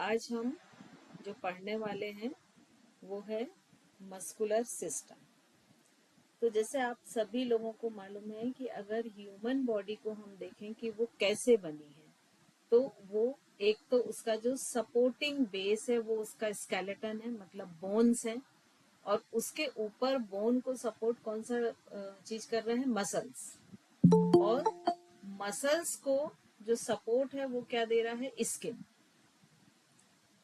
आज हम जो पढ़ने वाले हैं वो है मस्कुलर सिस्टम। तो जैसे आप सभी लोगों को मालूम है कि अगर ह्यूमन बॉडी को हम देखें कि वो कैसे बनी है, तो वो एक तो उसका जो सपोर्टिंग बेस है वो उसका स्केलेटन है, मतलब बोन्स है, और उसके ऊपर बोन को सपोर्ट कौन सा चीज कर रहे हैं, मसल्स। और मसल्स को जो सपोर्ट है वो क्या दे रहा है, स्किन।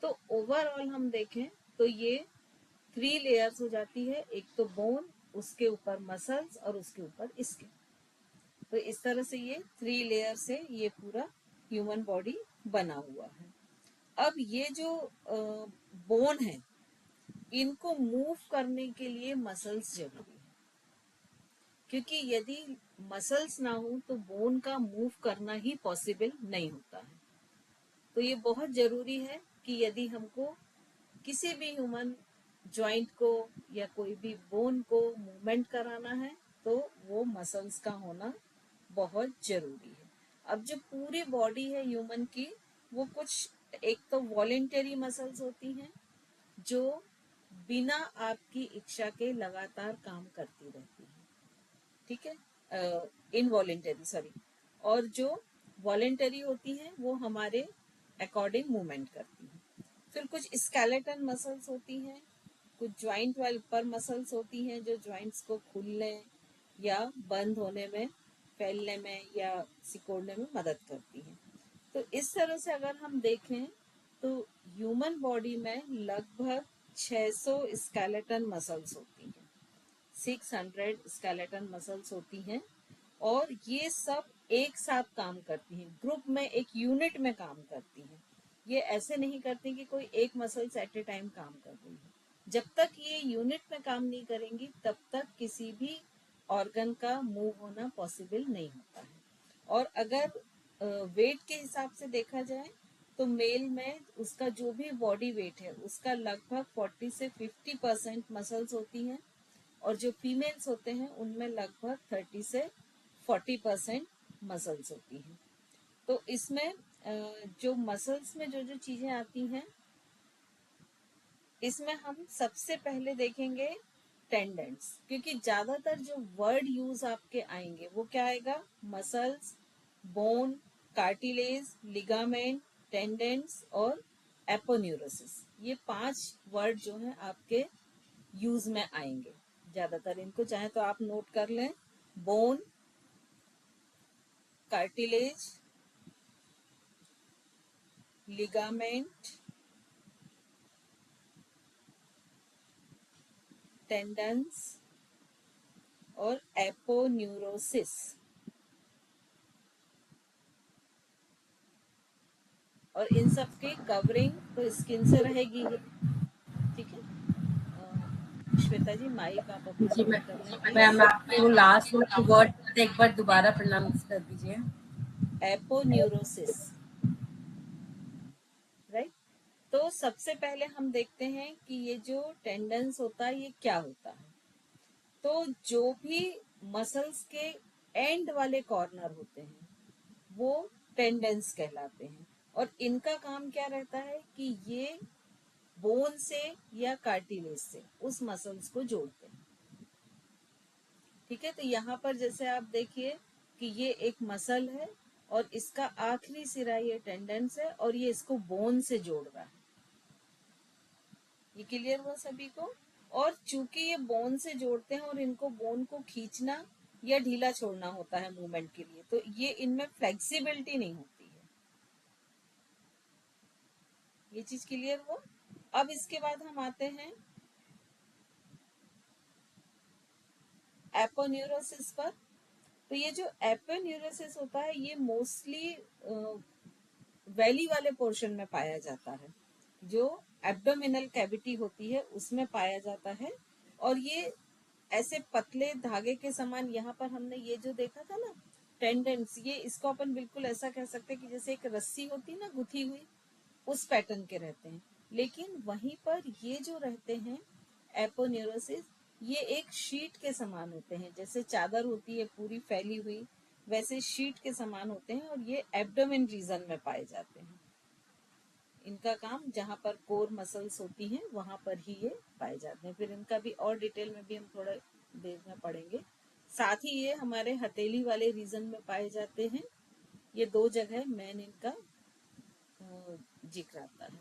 तो ओवरऑल हम देखें तो ये 3 लेयर्स हो जाती है, एक तो बोन, उसके ऊपर मसल्स और उसके ऊपर स्किन। तो इस तरह से ये 3 लेयर से ये पूरा ह्यूमन बॉडी बना हुआ है। अब ये जो बोन है, इनको मूव करने के लिए मसल्स जरूरी है, क्योंकि यदि मसल्स ना हो तो बोन का मूव करना ही पॉसिबल नहीं होता है। तो ये बहुत जरूरी है कि यदि हमको किसी भी ह्यूमन जॉइंट को या कोई भी बोन को मूवमेंट कराना है तो वो मसल्स का होना बहुत जरूरी है। अब जो पूरी बॉडी है ह्यूमन की, वो कुछ एक तो वॉलेंटरी मसल्स होती हैं जो बिना आपकी इच्छा के लगातार काम करती रहती है, ठीक है, इनवॉलेंटरी सॉरी। और जो वॉलेंटरी होती हैं वो हमारे अकॉर्डिंग मूवमेंट करती हैं। फिर कुछ स्केलेटन मसल्स होती हैं, कुछ ज्वाइंट वाले पर मसल्स होती हैं जो ज्वाइंट्स को खुलने या बंद होने में, फैलने में या सिकोड़ने में मदद करती हैं। तो इस तरह से अगर हम देखें तो ह्यूमन बॉडी में लगभग 600 स्केलेटन मसल्स होती हैं, 600 स्केलेटन मसल्स होती हैं, और ये सब एक साथ काम करती हैं, ग्रुप में, एक यूनिट में काम करती हैं। ये ऐसे नहीं करती कि कोई एक मसल्स एट ए टाइम काम कर रही है। जब तक ये यूनिट में काम नहीं करेंगी तब तक किसी भी ऑर्गन का मूव होना पॉसिबल नहीं होता है। और अगर वेट के हिसाब से देखा जाए तो मेल में उसका जो भी बॉडी वेट है उसका लगभग 40 से 50% मसल्स होती हैं, और जो फीमेल्स होते हैं उनमें लगभग 30 से 40% मसल्स होती हैं। तो इसमें जो मसल्स में जो जो चीजें आती हैं, इसमें हम सबसे पहले देखेंगे टेंडेंस, क्योंकि ज्यादातर जो वर्ड यूज आपके आएंगे वो क्या आएगा, muscles, bone, cartilage, ligament, tendons और एपोन्यूरोसिस। ये 5 वर्ड जो हैं आपके यूज में आएंगे ज्यादातर। इनको चाहे तो आप नोट कर लें, बोन, कार्टिलेज, लिगामेंट, टेंडेंस और एपोन्यूरोसिस। और इन सब की कवरिंग तो स्किन से रहेगी ही, ठीक है। श्वेता जी माइक आप अपना जी नोट कर लें प्लीज। मैम, आपने वो लास्ट में वर्ड एक बार दोबारा प्रोनाउंस कर दीजिए। Aponeurosis, right. तो सबसे पहले हम देखते हैं कि ये जो टेंडेंस होता है ये क्या होता है। तो जो भी मसल्स के एंड वाले कॉर्नर होते हैं वो टेंडेंस कहलाते हैं, और इनका काम क्या रहता है कि ये बोन से या कार्टिलेज से उस मसल्स को जोड़ते हैं, ठीक है। तो यहाँ पर जैसे आप देखिए कि ये एक मसल है और इसका आखिरी सिरा ये टेंडेंस है और ये इसको बोन से जोड़ रहा है। ये क्लियर हुआ सभी को। और चूंकि ये बोन से जोड़ते हैं और इनको बोन को खींचना या ढीला छोड़ना होता है मूवमेंट के लिए, तो ये इनमें फ्लेक्सिबिलिटी नहीं होती है। ये चीज क्लियर हुआ। अब इसके बाद हम आते हैं एपोन्यूरोसिस पर। तो ये जो एपोन्यूरोसिस होता है ये मोस्टली वैली वाले पोर्शन में पाया जाता है, जो एब्डोमिनल कैविटी होती है उसमें पाया जाता है। और ये ऐसे पतले धागे के समान, यहाँ पर हमने ये जो देखा था ना टेंडेंस, ये इसको अपन बिल्कुल ऐसा कह सकते हैं कि जैसे एक रस्सी होती ना गुथी हुई, उस पैटर्न के रहते हैं। लेकिन वहीं पर ये जो रहते हैं एपोन्यूरोसिस, ये एक शीट के समान होते हैं, जैसे चादर होती है पूरी फैली हुई वैसे शीट के समान होते हैं, और ये एब्डोमेन रीजन में पाए जाते हैं। इनका काम जहाँ पर कोर मसल्स होती हैं वहां पर ही ये पाए जाते हैं। फिर इनका भी और डिटेल में भी हम थोड़ा देर में पढ़ेंगे। साथ ही ये हमारे हथेली वाले रीजन में पाए जाते हैं। ये दो जगह मेन इनका जिक्र आता है।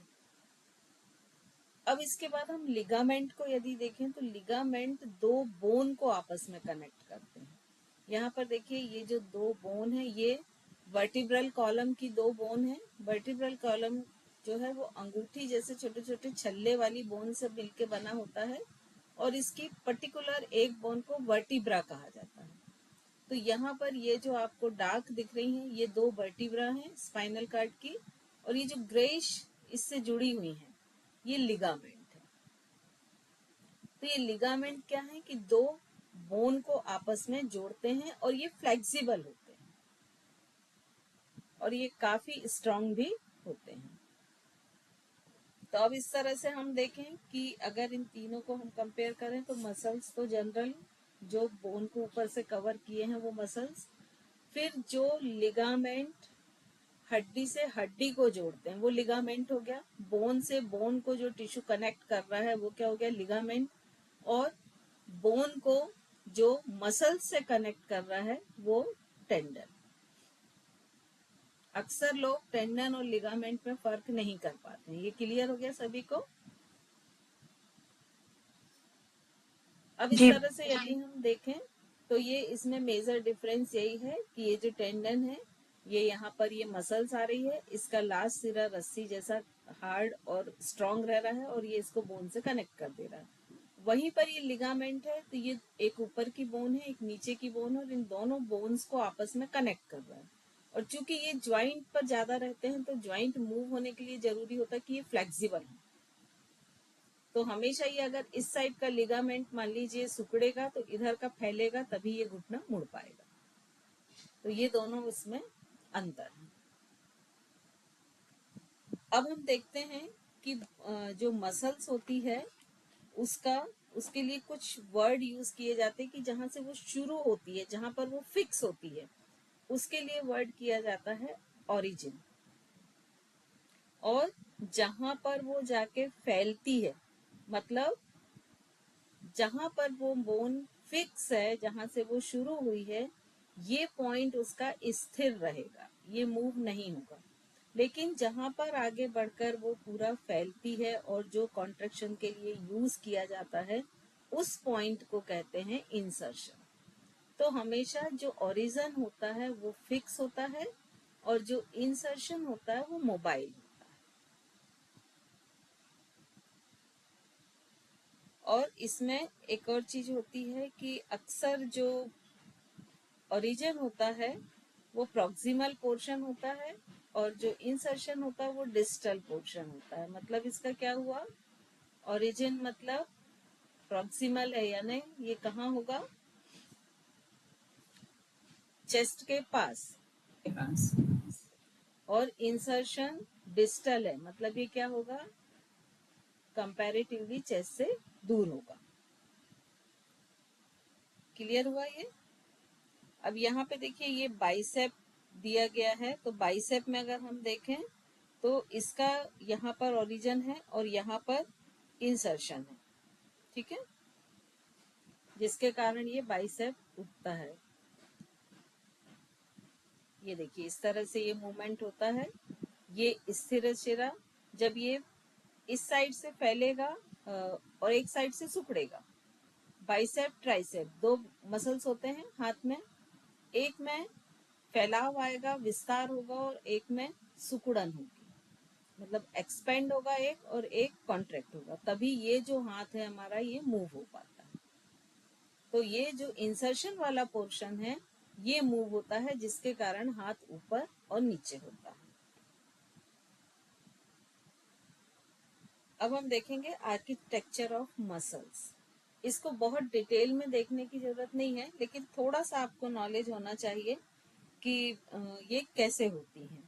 अब इसके बाद हम लिगामेंट को यदि देखें तो लिगामेंट दो बोन को आपस में कनेक्ट करते हैं। यहाँ पर देखिए ये जो दो बोन है ये वर्टिब्रल कॉलम की दो बोन है। वर्टिब्रल कॉलम जो है वो अंगूठी जैसे छोटे छोटे छल्ले वाली बोन से मिलके बना होता है और इसकी पर्टिकुलर एक बोन को वर्टिब्रा कहा जाता है। तो यहाँ पर ये जो आपको डार्क दिख रही हैं ये दो वर्टिब्रा हैं स्पाइनल कार्ड की, और ये जो ग्रेइश इससे जुड़ी हुई हैं ये लिगामेंट है। तो ये लिगामेंट क्या है कि दो बोन को आपस में जोड़ते हैं और ये फ्लेक्सिबल होते हैं और ये काफी स्ट्रांग भी होते हैं। तो अब इस तरह से हम देखें कि अगर इन तीनों को हम कंपेयर करें तो मसल्स तो जनरल जो बोन को ऊपर से कवर किए हैं वो मसल्स, फिर जो लिगामेंट हड्डी से हड्डी को जोड़ते हैं वो लिगामेंट हो गया, बोन से बोन को जो टिश्यू कनेक्ट कर रहा है वो क्या हो गया लिगामेंट, और बोन को जो मसल से कनेक्ट कर रहा है वो टेंडन। अक्सर लोग टेंडन और लिगामेंट में फर्क नहीं कर पाते हैं। ये क्लियर हो गया सभी को? अब इस जी। तरह से यदि हम देखें तो ये इसमें मेजर डिफरेंस यही है कि ये जो टेंडन है ये यहाँ पर ये मसल्स आ रही है, इसका लास्ट सिरा रस्सी जैसा हार्ड और स्ट्रांग रह रहा है और ये इसको बोन से कनेक्ट कर दे रहा है। वहीं पर ये लिगामेंट है तो ये एक ऊपर की बोन है एक नीचे की बोन है और इन दोनों बोन्स को आपस में कनेक्ट कर रहा है। और चूंकि ये ज्वाइंट पर ज्यादा रहते हैं तो ज्वाइंट मूव होने के लिए जरूरी होता है कि ये फ्लेक्सिबल हो। तो हमेशा ये अगर इस साइड का लिगामेंट मान लीजिए सिकुड़ेगा तो इधर का फैलेगा तभी ये घुटना मुड़ पाएगा। तो ये दोनों इसमें अंतर है। अब हम देखते हैं कि जो मसल्स होती है उसके लिए कुछ वर्ड यूज किए जाते हैं कि जहां से वो शुरू होती है जहां पर वो फिक्स होती है उसके लिए वर्ड किया जाता है ओरिजिन, और जहां पर वो जाके फैलती है मतलब जहां पर वो बोन फिक्स है जहां से वो शुरू हुई है ये पॉइंट उसका स्थिर रहेगा, ये मूव नहीं होगा। लेकिन जहां पर आगे बढ़कर वो पूरा फैलती है और जो कॉन्ट्रेक्शन के लिए यूज किया जाता है उस पॉइंट को कहते हैं इंसर्शन। तो हमेशा जो ओरिजिन होता है वो फिक्स होता है और जो इंसर्शन होता है वो मोबाइल होता है। और इसमें एक और चीज होती है कि अक्सर जो ओरिजिन होता है वो प्रॉक्सिमल पोर्शन होता है और जो इंसर्शन होता है वो डिस्टल पोर्शन होता है। मतलब इसका क्या हुआ, ओरिजिन मतलब प्रॉक्सिमल है यानी ये कहाँ होगा, चेस्ट के पास, और इंसर्शन डिस्टल है मतलब ये क्या होगा, कंपैरेटिवली चेस्ट से दूर होगा। क्लियर हुआ ये? अब यहाँ पे देखिए ये बाइसेप दिया गया है तो बाइसेप में अगर हम देखें तो इसका यहाँ पर ओरिजिन है और यहाँ पर इंसर्शन है, ठीक है, जिसके कारण ये बाइसेप उठता है। ये देखिए इस तरह से ये मूवमेंट होता है, ये स्थिर शिरा जब ये इस साइड से फैलेगा और एक साइड से सिकुड़ेगा। बाइसेप ट्राइसेप दो मसल्स होते हैं हाथ में, एक में फैलाव आएगा विस्तार होगा और एक में सिकुड़न होगी, मतलब एक्सपेंड होगा एक और एक कॉन्ट्रैक्ट होगा, तभी ये जो हाथ है हमारा ये मूव हो पाता है। तो ये जो इंसर्शन वाला पोर्शन है ये मूव होता है जिसके कारण हाथ ऊपर और नीचे होता है। अब हम देखेंगे आर्किटेक्चर ऑफ मसल्स। इसको बहुत डिटेल में देखने की जरूरत नहीं है लेकिन थोड़ा सा आपको नॉलेज होना चाहिए कि ये कैसे होती हैं।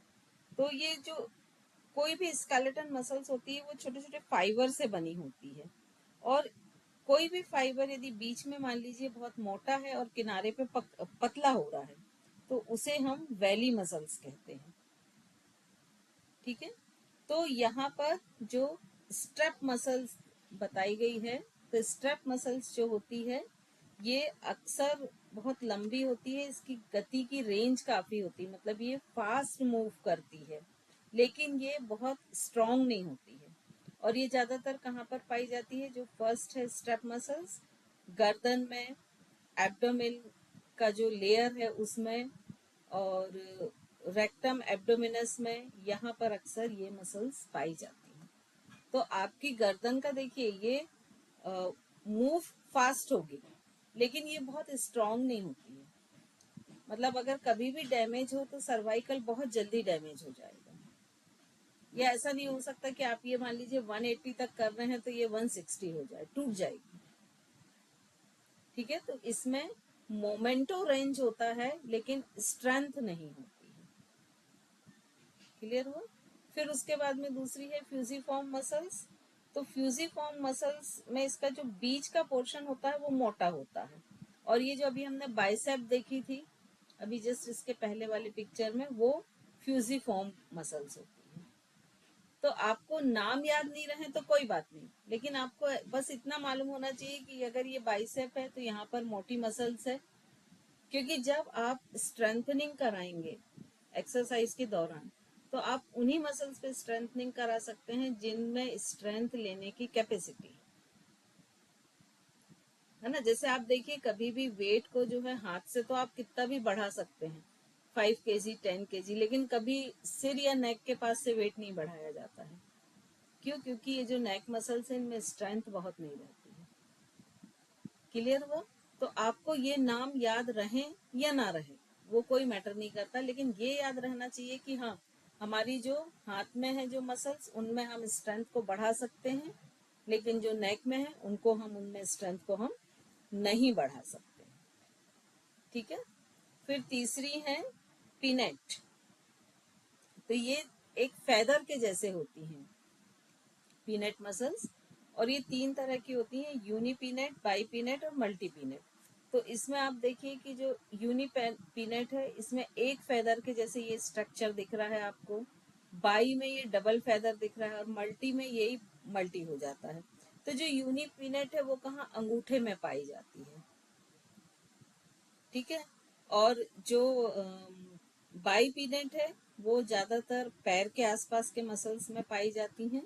तो ये जो कोई भी स्केलेटन मसल्स होती है वो छोटे छोटे फाइबर से बनी होती है, और कोई भी फाइबर यदि बीच में मान लीजिए बहुत मोटा है और किनारे पे पतला हो रहा है तो उसे हम वैली मसल्स कहते हैं, ठीक है। तो यहाँ पर जो स्ट्रेप मसल्स बताई गई है, तो स्ट्रेप मसल्स जो होती है ये अक्सर बहुत लंबी होती है, इसकी गति की रेंज काफी होती है, मतलब ये फास्ट मूव करती है, लेकिन ये बहुत स्ट्रांग नहीं होती है। और ये ज्यादातर कहाँ पर पाई जाती है? जो फर्स्ट है स्ट्रेप मसल्स, गर्दन में, एब्डोमेन का जो लेयर है उसमें, और रेक्टम एब्डोमिनस में, यहाँ पर अक्सर ये मसल्स पाई जाती हैं। तो आपकी गर्दन का देखिए, ये मूव फास्ट होगी, लेकिन ये बहुत स्ट्रांग नहीं होती है। मतलब अगर कभी भी डैमेज हो तो सर्वाइकल बहुत जल्दी डैमेज हो जाएगा। ये ऐसा नहीं हो सकता कि आप ये मान लीजिए 180 तक कर रहे हैं तो ये 160 हो जाए, टूट जाएगी। ठीक है, तो इसमें मोमेंटो रेंज होता है लेकिन स्ट्रेंथ नहीं होती है। क्लियर हुआ? फिर उसके बाद में दूसरी है फ्यूजिफॉर्म मसल्स। तो फ्यूजिफॉर्म मसल्स में इसका जो बीच का पोर्शन होता है वो मोटा होता है, और ये जो अभी हमने बाइसेप देखी थी अभी जस्ट इसके पहले वाली पिक्चर में, वो फ्यूजिफॉर्म मसल्स होती है। तो आपको नाम याद नहीं रहे तो कोई बात नहीं, लेकिन आपको बस इतना मालूम होना चाहिए कि अगर ये बाइसेप है तो यहाँ पर मोटी मसल्स है, क्योंकि जब आप स्ट्रेंथनिंग कराएंगे एक्सरसाइज के दौरान तो आप उन्हीं मसल्स पे स्ट्रेंथनिंग करा सकते हैं जिनमें स्ट्रेंथ लेने की कैपेसिटी है ना। जैसे आप देखिए कभी भी वेट को जो है हाथ से तो आप कितना भी बढ़ा सकते हैं, 5 kg 10 kg, लेकिन कभी सिर या नेक के पास से वेट नहीं बढ़ाया जाता है। क्यों? क्योंकि ये जो नेक मसल्स है इनमें स्ट्रेंथ बहुत नहीं रहती है। क्लियर हुआ? तो आपको ये नाम याद रहे या ना रहे वो कोई मैटर नहीं करता, लेकिन ये याद रहना चाहिए कि हाँ, हमारी जो हाथ में है जो मसल्स उनमें हम स्ट्रेंथ को बढ़ा सकते हैं, लेकिन जो नेक में है उनको हम उनमें स्ट्रेंथ को हम नहीं बढ़ा सकते। ठीक है, फिर तीसरी है पिनेट। तो ये एक फेदर के जैसे होती हैं पीनेट मसल्स, और ये 3 तरह की होती हैं, यूनिपीनेट, बाईपीनेट और मल्टीपीनेट। तो इसमें आप देखिए कि जो यूनिपीनेट है इसमें एक फेदर के जैसे ये स्ट्रक्चर दिख रहा है आपको, बाई में ये डबल फेदर दिख रहा है, और मल्टी में यही मल्टी हो जाता है। तो जो यूनिपीनेट है वो कहाँ? अंगूठे में पाई जाती है। ठीक है, और जो बाईपीनेट है वो ज्यादातर पैर के आसपास के मसल्स में पाई जाती हैं,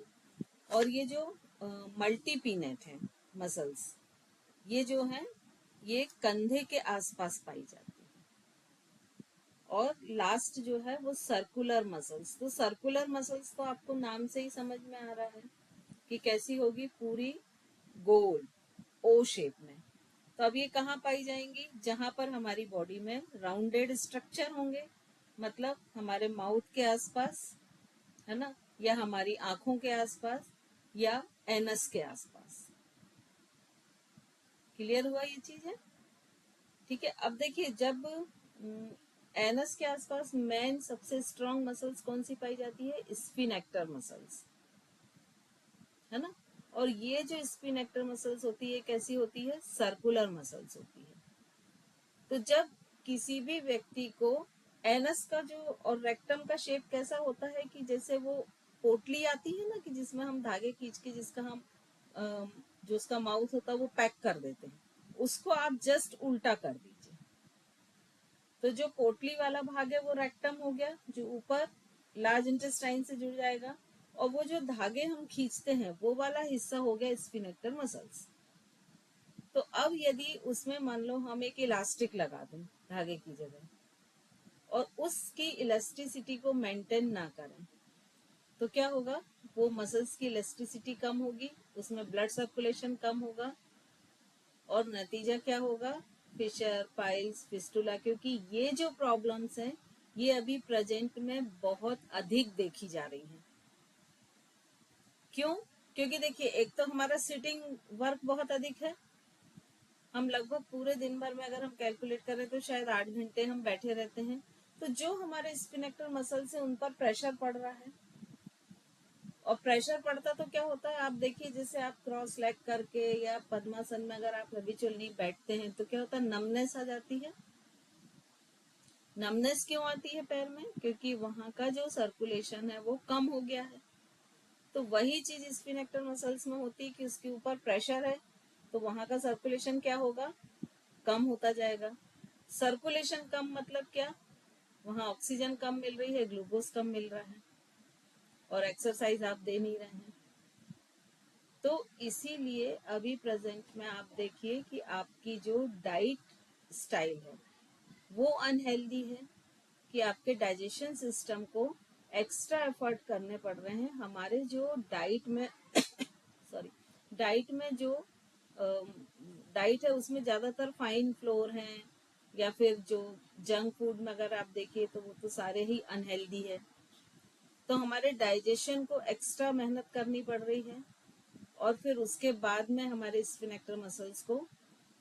और ये जो मल्टी पीनेट है मसल्स, ये जो है ये कंधे के आसपास पाई जाती है। और लास्ट जो है वो सर्कुलर मसल्स। तो सर्कुलर मसल्स तो आपको नाम से ही समझ में आ रहा है कि कैसी होगी, पूरी गोल ओ शेप में। तो अब ये कहाँ पाई जाएंगी? जहां पर हमारी बॉडी में राउंडेड स्ट्रक्चर होंगे, मतलब हमारे माउथ के आसपास, है ना, या हमारी आंखों के आसपास, या एनस के आसपास। क्लियर हुआ ये चीज है? ठीक है, अब देखिए जब एनस के आसपास मेन सबसे स्ट्रांग मसल्स कौन सी पाई जाती है? स्फिनेक्टर मसल्स, है ना। और ये जो स्फिनेक्टर मसल्स होती है कैसी होती है? सर्कुलर मसल्स होती है। तो जब किसी भी व्यक्ति को एनस का जो और रेक्टम का शेप कैसा होता है कि जैसे वो पोटली आती है ना, कि जिसमें हम धागे खींच के जिसका हम जो उसका माउथ होता है वो पैक कर देते हैं, उसको आप जस्ट उल्टा कर दीजिए। तो जो पोटली वाला भाग है वो रेक्टम हो गया, जो ऊपर लार्ज इंटेस्टाइन से जुड़ जाएगा, और वो जो धागे हम खींचते हैं वो वाला हिस्सा हो गया स्फिनेक्टर मसल्स। तो अब यदि उसमें मान लो हम एक इलास्टिक लगा दें धागे की जगह, और उसकी इलास्टिसिटी को मेंटेन ना करें, तो क्या होगा? वो मसल्स की इलास्टिसिटी कम होगी, उसमें ब्लड सर्कुलेशन कम होगा, और नतीजा क्या होगा? Fissure, piles, fistula. क्योंकि ये जो प्रॉब्लम्स हैं ये अभी प्रेजेंट में बहुत अधिक देखी जा रही हैं। क्यों? क्योंकि देखिए एक तो हमारा सिटिंग वर्क बहुत अधिक है, हम लगभग पूरे दिन भर में अगर हम कैलकुलेट करें तो शायद 8 घंटे हम बैठे रहते हैं। तो जो हमारे स्पिनेक्टर मसल्स हैं उन पर प्रेशर पड़ रहा है, और प्रेशर पड़ता तो क्या होता है? आप देखिए जैसे आप क्रॉस लेग करके या पद्मासन में अगर आप हैबिचुअली बैठते हैं तो क्या होता है? नमनेस आ जाती है। नमनेस क्यों आती है पैर में? क्योंकि वहां का जो सर्कुलेशन है वो कम हो गया है। तो वही चीज स्फिनेक्टर मसल्स में होती है कि उसके ऊपर प्रेशर है, तो वहां का सर्कुलेशन क्या होगा, कम होता जाएगा। सर्कुलेशन कम मतलब क्या, वहां ऑक्सीजन कम मिल रही है, ग्लूकोज कम मिल रहा है, और एक्सरसाइज आप दे नहीं रहे हैं। तो इसीलिए अभी प्रेजेंट में आप देखिए कि आपकी जो डाइट स्टाइल है वो अनहेल्दी है, कि आपके डाइजेशन सिस्टम को एक्स्ट्रा एफर्ट करने पड़ रहे हैं। हमारे जो डाइट में सॉरी डाइट में जो डाइट है उसमें ज्यादातर फाइन फ्लोर हैं, या फिर जो जंक फूड में अगर आप देखिए तो वो तो सारे ही अनहेल्दी है। तो हमारे डाइजेशन को एक्स्ट्रा मेहनत करनी पड़ रही है, और फिर उसके बाद में हमारे स्फिनेक्टर मसल्स को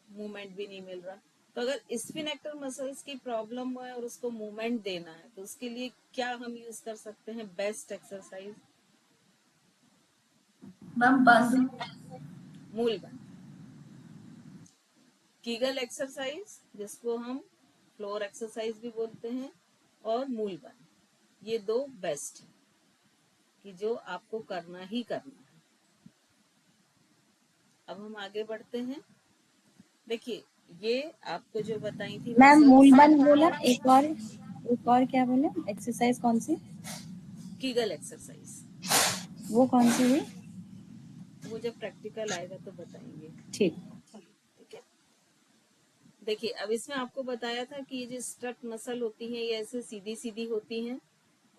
मूवमेंट भी नहीं मिल रहा। तो अगर स्फिनेक्टर मसल्स की प्रॉब्लम है और उसको मूवमेंट देना है, तो उसके लिए क्या हम यूज कर सकते हैं, बेस्ट एक्सरसाइज, मैम बस मूलबंध, कीगल एक्सरसाइज जिसको हम फ्लोर एक्सरसाइज भी बोलते हैं, और मूलबंध, ये दो बेस्ट है कि जो आपको करना ही करना है। अब हम आगे बढ़ते हैं। देखिए ये आपको जो बताई थी मैम मसल्स, मूलबंध बोला, एक और क्या बोले, एक्सरसाइज कौन सी? कीगल एक्सरसाइज, वो कौन सी हुई? वो जब प्रैक्टिकल आएगा तो बताएंगे। ठीक। ठीक है, देखिए अब इसमें आपको बताया था कि ये जो स्ट्रट मसल होती है ये ऐसे सीधी सीधी होती हैं,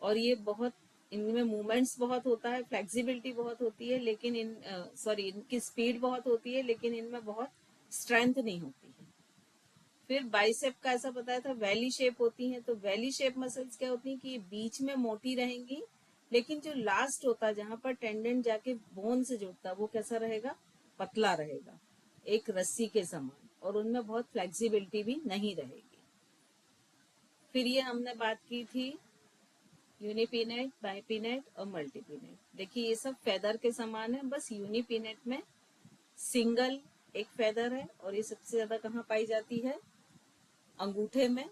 और ये बहुत, इनमें मूवमेंट्स बहुत होता है, फ्लेक्सिबिलिटी बहुत होती है, लेकिन इनकी स्पीड बहुत होती है, लेकिन इनमें बहुत स्ट्रेंथ नहीं होती है। फिर बाइसेप का ऐसा बताया था, वैली शेप होती है। तो वैली शेप मसल्स क्या होती है कि ये बीच में मोटी रहेंगी, लेकिन जो लास्ट होता है जहां पर टेंडेंट जाके बोन से जुड़ता है वो कैसा रहेगा, पतला रहेगा, एक रस्सी के समान, और उनमें बहुत फ्लेक्सिबिलिटी भी नहीं रहेगी। फिर ये हमने बात की थी यूनिपिनेट, बाइपिनेट और मल्टीपिनेट। देखिए ये सब फेदर के समान है, बस यूनिपिनेट में सिंगल एक फेदर है, और ये सबसे ज्यादा कहाँ पाई जाती है, अंगूठे में।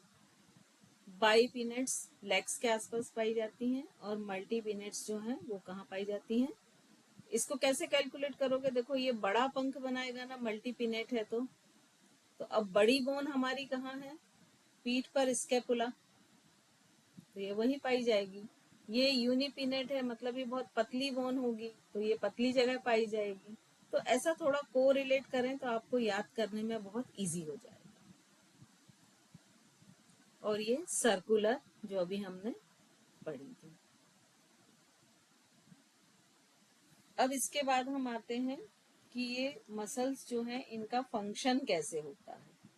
बाई पिनेट्स लेग्स के आसपास पाई जाती हैं, और मल्टी पिनेट्स जो हैं वो कहाँ पाई जाती हैं। इसको कैसे कैलकुलेट करोगे, देखो ये बड़ा पंख बनाएगा ना मल्टी पिनेट है तो अब बड़ी बोन हमारी कहाँ है, पीठ पर स्कैपुला, तो ये वही पाई जाएगी। ये यूनिपिनेट है मतलब ये बहुत पतली बोन होगी, तो ये पतली जगह पाई जाएगी। तो ऐसा थोड़ा को रिलेट करें तो आपको याद करने में बहुत इजी हो जाएगा। और ये सर्कुलर जो अभी हमने पढ़ी थी। अब इसके बाद हम आते हैं कि ये मसल्स जो हैं इनका फंक्शन कैसे होता है।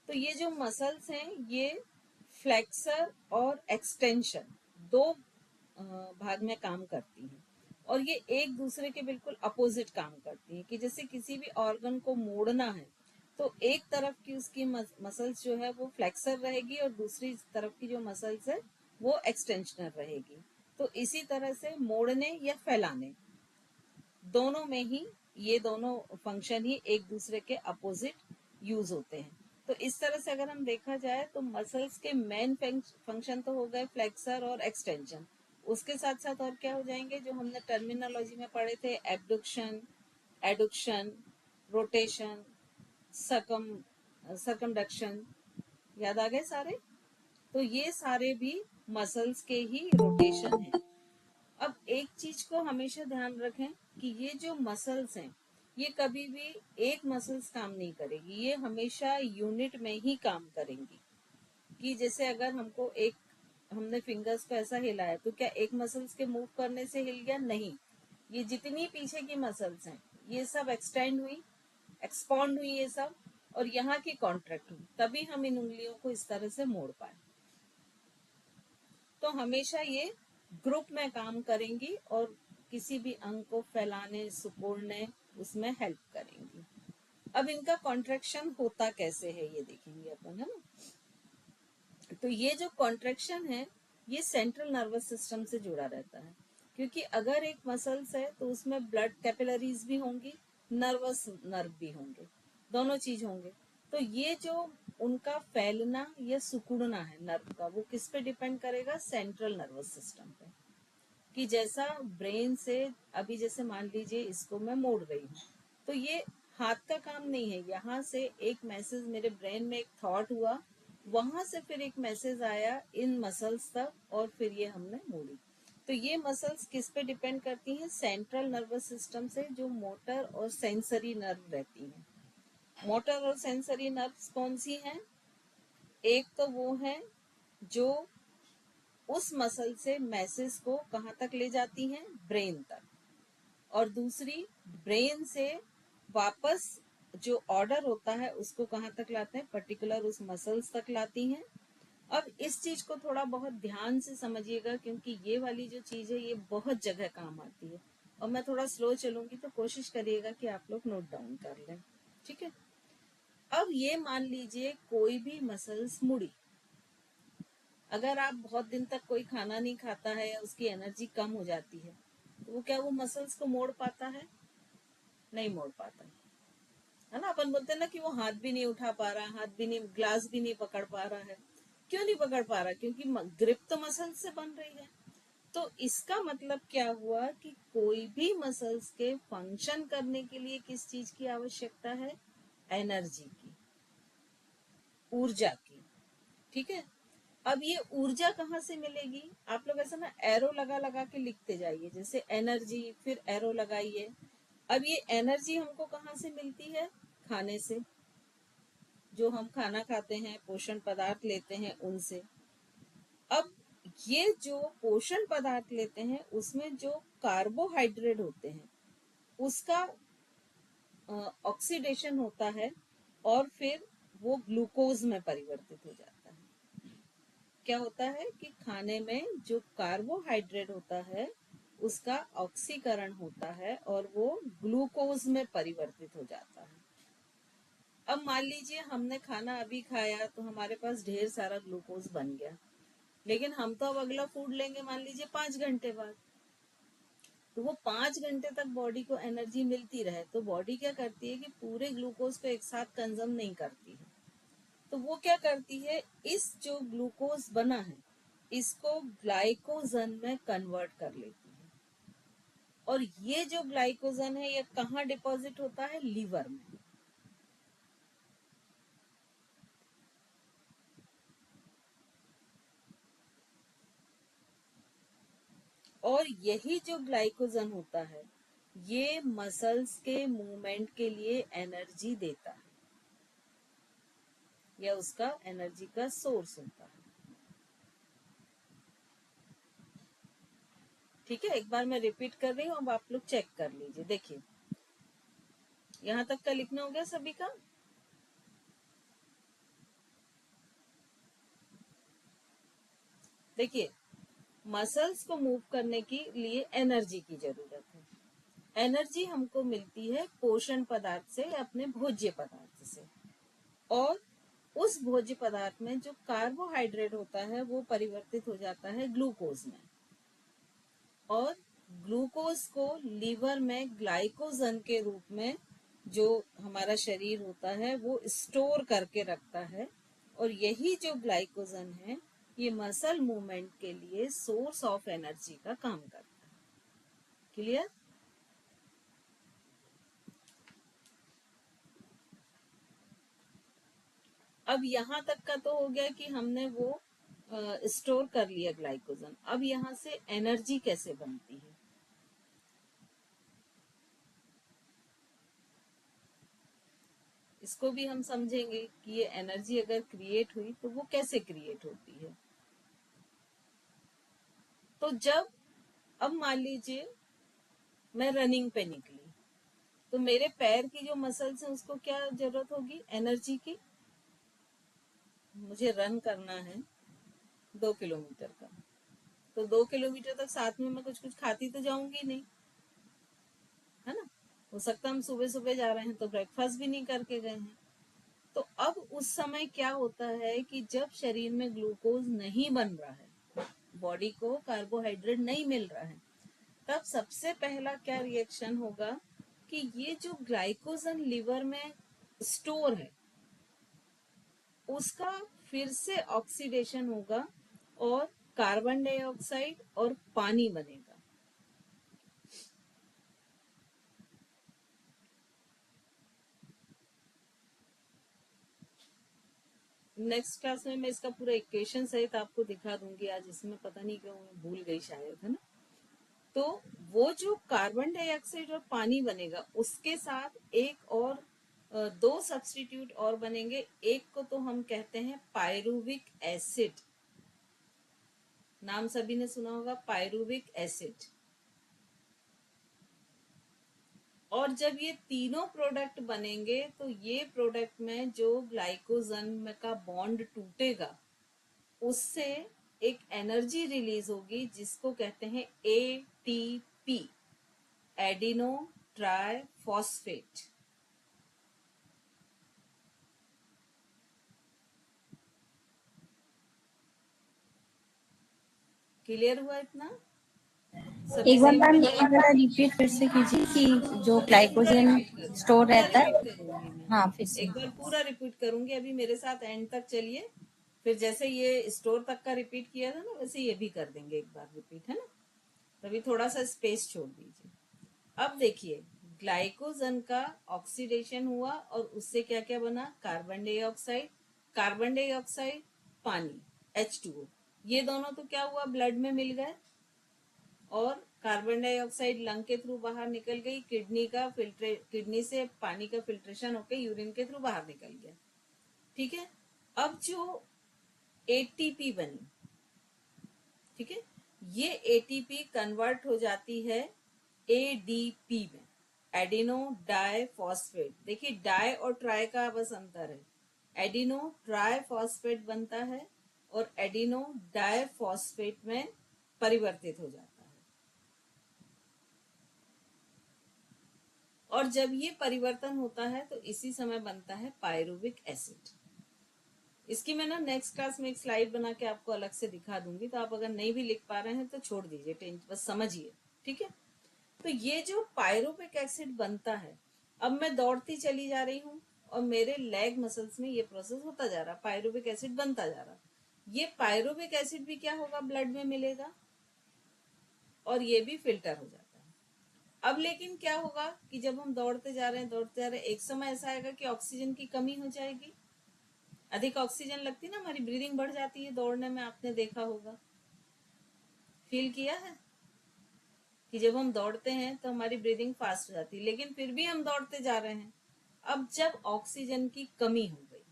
तो ये जो मसल्स हैं ये फ्लेक्सर और एक्सटेंशन दो भाग में काम करती हैं, और ये एक दूसरे के बिल्कुल अपोजिट काम करती हैं। कि जैसे किसी भी ऑर्गन को मोड़ना है तो एक तरफ की उसकी मसल्स जो है वो फ्लेक्सर रहेगी, और दूसरी तरफ की जो मसल्स है वो एक्सटेंशनर रहेगी। तो इसी तरह से मोड़ने या फैलाने दोनों में ही ये दोनों फंक्शन ही एक दूसरे के अपोजिट यूज होते हैं। तो इस तरह से अगर हम देखा जाए तो मसल्स के मेन फंक्शन तो हो गए फ्लेक्सर और एक्सटेंशन, उसके साथ साथ और क्या हो जाएंगे जो हमने टर्मिनोलॉजी में पढ़े थे, एबडक्शन, एडुक्शन, रोटेशन, सरकम सरकमडक्शन, याद आ गए सारे। तो ये सारे भी मसल्स के ही रोटेशन है। अब एक चीज को हमेशा ध्यान रखें कि ये जो मसल्स हैं ये कभी भी एक मसल्स काम नहीं करेगी, ये हमेशा यूनिट में ही काम करेंगी। कि जैसे अगर हमको एक, हमने फिंगर्स को ऐसा हिलाया तो क्या एक मसल्स के मूव करने से हिल गया, नहीं। ये जितनी पीछे की मसल्स हैं ये सब एक्सटेंड हुई, एक्सपॉन्ड हुई ये सब, और यहाँ की कॉन्ट्रैक्ट हुई, तभी हम इन उंगलियों को इस तरह से मोड़ पाए। तो हमेशा ये ग्रुप में काम करेंगी और किसी भी अंग को फैलाने सिकुड़ने उसमें हेल्प करेंगी। अब इनका कॉन्ट्रैक्शन होता कैसे है ये देखेंगे अपन, है ना। तो ये जो कॉन्ट्रैक्शन है ये सेंट्रल नर्वस सिस्टम से जुड़ा रहता है, क्योंकि अगर एक मसल्स है तो उसमें ब्लड कैपिलरीज भी होंगी, नर्वस नर्व भी होंगे, दोनों चीज होंगे। तो ये जो उनका फैलना या सिकुड़ना है नर्व का, वो किस पे डिपेंड करेगा, सेंट्रल नर्वस सिस्टम पे। कि जैसा ब्रेन से, अभी जैसे मान लीजिए इसको मैं मोड़ रही हूँ, तो ये हाथ का काम नहीं है। यहाँ से एक मैसेज मेरे ब्रेन में, एक थॉट हुआ, वहां से फिर एक मैसेज आया इन मसल्स तक, और फिर ये हमने मोड़ी। तो ये मसल्स किस पे डिपेंड करती हैं? सेंट्रल नर्वस सिस्टम से, जो मोटर और सेंसरी नर्व रहती हैं। मोटर और सेंसरी नर्व्स कौन सी हैं? एक तो वो है जो उस मसल से मैसेज को कहाँ तक ले जाती हैं? ब्रेन तक। और दूसरी ब्रेन से वापस जो ऑर्डर होता है उसको कहाँ तक लाते हैं? पर्टिकुलर उस मसल्स तक लाती हैं। अब इस चीज को थोड़ा बहुत ध्यान से समझिएगा, क्योंकि ये वाली जो चीज है ये बहुत जगह काम आती है, और मैं थोड़ा स्लो चलूंगी तो कोशिश करिएगा कि आप लोग नोट डाउन कर लें, ठीक है। अब ये मान लीजिए कोई भी मसल्स मुड़ी, अगर आप बहुत दिन तक कोई खाना नहीं खाता है या उसकी एनर्जी कम हो जाती है, तो वो क्या वो मसल्स को मोड़ पाता है? नहीं मोड़ पाता है ना। अपन बोलते हैं ना कि वो हाथ भी नहीं उठा पा रहा, हाथ भी नहीं, ग्लास भी नहीं पकड़ पा रहा है। क्यों नहीं पकड़ पा रहा? क्योंकि ग्रिप तो मसल्स से बन रही है। तो इसका मतलब क्या हुआ कि कोई भी मसल्स के फंक्शन करने के लिए किस चीज की आवश्यकता है? एनर्जी की, ऊर्जा की, ठीक है। अब ये ऊर्जा कहाँ से मिलेगी? आप लोग ऐसा ना एरो लगा लगा के लिखते जाइए, जैसे एनर्जी, फिर एरो लगाइए। अब ये एनर्जी हमको कहाँ से मिलती है? खाने से, जो हम खाना खाते हैं, पोषण पदार्थ लेते हैं, उनसे। अब ये जो पोषण पदार्थ लेते हैं उसमें जो कार्बोहाइड्रेट होते हैं उसका ऑक्सीडेशन होता है, और फिर वो ग्लूकोज में परिवर्तित हो जाता है। क्या होता है कि खाने में जो कार्बोहाइड्रेट होता है उसका ऑक्सीकरण होता है और वो ग्लूकोज में परिवर्तित हो जाता है। अब मान लीजिए हमने खाना अभी खाया तो हमारे पास ढेर सारा ग्लूकोज बन गया, लेकिन हम तो अब अगला फूड लेंगे मान लीजिए 5 घंटे बाद। तो वो 5 घंटे तक बॉडी को एनर्जी मिलती रहे, तो बॉडी क्या करती है कि पूरे ग्लूकोज को एक साथ कंज्यूम नहीं करती है। तो वो क्या करती है, इस जो ग्लूकोज बना है इसको ग्लाइकोजन में कन्वर्ट कर लेती है। और ये जो ग्लाइकोजन है ये कहाँ डिपॉजिट होता है? लीवर में। और यही जो ग्लाइकोजन होता है ये मसल्स के मूवमेंट के लिए एनर्जी देता है, या उसका एनर्जी का सोर्स होता है। ठीक है, एक बार मैं रिपीट कर रही हूँ, अब आप लोग चेक कर लीजिए। देखिए यहां तक का लिखना हो गया सभी का? देखिए मसल्स को मूव करने के लिए एनर्जी की जरूरत है। एनर्जी हमको मिलती है पोषण पदार्थ से या अपने भोज्य पदार्थ से, और उस भोज्य पदार्थ में जो कार्बोहाइड्रेट होता है वो परिवर्तित हो जाता है ग्लूकोज में, और ग्लूकोज को लीवर में ग्लाइकोजन के रूप में जो हमारा शरीर होता है वो स्टोर करके रखता है। और यही जो ग्लाइकोजन है ये मसल मूवमेंट के लिए सोर्स ऑफ एनर्जी का काम करता है। क्लियर? अब यहाँ तक का तो हो गया कि हमने वो स्टोर कर लिया ग्लाइकोजन। अब यहाँ से एनर्जी कैसे बनती है? इसको भी हम समझेंगे कि ये एनर्जी अगर क्रिएट हुई तो वो कैसे क्रिएट होती है। तो जब, अब मान लीजिए मैं रनिंग पे निकली, तो मेरे पैर की जो मसल्स हैं उसको क्या जरूरत होगी? एनर्जी की। मुझे रन करना है 2 किलोमीटर का, तो 2 किलोमीटर तक साथ में मैं कुछ कुछ खाती तो जाऊंगी नहीं, है ना। हो सकता हम सुबह सुबह जा रहे हैं तो ब्रेकफास्ट भी नहीं करके गए हैं। तो अब उस समय क्या होता है कि जब शरीर में ग्लूकोज नहीं बन रहा है, बॉडी को कार्बोहाइड्रेट नहीं मिल रहा है, तब सबसे पहला क्या रिएक्शन होगा कि ये जो ग्लाइकोजन लिवर में स्टोर है उसका फिर से ऑक्सीडेशन होगा और कार्बन डाइऑक्साइड और पानी बनेगा। नेक्स्ट क्लास में मैं इसका पूरा इक्वेशन सहित आपको दिखा दूंगी। आज इसमें पता नहीं क्यों मैं भूल गई शायद, है ना। तो वो जो कार्बन डाइऑक्साइड और पानी बनेगा उसके साथ एक और दो सब्स्टिट्यूट और बनेंगे। एक को तो हम कहते हैं पायरुविक एसिड, नाम सभी ने सुना होगा पायरुविक एसिड। और जब ये तीनों प्रोडक्ट बनेंगे तो ये प्रोडक्ट में जो ग्लाइकोजन का बॉन्ड टूटेगा उससे एक एनर्जी रिलीज होगी जिसको कहते हैं ATP, adeno try phosphate. Clear हुआ इतना? एक बार मैम ये वाला रिपीट फिर से कीजिए कि जो ग्लाइकोजन स्टोर रहता है। हाँ फिर से एक बार पूरा रिपीट करूंगी। अभी मेरे साथ एंड तक चलिए, फिर जैसे ये स्टोर तक का रिपीट किया था ना वैसे ये भी कर देंगे एक बार रिपीट, है ना। तभी थोड़ा सा स्पेस छोड़ दीजिए। अब देखिए ग्लाइकोजन का ऑक्सीडेशन हुआ और उससे क्या क्या बना, कार्बन डाइऑक्साइड, कार्बन डाइऑक्साइड पानी H2O। ये दोनों तो क्या हुआ, ब्लड में मिल गए और कार्बन डाइऑक्साइड लंग के थ्रू बाहर निकल गई, किडनी से पानी का फिल्ट्रेशन होकर यूरिन के थ्रू बाहर निकल गया। ठीक है। अब जो एटीपी बनी, ठीक है, ये एटीपी कन्वर्ट हो जाती है एडीपी में, एडिनो डाई फॉस्फेट। देखिए डाई और ट्राई का बस अंतर है, एडिनो ट्राई फॉस्फेट बनता है और एडिनो डाई फॉस्फेट में परिवर्तित हो जाता है। और जब ये परिवर्तन होता है तो इसी समय बनता है पायरुविक एसिड। इसकी मैं ना नेक्स्ट क्लास में एक स्लाइड बना के आपको अलग से दिखा दूंगी, तो आप अगर नहीं भी लिख पा रहे हैं तो छोड़ दीजिए, बस समझिए। ठीक है। तो ये जो पायरुविक एसिड बनता है, अब मैं दौड़ती चली जा रही हूँ और मेरे लेग मसल्स में ये प्रोसेस होता जा रहा, पायरुविक एसिड बनता जा रहा। ये पायरुविक एसिड भी क्या होगा, ब्लड में मिलेगा और ये भी फिल्टर हो जाता है। अब लेकिन क्या होगा कि जब हम दौड़ते जा रहे हैं एक समय ऐसा आएगा कि ऑक्सीजन की कमी हो जाएगी। अधिक ऑक्सीजन लगती ना हमारी ब्रीदिंग बढ़ जाती है दौड़ने में, आपने देखा होगा, फील किया है कि जब हम दौड़ते हैं तो हमारी ब्रीदिंग फास्ट हो जाती है, लेकिन फिर भी हम दौड़ते जा रहे हैं। अब जब ऑक्सीजन की कमी हो गई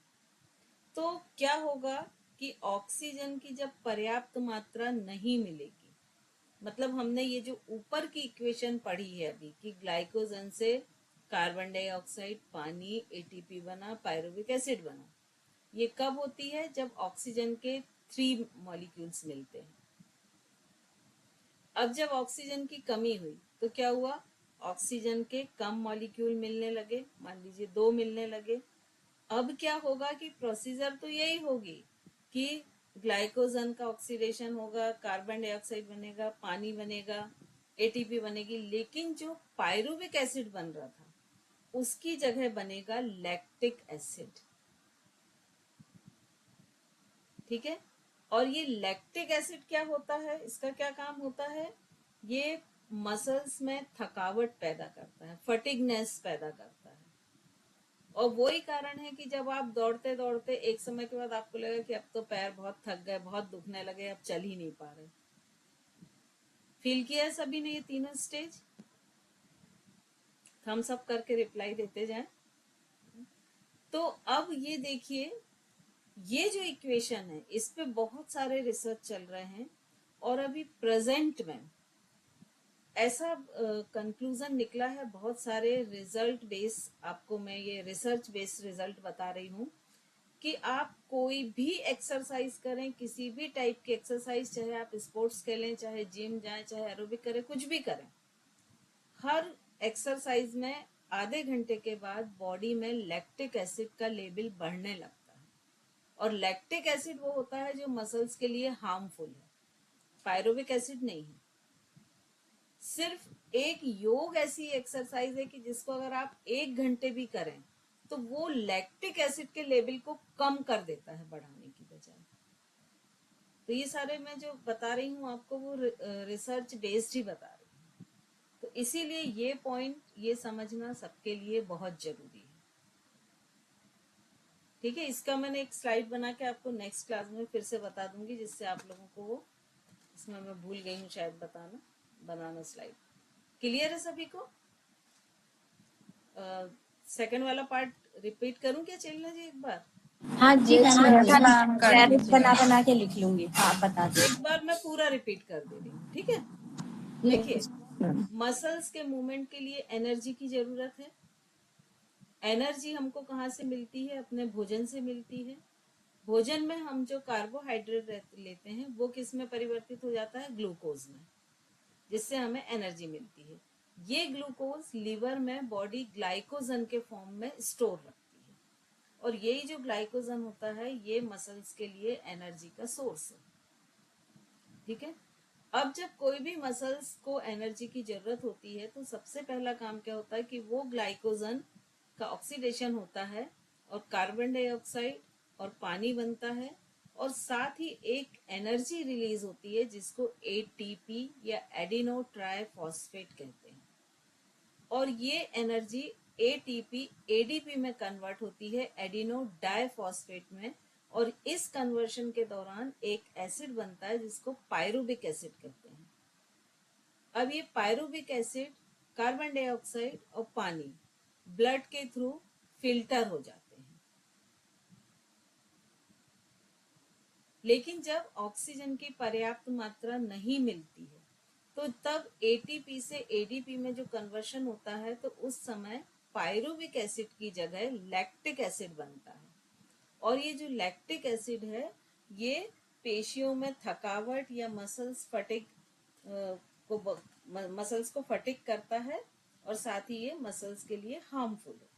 तो क्या होगा कि ऑक्सीजन की जब पर्याप्त मात्रा नहीं मिलेगी, मतलब हमने ये जो ऊपर की इक्वेशन पढ़ी है अभी कि ग्लाइकोजन से कार्बन डाइऑक्साइड, पानी, एटीपी बना, पायरुविक एसिड बना, ये कब होती है, जब ऑक्सीजन के 3 मॉलिक्यूल्स मिलते हैं। अब जब ऑक्सीजन की कमी हुई तो क्या हुआ, ऑक्सीजन के कम मॉलिक्यूल मिलने लगे, मान लीजिए 2 मिलने लगे। अब क्या होगा कि प्रोसीजर तो यही होगी कि ग्लाइकोजन का ऑक्सीडेशन होगा, कार्बन डाइऑक्साइड बनेगा, पानी बनेगा, एटीपी बनेगी, लेकिन जो पायरुविक एसिड बन रहा था उसकी जगह बनेगा लैक्टिक एसिड। ठीक है। और ये लैक्टिक एसिड क्या होता है, इसका क्या काम होता है, ये मसल्स में थकावट पैदा करता है, फटिगनेस पैदा करता है। और वही कारण है कि जब आप दौड़ते दौड़ते एक समय के बाद आपको लगा कि अब तो पैर बहुत थक गए, बहुत दुखने लगे, अब चल ही नहीं पा रहे। फील किया है सभी ने ये तीनों स्टेज? थम्स अप करके रिप्लाई देते जाएं। तो अब ये देखिए, ये जो इक्वेशन है इस पे बहुत सारे रिसर्च चल रहे हैं और अभी प्रेजेंट में ऐसा कंक्लूजन निकला है, बहुत सारे रिजल्ट बेस, आपको मैं ये रिसर्च बेस्ड रिजल्ट बता रही हूँ कि आप कोई भी एक्सरसाइज करें, किसी भी टाइप की एक्सरसाइज, चाहे आप स्पोर्ट्स खेलें, चाहे जिम जाएं, चाहे एरोबिक करें, कुछ भी करें, हर एक्सरसाइज में आधे घंटे के बाद बॉडी में लैक्टिक एसिड का लेवल बढ़ने लगता है। और लैक्टिक एसिड वो होता है जो मसल्स के लिए हार्मफुल है, पायरुविक एसिड नहीं है। सिर्फ एक योग ऐसी एक्सरसाइज है कि जिसको अगर आप 1 घंटे भी करें तो वो लैक्टिक एसिड के लेवल को कम कर देता है, बढ़ाने की बजाय। तो ये सारे मैं जो बता रही हूँ आपको वो रिसर्च बेस्ड ही बता रही हूँ। तो इसीलिए ये पॉइंट ये समझना सबके लिए बहुत जरूरी है। ठीक है, इसका मैंने एक स्लाइड बना के आपको नेक्स्ट क्लास में फिर से बता दूंगी, जिससे आप लोगों को वो, इसमें मैं भूल गई हूँ शायद बनाना स्लाइड। क्लियर है सभी को? सेकंड वाला पार्ट रिपीट करूं क्या चलना जी एक बार? हाँ जी, Yes, मैं ma'am. क्रेडिट बना के लिख लूंगी। हाँ, बता दो। एक बार मैं पूरा रिपीट कर दे रही हूँ, ठीक है? देखिए, मसल्स के मूवमेंट के लिए एनर्जी की जरूरत है। एनर्जी हमको कहाँ से मिलती है? अपने भोजन से मिलती है। भोजन में हम जो कार्बोहाइड्रेट लेते हैं वो किस में परिवर्तित हो जाता है? ग्लूकोज में, जिससे हमें एनर्जी मिलती है। ये ग्लूकोज लीवर में बॉडी ग्लाइकोजन के फॉर्म में स्टोर रखती है, और यही जो ग्लाइकोजन होता है ये मसल्स के लिए एनर्जी का सोर्स है। ठीक है, अब जब कोई भी मसल्स को एनर्जी की जरूरत होती है तो सबसे पहला काम क्या होता है कि वो ग्लाइकोजन का ऑक्सीडेशन होता है और कार्बन डाइऑक्साइड और पानी बनता है, और साथ ही एक एनर्जी रिलीज होती है जिसको एटीपी या एडिनो ट्राइफॉस्फेट कहते हैं, और ये एनर्जी एटीपी एडीपी में कन्वर्ट होती है, एडिनो डाइफॉस्फेट में, और इस कन्वर्शन के दौरान एक एसिड बनता है जिसको पायरुविक एसिड कहते हैं। अब ये पायरुविक एसिड, कार्बन डाइऑक्साइड और पानी ब्लड के थ्रू फिल्टर हो जाते हैं, लेकिन जब ऑक्सीजन की पर्याप्त मात्रा नहीं मिलती है तो तब एटीपी से एडीपी में जो कन्वर्शन होता है तो उस समय पायरुविक एसिड की जगह लैक्टिक एसिड बनता है, और ये जो लैक्टिक एसिड है ये पेशियों में थकावट या मसल्स को फटिग करता है, और साथ ही ये मसल्स के लिए हार्मफुल है।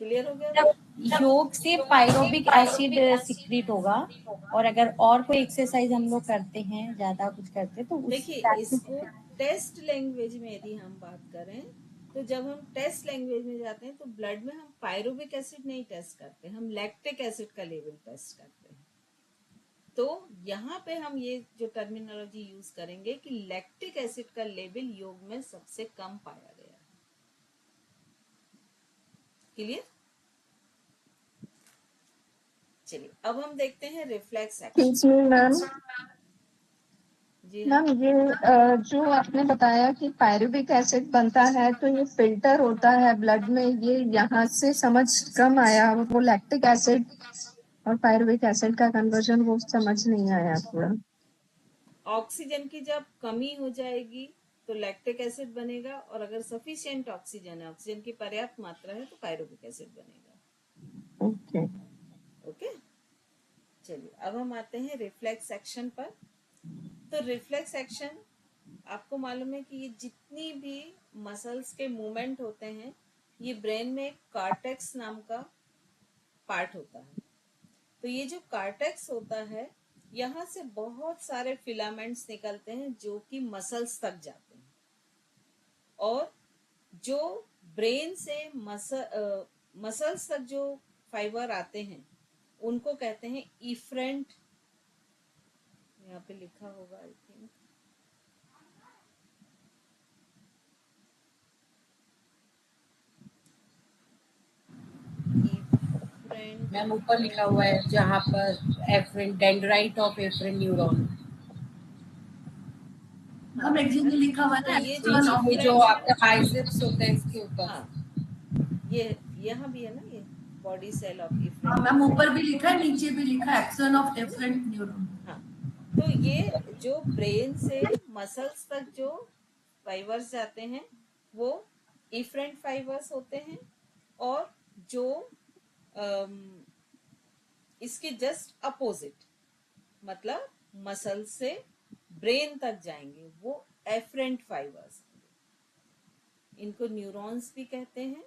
क्लियर हो गया? योग से पायरोबिक एसिड सिक्रीट होगा, और अगर और कोई एक्सरसाइज हम लोग करते हैं, ज्यादा कुछ करते हैं तो देखिए, इसको टेस्ट लैंग्वेज में यदि हम बात करें तो जब हम टेस्ट लैंग्वेज में जाते हैं तो ब्लड में हम पायरुविक एसिड नहीं टेस्ट करते, हम लैक्टिक एसिड का लेवल टेस्ट करते हैं। तो यहाँ पे हम ये जो टर्मिनोलॉजी यूज करेंगे कि लैक्टिक एसिड का लेवल योग में सबसे कम पाया गया है। क्लियर? चलिए, अब हम देखते हैं रिफ्लेक्स एक्शन। मैम, जी हाँ, मैम ये जो आपने बताया कि पायरुविक एसिड बनता है तो ये फिल्टर होता है ब्लड में, ये यहाँ से समझ कम आया। वो लैक्टिक एसिड और पायरुविक एसिड का कन्वर्जन वो समझ नहीं आया पूरा। ऑक्सीजन की जब कमी हो जाएगी तो लैक्टिक एसिड बनेगा, और अगर सफिशिएंट ऑक्सीजन है, ऑक्सीजन की पर्याप्त मात्रा है, तो पायरुविक एसिड बनेगा। ओके। ओके, चलिए अब हम आते हैं रिफ्लेक्स एक्शन पर। तो रिफ्लेक्स एक्शन, आपको मालूम है कि ये जितनी भी मसल्स के मूवमेंट होते हैं ये ब्रेन में एक कार्टेक्स नाम का पार्ट होता है। तो ये जो कार्टेक्स होता है यहाँ से बहुत सारे फिलामेंट्स निकलते हैं जो कि मसल्स तक जाते हैं, और जो ब्रेन से मसल्स तक जो फाइबर आते हैं उनको कहते हैं इफरेंट, यहाँ पे लिखा होगा आई थिंक, इफरेंट। मैम ऊपर लिखा हुआ है जहाँ पर एफ्रिन डेंड्राइट ऑफ एफ्रिन न्यूरॉन। हम एक जगह लिखा हुआ तो है ये ये जो आपके बाइसेप्स होते हैं इसके ऊपर। हाँ, ये यहाँ भी है ना, ये बॉडी सेल ऑफ हाँ इफरेंट। मैम, ऊपर भी लिखा है, नीचे भी लिखा है एक्शन ऑफ एफ्रेंट न्यूरॉन। हाँ, तो ये जो ब्रेन से मसल्स तक जो फाइबर्स जाते हैं वो इफरेंट फाइबर्स होते हैं, और जो इसके जस्ट अपोजिट, मतलब मसल से ब्रेन तक जाएंगे, वो एफरेंट फाइबर्स। इनको न्यूरॉन्स भी कहते हैं।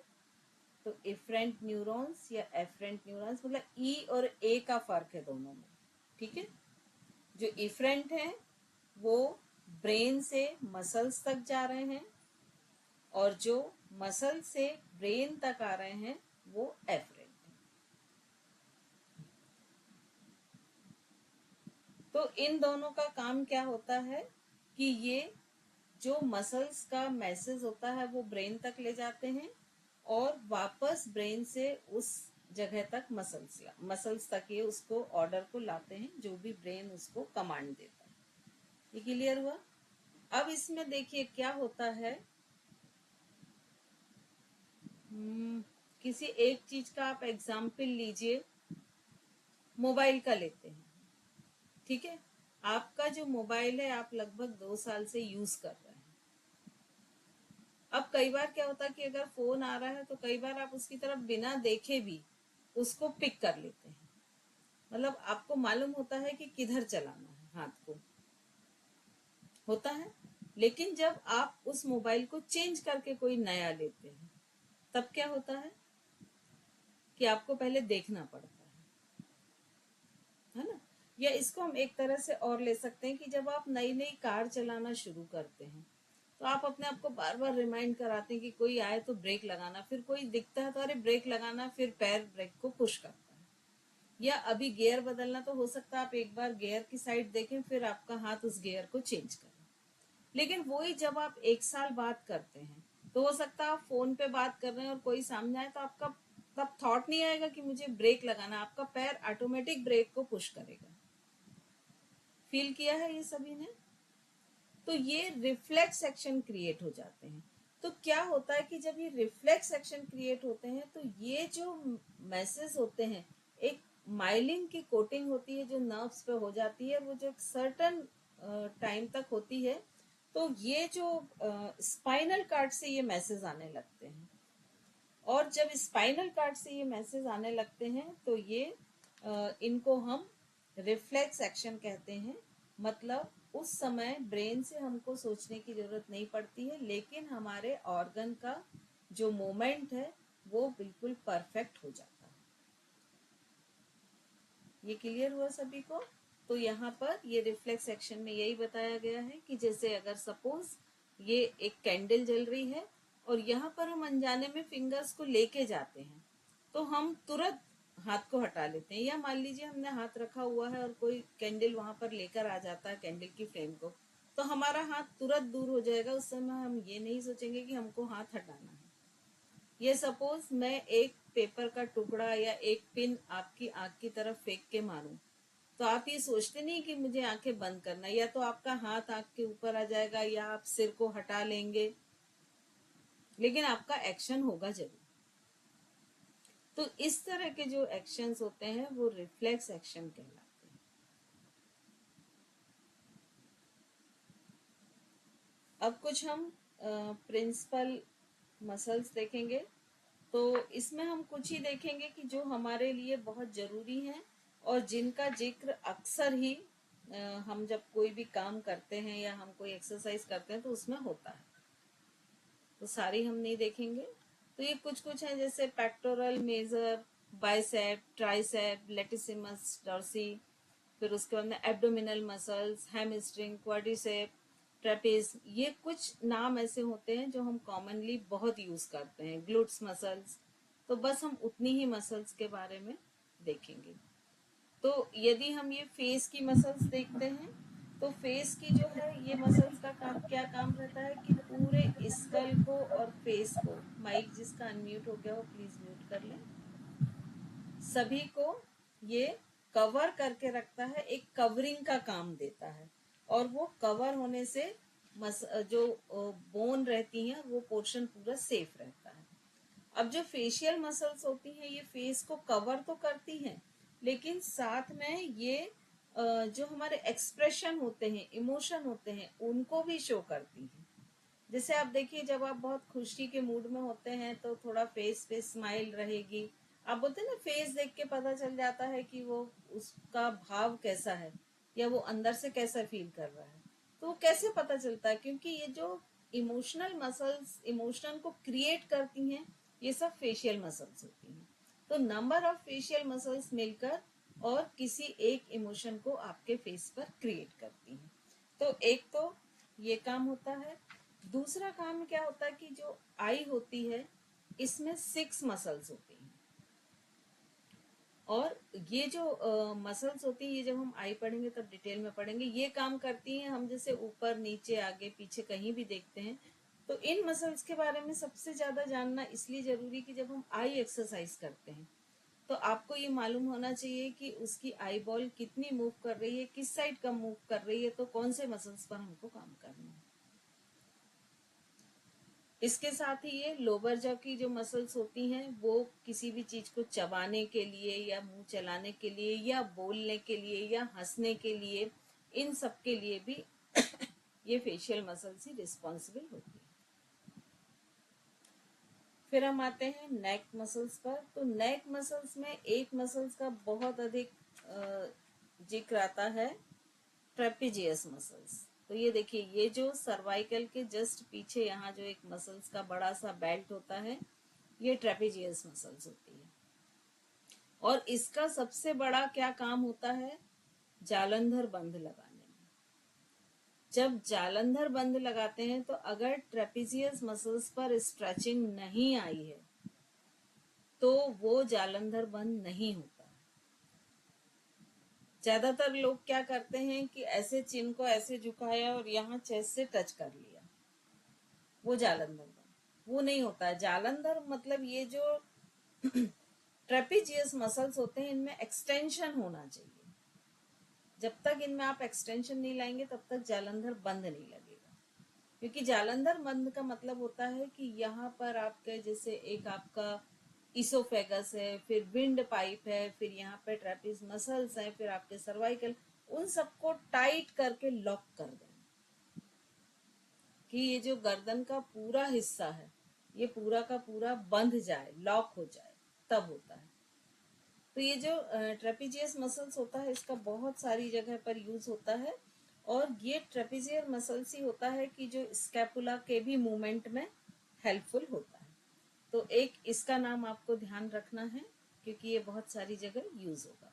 तो इफरेंट न्यूरॉन्स या एफरेंट न्यूरॉन्स, मतलब ई और ए का फर्क है दोनों में। ठीक है, जो इफरेंट है वो ब्रेन से मसल्स तक जा रहे हैं, और जो मसल से ब्रेन तक आ रहे हैं वो एफरेंट है। तो इन दोनों का काम क्या होता है कि ये जो मसल्स का मैसेज होता है वो ब्रेन तक ले जाते हैं और वापस ब्रेन से उस जगह तक मसल्स तक ये उसको ऑर्डर को लाते हैं, जो भी ब्रेन उसको कमांड देता है। ये क्लियर हुआ? अब इसमें देखिए क्या होता है, किसी एक चीज का आप एग्जाम्पल लीजिए, मोबाइल का लेते हैं, ठीक है। आपका जो मोबाइल है आप लगभग 2 साल से यूज कर रहे हैं। अब कई बार क्या होता है कि अगर फोन आ रहा है तो कई बार आप उसकी तरफ बिना देखे भी उसको पिक कर लेते हैं, मतलब आपको मालूम होता है कि किधर चलाना है हाथ को, होता है। लेकिन जब आप उस मोबाइल को चेंज करके कोई नया लेते हैं तब क्या होता है कि आपको पहले देखना पड़ता है ना। या इसको हम एक तरह से और ले सकते हैं कि जब आप नई नई कार चलाना शुरू करते हैं तो आप अपने आप को बार बार रिमाइंड कराते हैं कि कोई आए तो ब्रेक लगाना, फिर कोई दिखता है तो अरे ब्रेक लगाना, फिर पैर ब्रेक को पुश करता है। या अभी गियर बदलना, तो हो सकता है आप एक बार गियर की साइड देखें फिर आपका हाथ उस गियर को चेंज करे। लेकिन वही जब आप 1 साल बात करते हैं तो हो सकता है आप फोन पे बात कर रहे हैं और कोई सामने आए तो आपका तब थॉट नहीं आएगा कि मुझे ब्रेक लगाना, आपका पैर ऑटोमेटिक ब्रेक को पुश करेगा। फील किया है ये सभी ने? तो ये रिफ्लेक्स एक्शन क्रिएट हो जाते हैं। तो क्या होता है कि जब ये रिफ्लेक्स एक्शन क्रिएट होते हैं तो ये जो मैसेज होते हैं, एक माइलिन की कोटिंग होती है जो नर्व्स पे हो जाती है, वो जो एक सर्टन टाइम तक होती है, तो ये जो स्पाइनल कार्ड से ये मैसेज आने लगते हैं। और जब स्पाइनल कार्ड से ये मैसेज आने लगते हैं तो ये इनको हम रिफ्लेक्स एक्शन कहते हैं। मतलब उस समय ब्रेन से हमको सोचने की जरूरत नहीं पड़ती है, लेकिन हमारे ऑर्गन का जो मूवमेंट है वो बिल्कुल परफेक्ट हो जाता है। ये क्लियर हुआ सभी को? तो यहाँ पर ये रिफ्लेक्स एक्शन में यही बताया गया है कि जैसे अगर सपोज ये एक कैंडल जल रही है और यहाँ पर हम अनजाने में फिंगर्स को लेके जाते हैं तो हम तुरंत हाथ को हटा लेते हैं। या मान लीजिए हमने हाथ रखा हुआ है और कोई कैंडल वहां पर लेकर आ जाता है कैंडल की फ्लेम को, तो हमारा हाथ तुरंत दूर हो जाएगा। उस समय हम ये नहीं सोचेंगे कि हमको हाथ हटाना है। ये सपोज मैं एक पेपर का टुकड़ा या एक पिन आपकी आंख की तरफ फेंक के मारूं, तो आप ये सोचते नहीं कि मुझे आंखें बंद करना, या तो आपका हाथ आंख के ऊपर आ जाएगा या आप सिर को हटा लेंगे, लेकिन आपका एक्शन होगा जरूर। तो इस तरह के जो एक्शंस होते हैं वो रिफ्लेक्स एक्शन कहलाते हैं। अब कुछ हम प्रिंसिपल मसल्स देखेंगे। तो इसमें हम कुछ ही देखेंगे कि जो हमारे लिए बहुत जरूरी हैं और जिनका जिक्र अक्सर ही हम जब कोई भी काम करते हैं या हम कोई एक्सरसाइज करते हैं तो उसमें होता है। तो सारी हम नहीं देखेंगे। तो ये कुछ कुछ है, जैसे pectoral major, bicep, tricep, latissimus dorsi, फिर उसके बाद में abdominal muscles, hamstring, quadricep, trapeze. ये कुछ नाम ऐसे होते हैं जो हम कॉमनली बहुत यूज करते हैं। Glutes muscles. तो बस हम उतनी ही मसल्स के बारे में देखेंगे। तो यदि हम ये फेस की मसल्स देखते हैं तो फेस की जो है ये मसल्स का क्या काम रहता है कि पूरे स्कल को और फेस को, माइक जिसका अनम्यूट हो गया हो प्लीज म्यूट कर लें, सभी को ये कवर करके रखता है, एक कवरिंग का काम देता है। और वो कवर होने से जो बोन रहती है वो पोर्शन पूरा सेफ रहता है। अब जो फेशियल मसल्स होती हैं ये फेस को कवर तो करती हैं, लेकिन साथ में ये जो हमारे एक्सप्रेशन होते हैं, इमोशन होते हैं, उनको भी शो करती हैं। जैसे आप देखिए जब आप बहुत खुशी के मूड में होते हैं तो थोड़ा फेस पे स्माइल रहेगी। आप बोलते हैं ना, फेस देख के पता चल जाता है कि वो उसका भाव कैसा है या वो अंदर से कैसा फील कर रहा है। तो वो कैसे पता चलता है? क्योंकि ये जो इमोशनल मसल्स इमोशन को क्रिएट करती हैं ये सब फेशियल मसल्स होती हैं। तो नंबर ऑफ फेशियल मसल्स मिलकर और किसी एक इमोशन को आपके फेस पर क्रिएट करती हैं। तो एक तो ये काम होता है। दूसरा काम क्या होता है कि जो आई होती है इसमें 6 मसल्स होती हैं, और ये जो मसल्स होती हैं, ये जब हम आई पढ़ेंगे तब डिटेल में पढ़ेंगे, ये काम करती हैं हम जैसे ऊपर नीचे आगे पीछे कहीं भी देखते हैं। तो इन मसल्स के बारे में सबसे ज्यादा जानना इसलिए जरूरी कि जब हम आई एक्सरसाइज करते हैं तो आपको ये मालूम होना चाहिए कि उसकी आई बॉल कितनी मूव कर रही है, किस साइड का मूव कर रही है, तो कौन से मसल्स पर हमको काम करना है। इसके साथ ही ये लोअर जॉ की जो मसल्स होती हैं वो किसी भी चीज को चबाने के लिए या मुंह चलाने के लिए या बोलने के लिए या हंसने के लिए, इन सब के लिए भी ये फेशियल मसल्स ही रिस्पॉन्सिबल होती है। फिर हम आते हैं नेक मसल्स पर। तो नेक मसल्स में एक मसल्स का बहुत अधिक जिक्र आता है, ट्रेपेजियस मसल्स। तो ये देखिए, ये जो सर्वाइकल के जस्ट पीछे यहाँ जो एक मसल्स का बड़ा सा बेल्ट होता है, ये ट्रेपेजियस मसल्स होती है। और इसका सबसे बड़ा क्या काम होता है, जालंधर बंध लगाने में। जब जालंधर बंध लगाते हैं तो अगर ट्रेपेजियस मसल्स पर स्ट्रेचिंग नहीं आई है तो वो जालंधर बंध नहीं होता। ज्यादातर लोग क्या करते हैं कि ऐसे चिन को ऐसे झुकाया और यहाँ चेस्ट से टच कर लिया, वो जालंधर बंध, वो नहीं होता है। जालंधर मतलब ये जो ट्रेपेजियस मसल्स होते हैं इनमें एक्सटेंशन होना चाहिए। जब तक इनमें आप एक्सटेंशन नहीं लाएंगे तब तक जालंधर बंद नहीं लगेगा, क्योंकि जालंधर बंद का मतलब होता है कि यहाँ पर आपके जैसे एक आपका इसोफेगस है, फिर विंड पाइप है, फिर यहाँ पे ट्रेपेज मसल्स हैं, फिर आपके सर्वाइकल, उन सबको टाइट करके लॉक कर दें कि ये जो गर्दन का पूरा हिस्सा है ये पूरा का पूरा बंध जाए, लॉक हो जाए, तब होता है। तो ये जो ट्रेपेजियस मसल्स होता है इसका बहुत सारी जगह पर यूज होता है, और ये ट्रेपेजियर मसल्स ही होता है कि जो स्कैपुला के भी मूवमेंट में हेल्पफुल होता है। तो एक इसका नाम आपको ध्यान रखना है क्योंकि ये बहुत सारी जगह यूज होगा।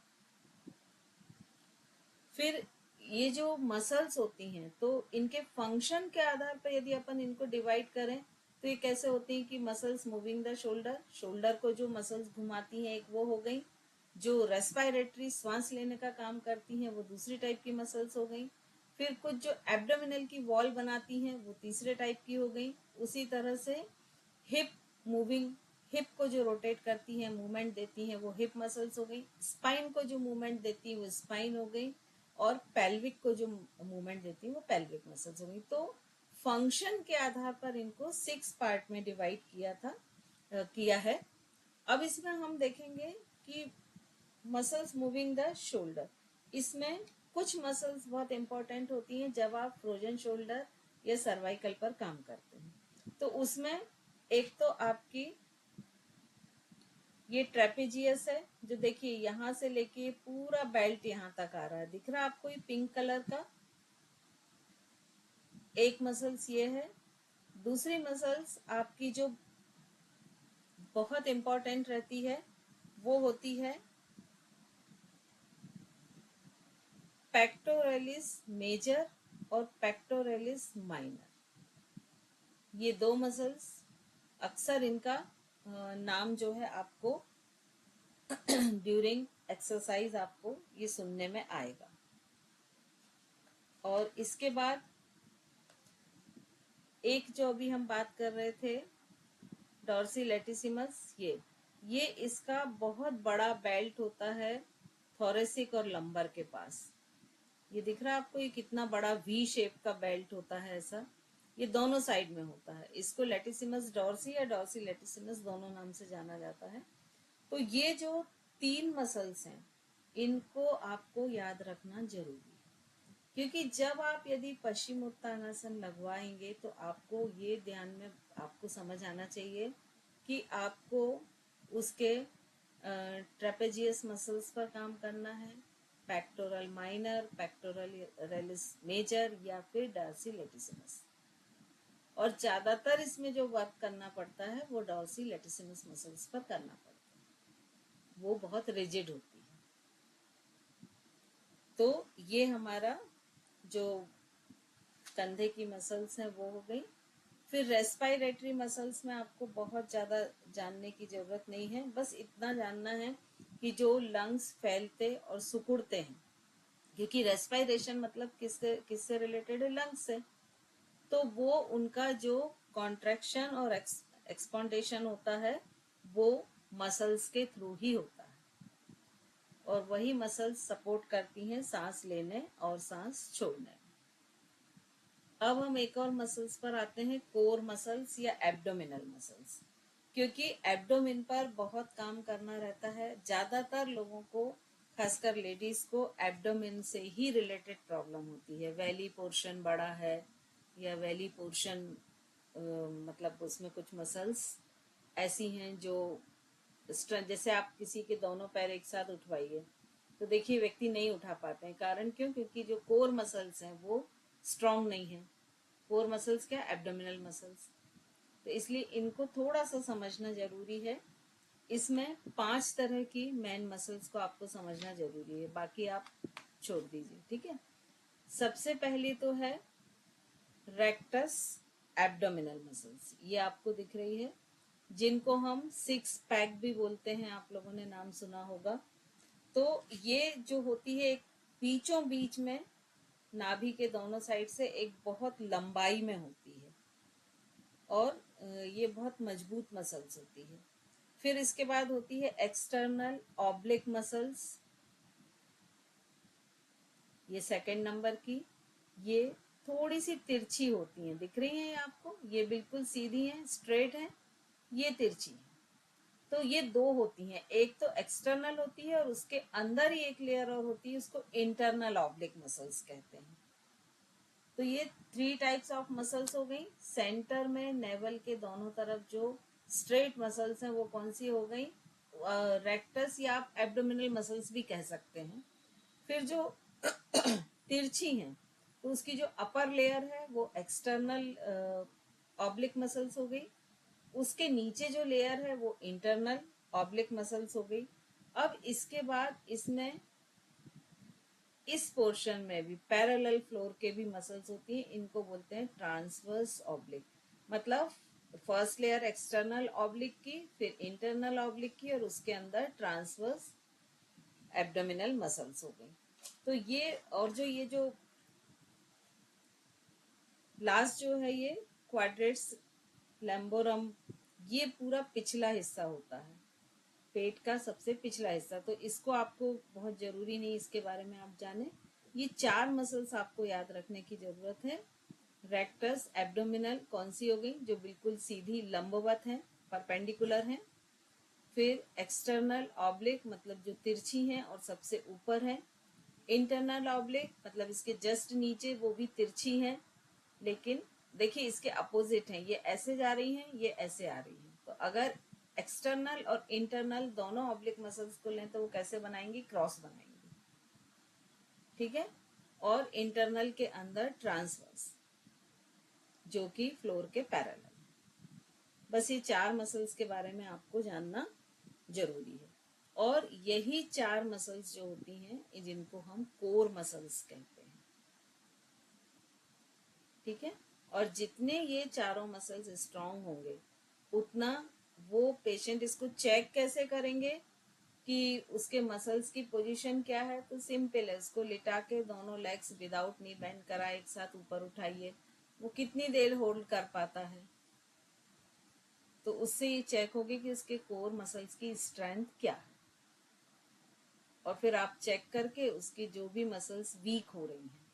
फिर ये जो मसल्स होती हैं तो इनके फंक्शन के आधार पर यदि अपन इनको डिवाइड करें तो ये कैसे होती हैं कि muscles moving the shoulder, shoulder को जो मसल्स घुमाती हैं एक वो हो गई, जो रेस्पिरेटरी श्वास लेने का काम करती हैं वो दूसरी टाइप की मसल्स हो गई, फिर कुछ जो एब्डोमिनल की वॉल बनाती हैं वो तीसरे टाइप की हो गई, उसी तरह से हिप मूविंग, हिप को जो रोटेट करती है मूवमेंट देती है वो हिप मसल्स हो गई, स्पाइन को जो मूवमेंट देती है वो स्पाइन हो गई, और पेल्विक को जो मूवमेंट देती है वो पेल्विक मसल्स हो गई। तो फंक्शन के आधार पर इनको 6 पार्ट में डिवाइड किया है। अब इसमें हम देखेंगे कि मसल्स मूविंग द शोल्डर, इसमें कुछ मसल्स बहुत इंपॉर्टेंट होती हैं जब आप फ्रोजन शोल्डर या सर्वाइकल पर काम करते हैं। तो उसमें एक तो आपकी ये ट्रेपेजियस है, जो देखिए यहां से लेके पूरा बेल्ट यहां तक आ रहा है, दिख रहा है आपको ये पिंक कलर का। एक मसल्स ये है। दूसरी मसल्स आपकी जो बहुत इंपॉर्टेंट रहती है वो होती है पेक्टोरलिस मेजर और पेक्टोरलिस माइनर। ये दो मसल्स अक्सर इनका नाम जो है आपको ड्यूरिंग एक्सरसाइज आपको ये सुनने में आएगा। और इसके बाद एक जो अभी हम बात कर रहे थे डॉर्सी लेटिसिमस, ये इसका बहुत बड़ा बेल्ट होता है थोरेसिक और लंबर के पास। ये दिख रहा है आपको, ये कितना बड़ा वी शेप का बेल्ट होता है ऐसा, ये दोनों साइड में होता है। इसको लेटिसिमस डॉर्सी या डॉर्सी लेटिसिमस दोनों नाम से जाना जाता है। तो ये जो 3 मसल्स हैं इनको आपको याद रखना जरूरी है, क्योंकि जब आप यदि पश्चिमोत्तानासन लगवाएंगे तो आपको ये ध्यान में आपको समझ आना चाहिए कि आपको उसके ट्रेपेजियस मसल्स पर काम करना है, पेक्टोरल माइनर, पेक्टोरलिस मेजर या फिर डॉर्सी लेटिसिमस। और ज्यादातर इसमें जो वर्क करना पड़ता है वो डॉर्सी लेटिसिमस मसल्स पर करना पड़ता है, वो बहुत रिजिड होती है। तो ये हमारा जो कंधे की मसल्स हैं वो हो गई। फिर रेस्पिरेटरी मसल्स में आपको बहुत ज़्यादा जानने की ज़रूरत नहीं है, बस इतना जानना है कि जो लंग्स फैलते और सिकुड़ते हैं, क्योंकि रेस्पिरेशन मतलब किससे किससे रिलेटेड है, लंग्स से, तो वो उनका जो कॉन्ट्रैक्शन और एक्सपांडेशन होता है वो मसल्स के थ्रू ही होता है, और वही मसल्स सपोर्ट करती हैं सांस लेने और सांस छोड़ने। अब हम एक और मसल्स पर आते हैं, कोर मसल्स या एब्डोमिनल मसल्स, क्योंकि एब्डोमिन पर बहुत काम करना रहता है। ज्यादातर लोगों को, खासकर लेडीज को, एब्डोमिन से ही रिलेटेड प्रॉब्लम होती है। वैली पोर्शन बड़ा है या वैली पोर्शन मतलब उसमें कुछ मसल्स ऐसी हैं जो जैसे आप किसी के दोनों पैर एक साथ उठवाइए तो देखिए व्यक्ति नहीं उठा पाते हैं। कारण क्यों? क्योंकि जो कोर मसल्स हैं वो स्ट्रांग नहीं है। कोर मसल्स क्या? Abdominal muscles. तो इसलिए इनको थोड़ा सा समझना जरूरी है। इसमें 5 तरह की मेन मसल्स को आपको समझना जरूरी है, बाकी आप छोड़ दीजिए, ठीक है। सबसे पहली तो है रेक्टस एब्डोमिनल मसल्स, ये आपको दिख रही है, जिनको हम 6 पैक भी बोलते हैं, आप लोगों ने नाम सुना होगा। तो ये जो होती है एक बीचों बीच में नाभि के दोनों साइड से एक बहुत लंबाई में होती है, और ये बहुत मजबूत मसल्स होती है। फिर इसके बाद होती है एक्सटर्नल ऑब्लिक मसल्स, ये सेकंड नंबर की। ये थोड़ी सी तिरछी होती हैं, दिख रही हैं आपको? ये बिल्कुल सीधी हैं, स्ट्रेट हैं, ये तिरछी है। तो ये 2 होती हैं, एक तो एक्सटर्नल होती है और उसके अंदर ही एक लेयर और होती है, उसको इंटरनल ऑब्लिक मसल्स कहते हैं। तो ये 3 टाइप्स ऑफ मसल्स हो गई। सेंटर में नेवल के दोनों तरफ जो स्ट्रेट मसल्स हैं वो कौन सी हो गई? रेक्टस, या आप एब्डोमिनल मसल्स भी कह सकते हैं। फिर जो तिरछी हैं तो उसकी जो अपर लेयर है वो एक्सटर्नल ऑब्लिक मसल्स हो गई। उसके नीचे जो लेयर है वो इंटरनल ऑब्लिक मसल्स हो गई। अब इसके बाद इसमें इस पोर्शन में भी पैरेलल फ्लोर के भी मसल्स होती हैं, इनको बोलते हैं ट्रांसवर्स ऑब्लिक। मतलब फर्स्ट लेयर एक्सटर्नल ऑब्लिक की, फिर इंटरनल ऑब्लिक की, और उसके अंदर ट्रांसवर्स एब्डोमिनल मसल्स हो गई। तो ये, और जो ये जो लास्ट जो है ये क्वाड्रेट्स लैम्बोरम, ये पूरा पिछला हिस्सा होता है, पेट का सबसे पिछला हिस्सा। तो इसको आपको बहुत जरूरी नहीं इसके बारे में आप जाने। ये 4 मसल्स आपको याद रखने की जरूरत है। रेक्टस एब्डोमिनल कौन सी हो गई? जो बिल्कुल सीधी लंबवत है, परपेंडिकुलर है। फिर एक्सटर्नल ऑब्लिक मतलब जो तिरछी है और सबसे ऊपर है। इंटरनल ऑब्लिक मतलब इसके जस्ट नीचे, वो भी तिरछी है, लेकिन देखिए इसके अपोजिट हैं, ये ऐसे जा रही हैं, ये ऐसे आ रही हैं। तो अगर एक्सटर्नल और इंटरनल दोनों ऑब्लिक मसल्स को लें तो वो कैसे बनाएंगी? क्रॉस बनाएंगी, ठीक है। और इंटरनल के अंदर ट्रांसवर्स, जो कि फ्लोर के पैरेलल। बस ये 4 मसल्स के बारे में आपको जानना जरूरी है। और यही 4 मसल्स जो होती हैं जिनको हम कोर मसल्स कहते हैं, ठीक है। और जितने ये चारों मसल्स स्ट्रांग होंगे उतना वो पेशेंट, इसको चेक कैसे करेंगे कि उसके मसल्स की पोजीशन क्या है? तो सिंपल है, उसको लिटा के दोनों लेग्स विदाउट नी बेंड करा एक साथ ऊपर उठाइए, वो कितनी देर होल्ड कर पाता है। तो उससे ये चेक होगी कि उसके कोर मसल्स की स्ट्रेंथ क्या है, और फिर आप चेक करके उसकी जो भी मसल्स वीक हो रही हैं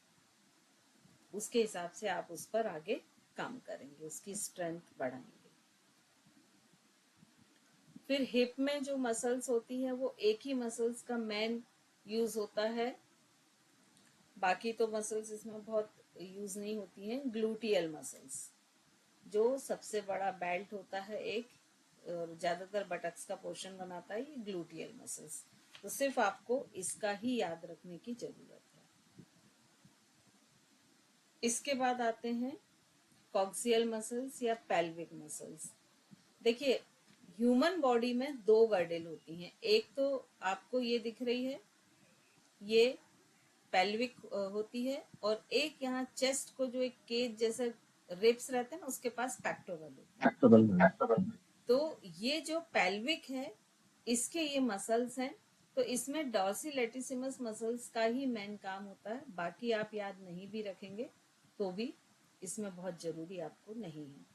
उसके हिसाब से आप उस पर आगे काम करेंगे, उसकी स्ट्रेंथ बढ़ाएंगे। फिर हिप में जो मसल्स होती है वो एक ही मसल्स का मेन यूज होता है, बाकी तो मसल्स इसमें बहुत यूज नहीं होती हैं। ग्लूटियल मसल्स, जो सबसे बड़ा बेल्ट होता है एक, और ज्यादातर बटक्स का पोर्शन बनाता है, ये ग्लूटियल मसल्स। तो सिर्फ आपको इसका ही याद रखने की जरूरत है। इसके बाद आते हैं कॉक्सियल मसल्स या पेल्विक मसल्स। देखिए ह्यूमन बॉडी में 2 गर्डल होती हैं, एक तो आपको ये दिख रही है, ये पेल्विक होती है, और एक यहाँ चेस्ट को जो एक केज जैसा रिब्स रहते हैं ना, उसके पास पेक्टोरल होता है। तो ये जो पेल्विक है, इसके ये मसल्स हैं, तो इसमें डॉर्सिलेटिसिमस मसल्स का ही मेन काम होता है। बाकी आप याद नहीं भी रखेंगे तो भी इसमें बहुत जरूरी आपको नहीं है।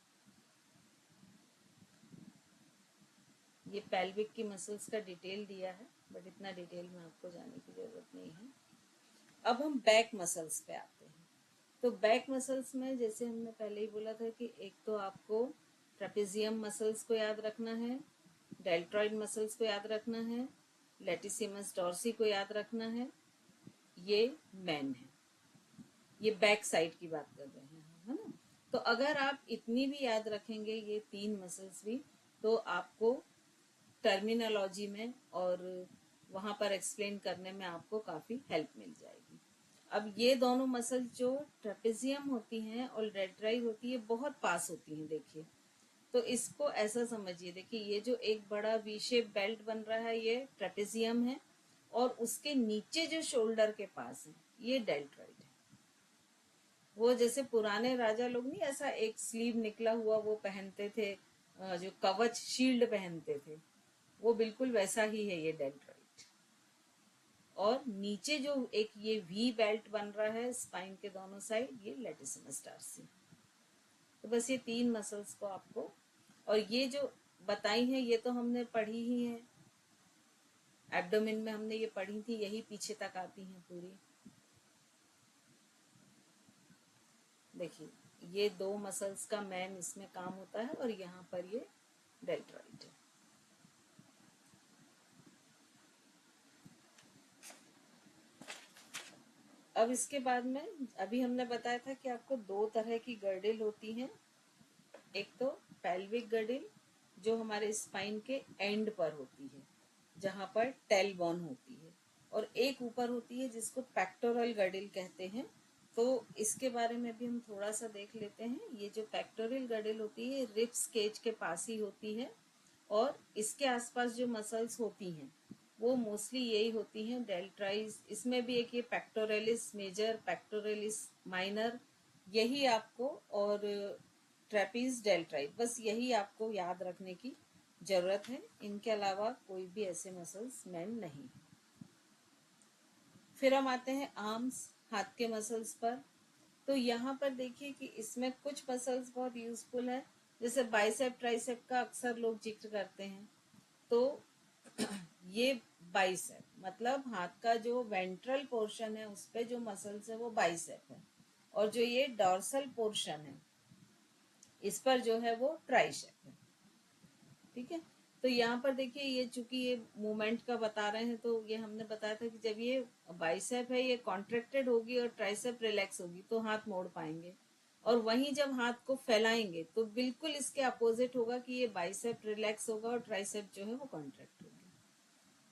ये पेल्विक की मसल्स का डिटेल दिया है, बट इतना डिटेल में आपको जाने की जरूरत नहीं है। अब हम बैक मसल्स पे आते हैं। तो बैक मसल्स में जैसे हमने पहले ही बोला था कि एक तो आपको ट्रेपेजियम मसल्स को याद रखना है, डेल्टॉइड मसल्स को याद रखना है, लेटिसिमस डॉर्सी को याद रखना है, ये मेन है। ये बैक साइड की बात कर रहे हैं, है ना। तो अगर आप इतनी भी याद रखेंगे, ये 3 मसल्स भी, तो आपको टर्मिनोलॉजी में और वहां पर एक्सप्लेन करने में आपको काफी हेल्प मिल जाएगी। अब ये दोनों मसल्स जो ट्रेपेजियम होती हैं और डेल्टॉइड होती है, बहुत पास होती हैं। देखिए, तो इसको ऐसा समझिए, देखिए ये जो एक बड़ा वी शेप बेल्ट बन रहा है, ये ट्रेपेजियम है, और उसके नीचे जो शोल्डर के पास है, ये डेल्टॉइड है। वो जैसे पुराने राजा लोग नहीं ऐसा एक स्लीव निकला हुआ वो पहनते थे, जो कवच शील्ड पहनते थे, वो बिल्कुल वैसा ही है ये डेल्टॉइड। और नीचे जो एक ये वी बेल्ट बन रहा है स्पाइन के दोनों साइड, ये लेटिसिमस डॉर्सी। तो बस ये 3 मसल्स को आपको, और ये जो बताई है ये तो हमने पढ़ी ही है, एब्डोमेन में हमने ये पढ़ी थी, यही पीछे तक आती हैं पूरी। देखिए, ये 2 मसल्स का मेन इसमें काम होता है, और यहाँ पर ये डेल्टॉइड है। अब इसके बाद में अभी हमने बताया था कि आपको 2 तरह की गर्डिल होती हैं। एक तो पेल्विक गर्डिल जो हमारे स्पाइन के एंड पर होती है, जहां पर टेल बोन होती है, और एक ऊपर होती है जिसको पेक्टोरल गर्डिल कहते हैं। तो इसके बारे में भी हम थोड़ा सा देख लेते हैं। ये जो पेक्टोरल गर्डिल होती है, रिब्स केज के पास ही होती है, और इसके आसपास जो मसल्स होती हैं वो मोस्टली यही होती हैं, डेल्ट्राइज। इसमें भी एक ये पेक्टोरलिस मेजर, पेक्टोरलिस माइनर, यही आपको, और ट्रेपीज डेल्ट्राइड, बस यही आपको याद रखने की जरूरत है। इनके अलावा कोई भी ऐसे मसल्स मेन नहीं। फिर हम आते हैं आर्म्स, हाथ के मसल्स पर। तो यहाँ पर देखिए कि इसमें कुछ मसल्स बहुत यूजफुल है, जैसे बाइसेप ट्राइसेप का अक्सर लोग जिक्र करते हैं। तो ये बाइसेप मतलब हाथ का जो वेंट्रल पोर्शन है उस पे जो मसल्स है वो बाइसेप है, और जो ये डॉर्सल पोर्शन है इस पर जो है वो ट्राइसेप है। ठीक है, तो यहाँ पर देखिए, ये चूंकि ये मूवमेंट का बता रहे हैं, तो ये हमने बताया था कि जब ये बाइसेप है ये कॉन्ट्रैक्टेड होगी और ट्राइसेप रिलैक्स होगी तो हाथ मोड़ पाएंगे, और वहीं जब हाथ को फैलाएंगे तो बिल्कुल इसके अपोजिट होगा कि ये बाइसेप रिलैक्स होगा और ट्राइसेप जो है वो कॉन्ट्रैक्ट होगी।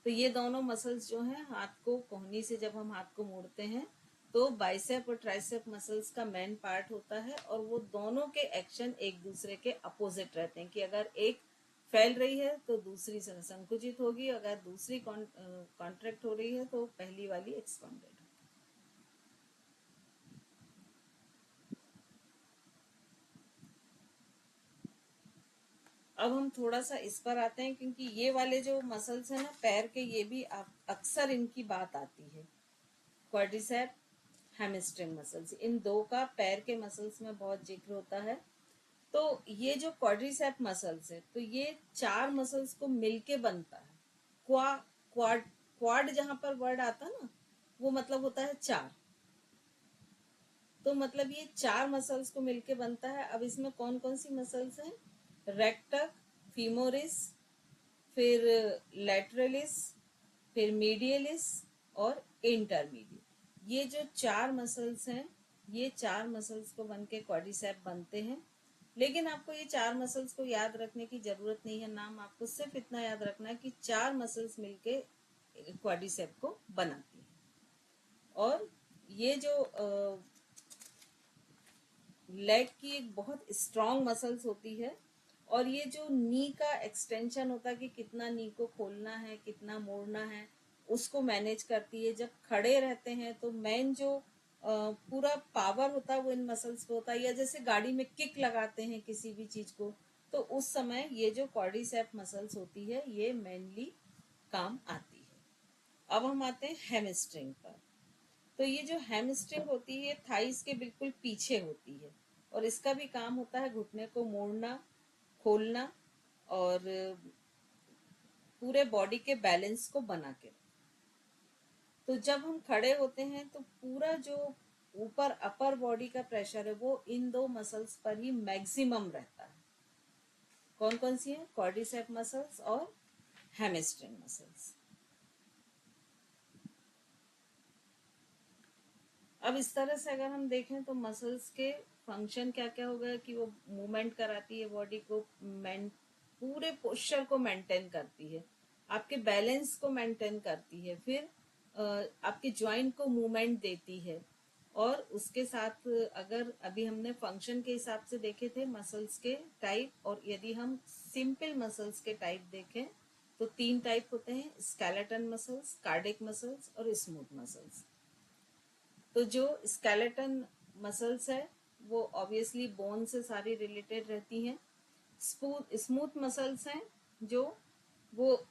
तो ये दोनों मसल्स जो हैं, हाथ को कोहनी से जब हम हाथ को मोड़ते हैं तो बाइसेप और ट्राइसेप मसल्स का मेन पार्ट होता है, और वो दोनों के एक्शन एक दूसरे के अपोजिट रहते हैं कि अगर एक फैल रही है तो दूसरी संकुचित होगी, अगर दूसरी कॉन्ट्रैक्ट हो रही है तो पहली वाली एक्सपांडेड। अब हम थोड़ा सा इस पर आते हैं, क्योंकि ये वाले जो मसल्स हैं ना पैर के, ये भी अक्सर इनकी बात आती है। क्वाड्रिसेप, हैमस्ट्रिंग मसल्स, इन 2 का पैर के मसल्स में बहुत जिक्र होता है। तो ये जो क्वाड्रिसेप मसल्स है, तो ये 4 मसल्स को मिलके बनता है। क्वाड क्वाड जहां पर वर्ड आता है ना, वो मतलब होता है 4। तो मतलब ये 4 मसल्स को मिलके बनता है। अब इसमें कौन कौन सी मसल्स हैं? रेक्टस, फीमोरिस, फिर लैटरलिस, फिर मीडियलिस और इंटरमीडिएट। ये जो 4 मसल्स हैं, ये 4 मसल्स को बनके क्वाड्रिसेप बनते हैं। लेकिन आपको ये 4 मसल्स को याद रखने की जरूरत नहीं है, नाम आपको सिर्फ इतना याद रखना है कि 4 मसल्स मिलके क्वाड्रिसेप को बनाती है। और ये जो लेग की एक बहुत स्ट्रॉन्ग मसल्स होती है, और ये जो नी का एक्सटेंशन होता है कि कितना नी को खोलना है, कितना मोड़ना है, उसको मैनेज करती है। जब खड़े रहते हैं तो मेन जो पूरा पावर होता है वो इन मसल्स पे होता है, या जैसे गाड़ी में किक लगाते हैं किसी भी चीज को, तो उस समय ये जो क्वाड्रिसेप मसल्स होती है ये मेनली काम आती है। अब हम आते हैं हैमस्ट्रिंग पर। तो ये जो हैमस्ट्रिंग होती है थाइस के बिल्कुल पीछे होती है, और इसका भी काम होता है घुटने को मोड़ना, खोलना, और पूरे बॉडी के बैलेंस को बना के। तो जब हम खड़े होते हैं तो पूरा जो ऊपर अपर बॉडी का प्रेशर है वो इन दो मसल्स पर ही मैक्सिमम रहता है। कौन कौन सी है? क्वाड्रिसेप मसल्स और हैमस्ट्रिंग मसल्स। अब इस तरह से अगर हम देखें तो मसल्स के फंक्शन क्या क्या होगा कि वो मूवमेंट कराती है बॉडी को, पूरे पोस्चर को मेंटेन करती है, आपके बैलेंस को मेंटेन करती है, फिर आपके ज्वाइंट को मूवमेंट देती है। और उसके साथ अगर अभी हमने फंक्शन के हिसाब से देखे थे मसल्स के टाइप, और यदि हम सिंपल मसल्स के टाइप देखें तो 3 टाइप होते हैं: स्केलेटन मसल्स, कार्डिक मसल्स और स्मूथ मसल्स। तो जो स्केलेटन मसल्स है वो ऑब्वियसली बोन से सारी रिलेटेड रहती हैं। स्मूथ मसल्स हैं जो वो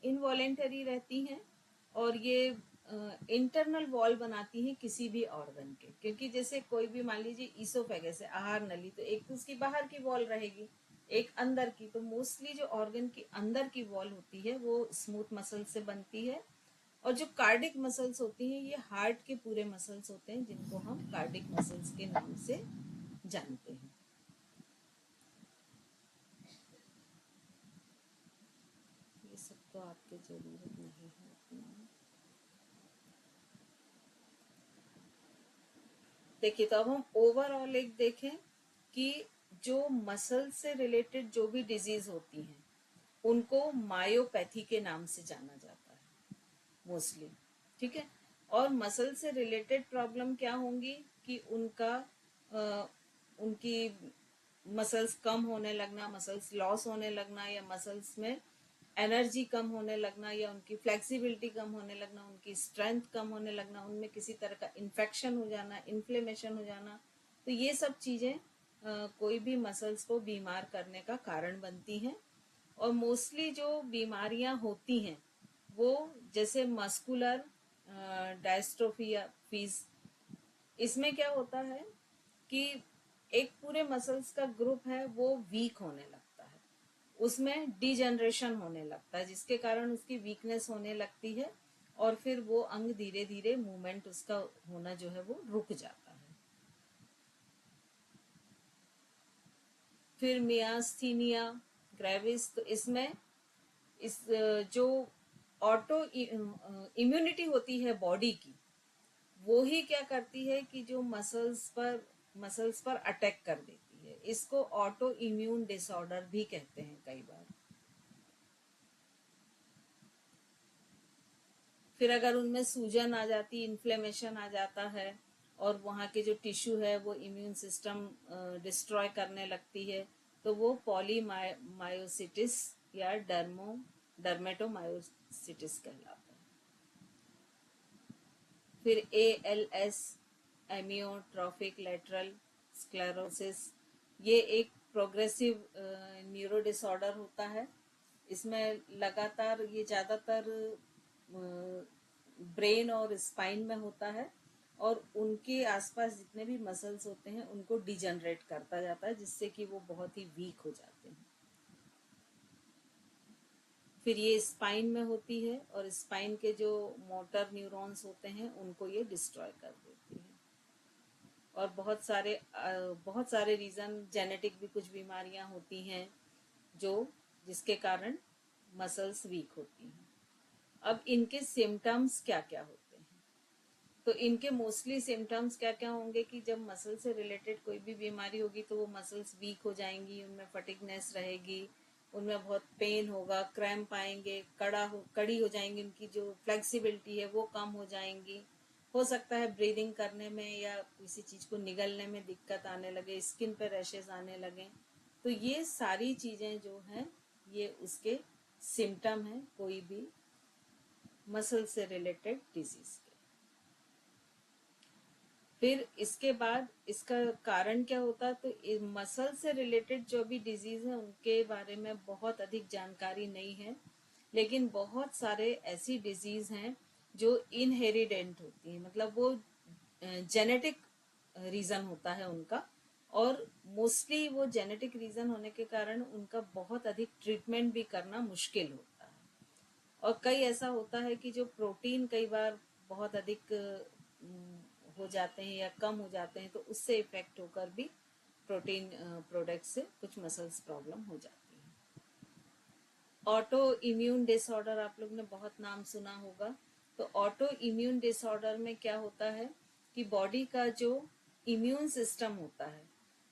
इनवॉलेंटरी रहती हैं, और ये इंटरनल वॉल बनाती हैं किसी भी ऑर्गन के। क्योंकि जैसे कोई भी मान लीजिए ईसोफेगस है, आहार नली, तो एक तो उसकी बाहर की वॉल रहेगी, एक अंदर की। तो मोस्टली जो ऑर्गन की अंदर की वॉल होती है वो स्मूथ मसल से बनती है। और जो कार्डिक मसल्स होती हैं ये हार्ट के पूरे मसल्स होते हैं, जिनको हम कार्डिक मसल्स के नाम से जानते हैं। ये सब तो आपके जरूरत नहीं है उतना। देखिए, तो अब हम ओवरऑल एक देखें कि जो मसल से रिलेटेड जो भी डिजीज होती हैं उनको मायोपैथी के नाम से जाना जाता है मोस्टली, ठीक है। और मसल से रिलेटेड प्रॉब्लम क्या होंगी कि उनकी मसल्स कम होने लगना, मसल्स लॉस होने लगना, या मसल्स में एनर्जी कम होने लगना, या उनकी फ्लेक्सिबिलिटी कम होने लगना, उनकी स्ट्रेंथ कम होने लगना, उनमें किसी तरह का इन्फेक्शन हो जाना, इन्फ्लेमेशन हो जाना। तो ये सब चीजें कोई भी मसल्स को बीमार करने का कारण बनती हैं। और मोस्टली जो बीमारियां होती हैं वो जैसे मस्कुलर डायस्ट्रोफी या फीज, इसमें क्या होता है कि एक पूरे मसल्स का ग्रुप है वो वीक होने लगता है, उसमें डिजनरेशन होने लगता है, जिसके कारण उसकी वीकनेस होने लगती है, और फिर वो अंग धीरे धीरे मूवमेंट उसका होना जो है वो रुक जाता है। फिर मियास्थीनिया ग्रेविस, तो इसमें जो ऑटो इम्यूनिटी होती है बॉडी की, वो ही क्या करती है कि जो मसल्स पर अटैक कर देती है। इसको ऑटो इम्यून डिसऑर्डर भी कहते हैं कई बार। फिर अगर उनमें सूजन आ जाती, इन्फ्लेमेशन आ जाता है, और वहाँ के जो टिश्यू है वो इम्यून सिस्टम डिस्ट्रॉय करने लगती है, तो वो पॉलीमायोसिटिस या डर्मेटोमायोसिटिस कहलाता है। फिर ALS, एमियोट्रोफिक लेटरल स्क्लेरोसिस, ये एक प्रोग्रेसिव न्यूरो डिसऑर्डर होता है। इसमें लगातार ये ज़्यादातर ब्रेन और स्पाइन में होता है, और उनके आसपास जितने भी मसल्स होते हैं उनको डिजनरेट करता जाता है, जिससे कि वो बहुत ही वीक हो जाते हैं। फिर ये स्पाइन में होती है, और स्पाइन के जो मोटर न्यूरॉन्स होते हैं उनको ये डिस्ट्रॉय कर देती है। और बहुत सारे रीजन, जेनेटिक भी कुछ बीमारियां होती हैं जो जिसके कारण मसल्स वीक होती हैं। अब इनके सिम्टम्स क्या क्या होते हैं? तो इनके मोस्टली सिम्टम्स क्या क्या होंगे कि जब मसल से रिलेटेड कोई भी बीमारी होगी तो वो मसल्स वीक हो जाएंगी, उनमें फटिगनेस रहेगी, उनमें बहुत पेन होगा, क्रैम्प आएंगे, कड़ी हो जाएंगी, उनकी जो फ्लेक्सिबिलिटी है वो कम हो जाएंगी। हो सकता है ब्रीदिंग करने में या किसी चीज को निगलने में दिक्कत आने लगे, स्किन पे रैशेस आने लगे। तो ये सारी चीजें जो हैं ये उसके सिम्टम हैं कोई भी मसल से रिलेटेड डिजीज के। फिर इसके बाद इसका कारण क्या होता है, तो मसल से रिलेटेड जो भी डिजीज है उनके बारे में बहुत अधिक जानकारी नहीं है, लेकिन बहुत सारे ऐसी डिजीज हैं जो इनहेरिडेंट होती है, मतलब वो जेनेटिक रीजन होता है उनका, और मोस्टली वो जेनेटिक रीजन होने के कारण उनका बहुत अधिक ट्रीटमेंट भी करना मुश्किल होता है। और कई ऐसा होता है कि जो प्रोटीन कई बार बहुत अधिक हो जाते हैं या कम हो जाते हैं, तो उससे इफेक्ट होकर भी प्रोटीन प्रोडक्ट से कुछ मसल्स प्रॉब्लम हो जाती है। ऑटो इम्यून डिसऑर्डर आप लोग ने बहुत नाम सुना होगा। तो ऑटो इम्यून डिसऑर्डर में क्या होता है कि बॉडी का जो इम्यून सिस्टम होता है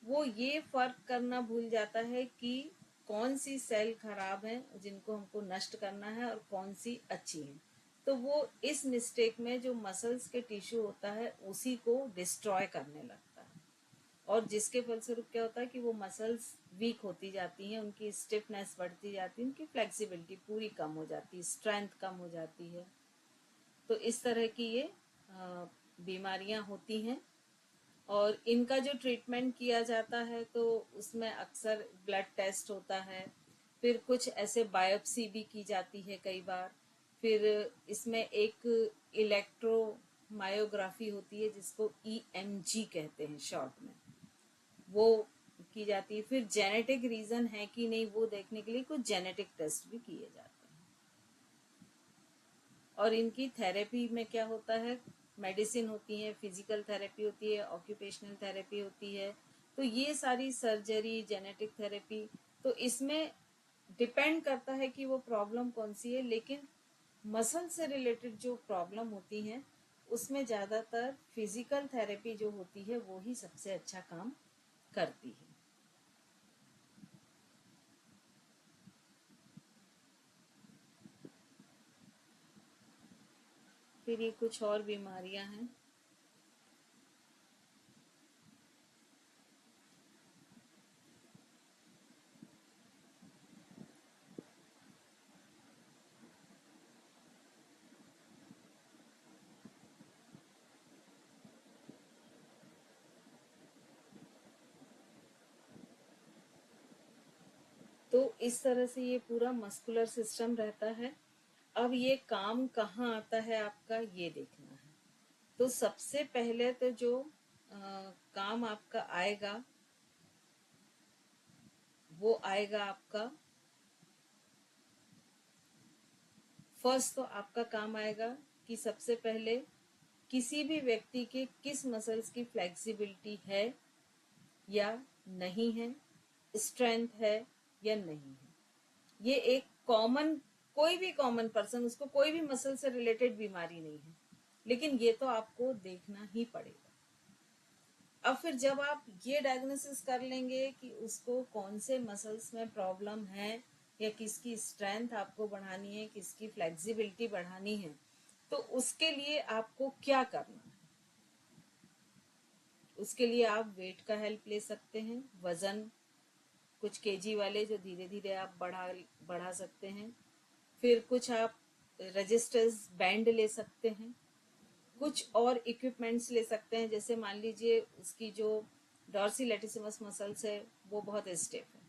वो ये फर्क करना भूल जाता है कि कौन सी सेल खराब है जिनको हमको नष्ट करना है और कौन सी अच्छी है। तो वो इस मिस्टेक में जो मसल्स के टिश्यू होता है उसी को डिस्ट्रॉय करने लगता है, और जिसके फलस्वरूप क्या होता है कि वो मसल्स वीक होती जाती हैं, उनकी स्टिफनेस बढ़ती जाती है, उनकी फ्लेक्सिबिलिटी पूरी कम हो जाती है, स्ट्रेंथ कम हो जाती है। तो इस तरह की ये बीमारियां होती हैं, और इनका जो ट्रीटमेंट किया जाता है तो उसमें अक्सर ब्लड टेस्ट होता है, फिर कुछ ऐसे बायोप्सी भी की जाती है कई बार, फिर इसमें एक इलेक्ट्रोमायोग्राफी होती है जिसको EMG कहते हैं शॉर्ट में, वो की जाती है। फिर जेनेटिक रीजन है कि नहीं वो देखने के लिए कुछ जेनेटिक टेस्ट भी किए जाते हैं। और इनकी थेरेपी में क्या होता है, मेडिसिन होती है, फिजिकल थेरेपी होती है, ऑक्यूपेशनल थेरेपी होती है, तो ये सारी सर्जरी, जेनेटिक थेरेपी, तो इसमें डिपेंड करता है कि वो प्रॉब्लम कौन सी है। लेकिन मसल से रिलेटेड जो प्रॉब्लम होती है उसमें ज्यादातर फिजिकल थेरेपी जो होती है वो ही सबसे अच्छा काम करती है। फिर ये कुछ और बीमारियां हैं। तो इस तरह से ये पूरा मस्कुलर सिस्टम रहता है। अब ये काम कहाँ आता है आपका, ये देखना है। तो सबसे पहले तो जो काम आपका आएगा वो आएगा आपका, फर्स्ट तो आपका काम आएगा कि सबसे पहले किसी भी व्यक्ति के किस मसल्स की फ्लेक्सिबिलिटी है या नहीं है, स्ट्रेंथ है या नहीं है। ये एक कॉमन, कोई भी कॉमन पर्सन, उसको कोई भी मसल से रिलेटेड बीमारी नहीं है, लेकिन ये तो आपको देखना ही पड़ेगा। अब फिर जब आप ये डायग्नोसिस कर लेंगे कि उसको कौन से मसल्स में प्रॉब्लम है या किसकी स्ट्रेंथ आपको बढ़ानी है, किसकी फ्लेक्सिबिलिटी बढ़ानी है, तो उसके लिए आपको क्या करना है। उसके लिए आप वेट का हेल्प ले सकते हैं, वजन कुछ केजी वाले जो धीरे धीरे आप बढ़ा सकते हैं। फिर कुछ आप रजिस्टर्स बैंड ले सकते हैं, कुछ और इक्विपमेंट्स ले सकते हैं। जैसे मान लीजिए उसकी जो डॉर्सी लेटिसिमस मसल्स है वो बहुत स्टिफ है,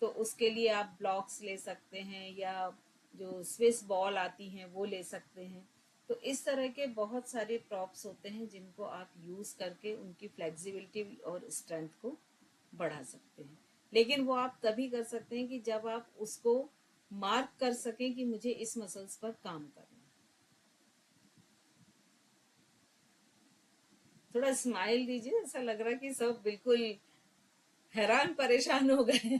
तो उसके लिए आप ब्लॉक्स ले सकते हैं, या जो स्विस बॉल आती हैं वो ले सकते हैं। तो इस तरह के बहुत सारे प्रॉप्स होते हैं जिनको आप यूज करके उनकी फ्लेक्सिबिलिटी और स्ट्रेंथ को बढ़ा सकते हैं। लेकिन वो आप तभी कर सकते हैं कि जब आप उसको मार्क कर सकें कि मुझे इस मसल्स पर काम करना है। थोड़ा स्माइल दीजिए, ऐसा लग रहा है कि सब बिल्कुल हैरान परेशान हो गए।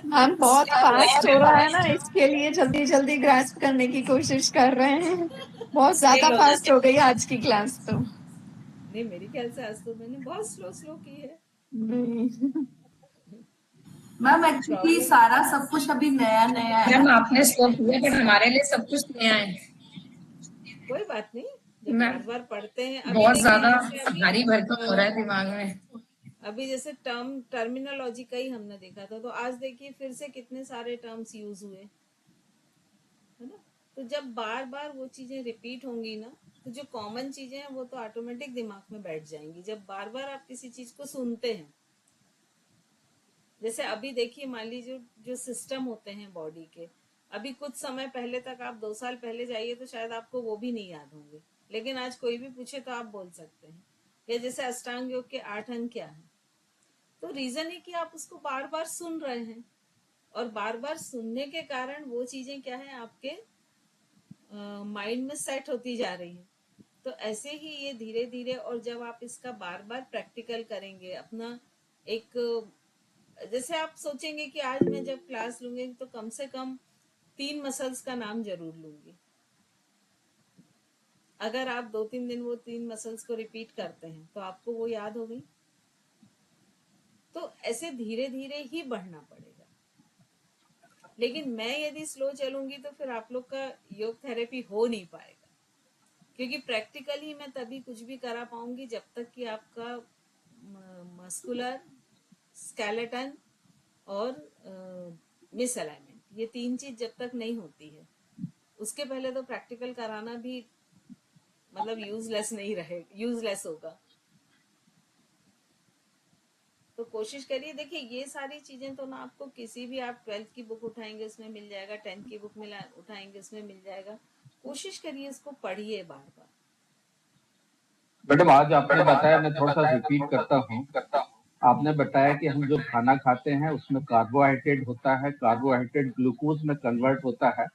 मैम बहुत फास्ट हो रहा है ना, इसके लिए जल्दी जल्दी ग्रास्प करने की कोशिश कर रहे हैं। बहुत ज्यादा फास्ट हो गई आज की क्लास तो। नहीं, मेरे ख्याल से आज तो मैंने बहुत स्लो स्लो की है। नहीं मैम एक्चुअली सारा सब कुछ अभी नया नया है। मैम आपने स्लो किया बट हमारे लिए सब कुछ नया है। कोई बात नहीं, जब मैम बार बार पढ़ते हैं। अभी बहुत देखिए ज्यादा जैसे अभी भारी भरकम हो रहा है दिमाग में। अभी जैसे टर्मिनोलॉजी का ही हमने देखा था, तो आज देखिए फिर से कितने सारे टर्म्स यूज हुए, है ना। तो जब बार बार वो चीजें रिपीट होंगी ना, तो जो कॉमन चीजें हैं वो तो ऑटोमेटिक दिमाग में बैठ जाएंगी। जब बार बार आप किसी चीज को सुनते हैं, जैसे अभी देखिए, मान लीजिए जो सिस्टम होते हैं बॉडी के, अभी कुछ समय पहले तक, आप 2 साल पहले जाइए तो शायद आपको वो भी नहीं याद होंगे, लेकिन आज कोई भी पूछे तो आप बोल सकते हैं। या जैसे अष्टांग योग के 8 अंग क्या है, तो रीजन है कि आप उसको बार बार सुन रहे हैं, और बार बार सुनने के कारण वो चीजें क्या है, आपके माइंड में सेट होती जा रही है। तो ऐसे ही ये धीरे धीरे, और जब आप इसका बार बार प्रैक्टिकल करेंगे अपना, एक जैसे आप सोचेंगे कि आज मैं जब क्लास लूंगी तो कम से कम 3 मसल्स का नाम जरूर लूंगी। अगर आप 2-3 दिन वो 3 मसल्स को रिपीट करते हैं तो आपको वो याद हो गई। तो ऐसे धीरे धीरे ही बढ़ना पड़ेगा। लेकिन मैं यदि स्लो चलूंगी तो फिर आप लोग का योग थेरेपी हो नहीं पाएगा, क्योंकि प्रैक्टिकली मैं तभी कुछ भी करा पाऊंगी जब तक कि आपका मस्कुलर, स्केलेटन और मिसअलाइनमेंट, ये 3 चीज जब तक नहीं होती है, उसके पहले तो प्रैक्टिकल कराना भी मतलब यूजलेस होगा। तो कोशिश करिए। देखिए, ये सारी चीजें तो ना आपको किसी भी, आप 12th की बुक उठाएंगे उसमें मिल जाएगा, 10th की बुक उठाएंगे उसमें मिल जाएगा। कोशिश करिए, इसको पढ़िए बार बार। मैडम, आज आपने बताया, मैं थोड़ा सा रिपीट करता हूँ। आपने बताया कि हम जो खाना खाते हैं उसमें कार्बोहाइड्रेट होता है, कार्बोहाइड्रेट ग्लूकोज में कन्वर्ट होता है,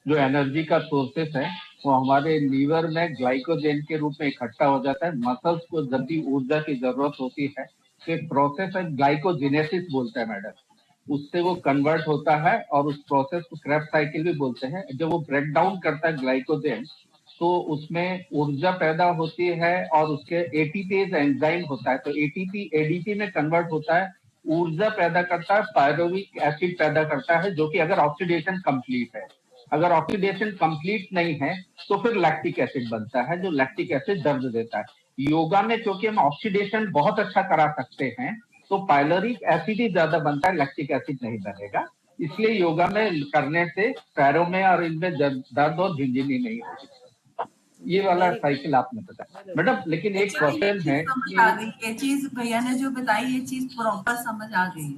जो एनर्जी का सोर्सेस है वो हमारे लीवर में ग्लाइकोजेन के रूप में इकट्ठा हो जाता है। मसल्स को जब भी ऊर्जा की जरूरत होती है तो एक प्रोसेस है, ग्लाइकोजेनेसिस बोलते हैं मैडम, उससे वो कन्वर्ट होता है, और उस प्रोसेस को क्रेब्स साइकिल भी बोलते हैं। जब वो ब्रेक डाउन करता है ग्लाइकोजेन, तो उसमें ऊर्जा पैदा होती है, और उसके एटीपीज एंजाइम होता है, तो एटीपी एडीपी में कन्वर्ट होता है, ऊर्जा पैदा करता है, पायरुविक एसिड पैदा करता है, जो कि अगर ऑक्सीडेशन कंप्लीट है। अगर ऑक्सीडेशन कंप्लीट नहीं है तो फिर लैक्टिक एसिड बनता है, जो लैक्टिक एसिड दर्द देता है। योगा में क्योंकि हम ऑक्सीडेशन बहुत अच्छा करा सकते हैं, तो पायलोरिक एसिड ही ज्यादा बनता है, लैक्टिक एसिड नहीं बनेगा। इसलिए योगा में करने से पैरों में और इनमें दर्द और झिंझिनी नहीं होगी। ये वाला साइकिल आपने बताया मैडम। लेकिन एक एक्चुअली ये क्वेश्चन चीज है समझ कि आ गई, ये चीज भैया ने जो बताई ये चीज प्रॉपर समझ आ गई